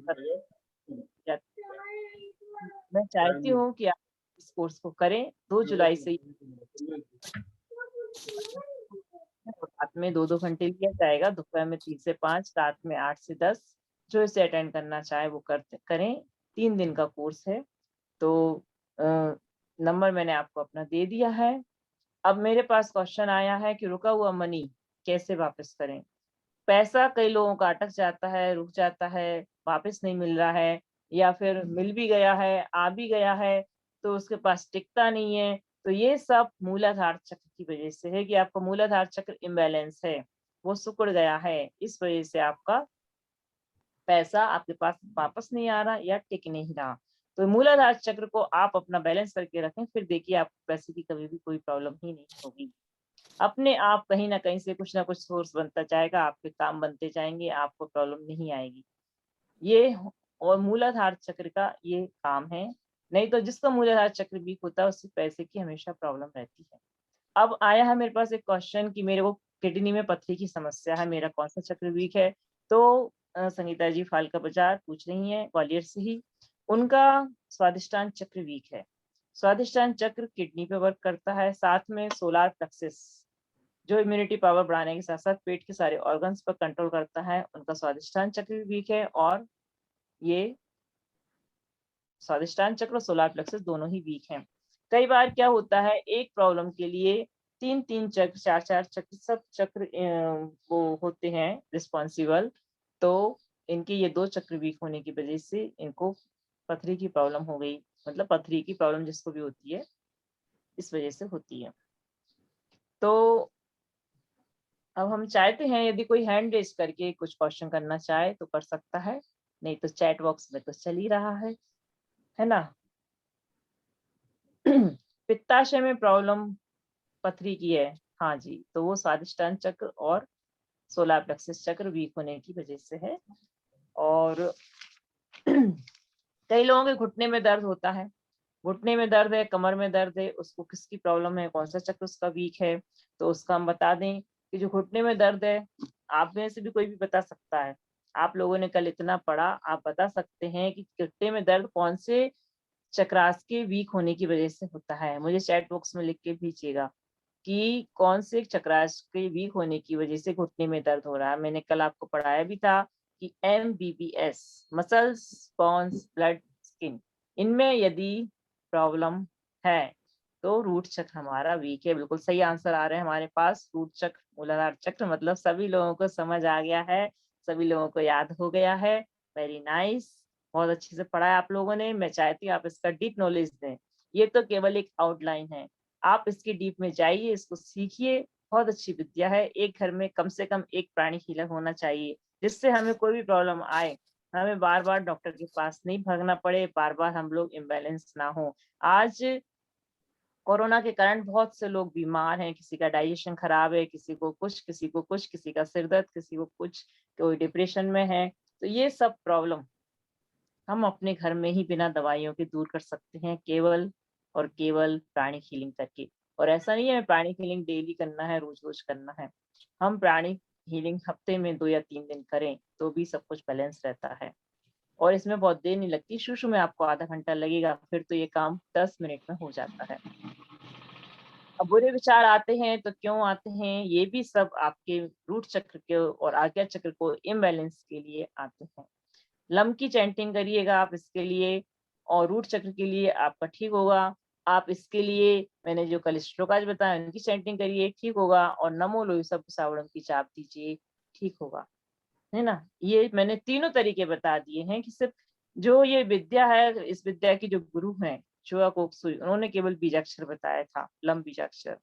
मैं चाहती हूँ कि आप इस कोर्स को करें। 2 जुलाई से रात में 2-2 घंटे लिया जाएगा, दोपहर में 3 से 5, रात में 8 से 10। जो इसे अटेंड करना चाहे वो करें। 3 दिन का कोर्स है। तो नंबर मैंने आपको अपना दे दिया है। अब मेरे पास क्वेश्चन आया है कि रुका हुआ मनी कैसे वापस करें। पैसा कई लोगों का अटक जाता है, रुक जाता है, वापस नहीं मिल रहा है, या फिर मिल भी गया है, आ भी गया है, तो उसके पास टिकता नहीं है। तो ये सब मूलाधार चक्र की वजह से है कि आपका मूलाधार चक्र इम्बैलेंस है, वो सिकुड़ गया है। इस वजह से आपका पैसा आपके पास वापस नहीं आ रहा या टिक नहीं रहा। तो मूलाधार चक्र को आप अपना बैलेंस करके रखें, फिर देखिए आपको पैसे की कभी भी कोई प्रॉब्लम ही नहीं होगी। अपने आप कहीं ना कहीं से कुछ ना कुछ सोर्स बनता जाएगा, आपके काम बनते जाएंगे, आपको प्रॉब्लम नहीं आएगी। ये और मूलाधार चक्र का ये काम है। नहीं तो जिसका मूलाधार चक्र वीक होता है उससे पैसे की हमेशा प्रॉब्लम रहती है। अब आया है मेरे पास एक क्वेश्चन कि मेरे को किडनी में पथरी की समस्या है, मेरा कौन सा चक्र वीक है। तो संगीता जी फाल्का बाजार पूछ रही हैं ग्वालियर से ही, उनका स्वादिष्टान चक्र वीक है। स्वादिष्टान चक्र किडनी पे वर्क करता है, साथ में सोलार प्लेक्सिस जो इम्यूनिटी पावर बढ़ाने के साथ साथ पेट के सारे ऑर्गन्स पर कंट्रोल करता है, उनका स्वादिष्टान चक्र भी वीक है। और ये स्वादिष्टान चक्र और सोलार प्लेक्सस दोनों ही वीक हैं। कई बार क्या होता है, एक प्रॉब्लम के लिए 3-3 चक्र, 4-4 चक्र, सब चक्र वो होते हैं रिस्पॉन्सिबल। तो इनके ये 2 चक्र वीक होने की वजह से इनको पथरी की प्रॉब्लम हो गई, मतलब पथरी की प्रॉब्लम जिसको भी होती है इस वजह से होती है। तो अब हम चाहते हैं यदि कोई हैंड रेज करके कुछ क्वेश्चन करना चाहे तो कर सकता है, नहीं तो चैट बॉक्स में तो चल ही रहा है ना। पित्ताशय में प्रॉब्लम पथरी की है, हाँ जी, तो वो स्वादिष्टान चक्र और सोलार प्लेक्सस चक्र वीक होने की वजह से है। और कई लोगों के घुटने में दर्द होता है, घुटने में दर्द है, कमर में दर्द है, उसको किसकी प्रॉब्लम है, कौन सा चक्र उसका वीक है। तो उसका हम बता दें कि जो घुटने में दर्द है, आप में से भी कोई भी बता सकता है, आप लोगों ने कल इतना पढ़ा, आप बता सकते हैं कि घुटने में दर्द कौन से चक्रास के वीक होने की वजह से होता है? मुझे चैट बॉक्स में लिख के भेजिएगा कि कौन से चक्रास के वीक होने की वजह से घुटने में दर्द हो रहा है। मैंने कल आपको पढ़ाया भी था कि MBBS, muscles, bones, blood, skin, इनमें यदि प्रॉब्लम है तो रूट चक्र हमारा वीक है। बिल्कुल सही आंसर आ रहे हैं हमारे पास। रूट चक्र, मूलाधार चक्र, मतलब सभी लोगों को समझ आ गया है, सभी लोगों को याद हो गया है। वेरी नाइस, बहुत अच्छे से पढ़ा है आप लोगों ने। मैं चाहती हूँ आप इसका डीप नॉलेज दें। ये तो केवल एक आउटलाइन है, आप इसकी डीप में जाइए, इसको सीखिए। बहुत अच्छी विद्या है। एक घर में कम से कम एक प्राणी हीलर होना चाहिए, जिससे हमें कोई भी प्रॉब्लम आए, हमें बार बार डॉक्टर के पास नहीं भागना पड़े, बार बार हम लोग इम्बैलेंस ना हो। आज कोरोना के कारण बहुत से लोग बीमार हैं, किसी का डाइजेशन खराब है, किसी को कुछ, किसी को कुछ, किसी का सिर दर्द, किसी को कुछ, कोई डिप्रेशन में है। तो ये सब प्रॉब्लम हम अपने घर में ही बिना दवाइयों के दूर कर सकते हैं, केवल और केवल प्राणिक हीलिंग करके। और ऐसा नहीं है प्राणिक हीलिंग डेली करना है, रोज रोज करना है। हम प्राणिक हीलिंग हफ्ते में 2 या 3 दिन करें तो भी सब कुछ बैलेंस रहता है, और इसमें बहुत देर नहीं लगती। शुरू में आपको आधा घंटा लगेगा, फिर तो ये काम 10 मिनट में हो जाता है। अब बुरे विचार आते हैं तो क्यों आते हैं? ये भी सब आपके रूट चक्र के और आज्ञा चक्र को इम्बैलेंस के लिए आते हैं। लम की चैंटिंग करिएगा आप इसके लिए, और रूट चक्र के लिए आपका ठीक होगा। आप इसके लिए मैंने जो कल श्लोक आज बताया उनकी चैंटिंग करिए, ठीक होगा। और नमो लोहिसा सावड़म की जाप दीजिए, ठीक होगा, है ना। ये मैंने तीनों तरीके बता दिए हैं कि सिर्फ जो ये विद्या है, इस विद्या की जो गुरु हैं चुआ कोकसुई, उन्होंने केवल बीजाक्षर बताया था, लम बीजाक्षर।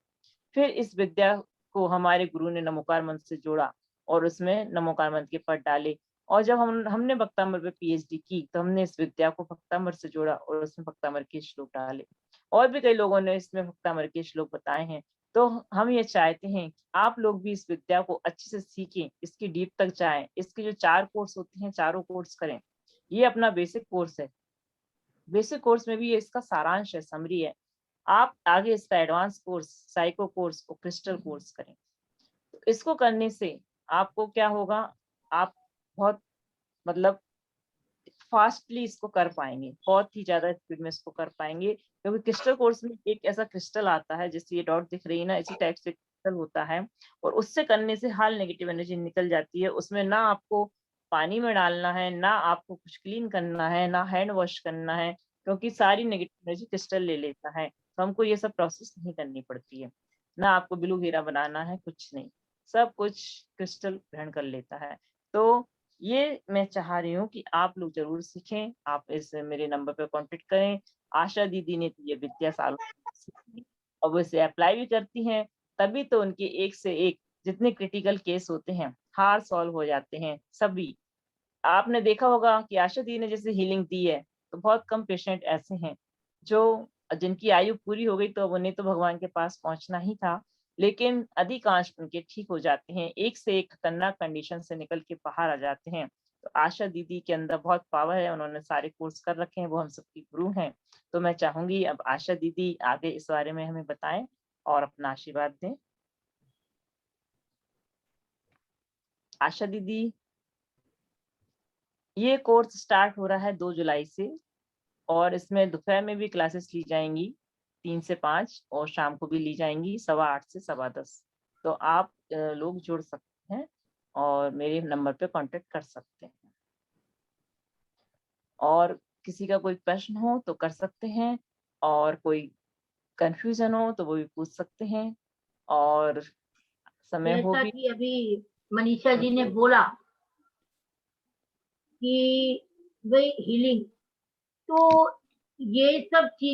फिर इस विद्या को हमारे गुरु ने नमोकार मंत्र से जोड़ा और उसमें नमोकार मंत्र के पद डाले। और जब हमने भक्तामृत पे PhD की तो हमने इस विद्या को भक्तामृत से जोड़ा और उसमें भक्तामृत के श्लोक डाले। और भी कई लोगों ने इसमें भक्तामृत के श्लोक बताए हैं। तो हम ये चाहते हैं कि आप लोग भी इस विद्या को अच्छे से सीखें, इसकी डीप तक जाएं। इसके जो 4 कोर्स होते हैं, चारों कोर्स करें। ये अपना बेसिक कोर्स है, बेसिक कोर्स में भी ये इसका सारांश है, समरी है। आप आगे इसका एडवांस कोर्स, साइको कोर्स और क्रिस्टल कोर्स करें। तो इसको करने से आपको क्या होगा, आप बहुत मतलब फास्टली इसको कर पाएंगे, बहुत ही ज्यादा स्पीड में इसको कर पाएंगे। क्योंकि क्रिस्टल कोर्स में एक ऐसा क्रिस्टल आता है, जैसे ये डॉट दिख रही है ना, इसी टाइप से क्रिस्टल होता है, और उससे करने से हाल नेगेटिव एनर्जी निकल जाती है। उसमें ना आपको पानी में डालना है, ना आपको कुछ क्लीन करना है, ना हैंड वॉश करना है, क्योंकि सारी नेगेटिव एनर्जी क्रिस्टल ले लेता है। तो हमको ये सब प्रोसेस नहीं करनी पड़ती है, ना आपको ब्लू हीरा बनाना है, कुछ नहीं, सब कुछ क्रिस्टल ग्रहण कर लेता है। तो ये मैं चाह रही हूँ कि आप लोग जरूर सीखें। आप इस मेरे नंबर पर कांटेक्ट करें। आशा दीदी ने तो ये विद्या सालों सीखी और वो इसे अप्लाई भी करती हैं, तभी तो उनके एक से एक जितने क्रिटिकल केस होते हैं हार सॉल्व हो जाते हैं सभी। आपने देखा होगा कि आशा दी ने जैसे हीलिंग दी है, तो बहुत कम पेशेंट ऐसे हैं जो जिनकी आयु पूरी हो गई तो उन्हें तो भगवान के पास पहुंचना ही था, लेकिन अधिकांश उनके ठीक हो जाते हैं, एक से एक खतरनाक कंडीशन से निकल के बाहर आ जाते हैं। तो आशा दीदी के अंदर बहुत पावर है, उन्होंने सारे कोर्स कर रखे हैं, वो हम सबकी गुरु हैं। तो मैं चाहूंगी अब आशा दीदी आगे इस बारे में हमें बताएं और अपना आशीर्वाद दें। आशा दीदी, ये कोर्स स्टार्ट हो रहा है 2 जुलाई से, और इसमें दोपहर में भी क्लासेस ली जाएंगी 3 से 5, और शाम को भी ली जाएंगी 8:15 से 10:15। तो आप लोग जुड़ सकते हैं और मेरे नंबर पे कांटेक्ट कर सकते हैं, और किसी का कोई प्रश्न हो तो कर सकते हैं, और कोई कंफ्यूजन हो तो वो भी पूछ सकते हैं, और समय हो जैसा भी। कि अभी मनीषा जी ने बोला कि वे हीलिंग, तो ये सब चीज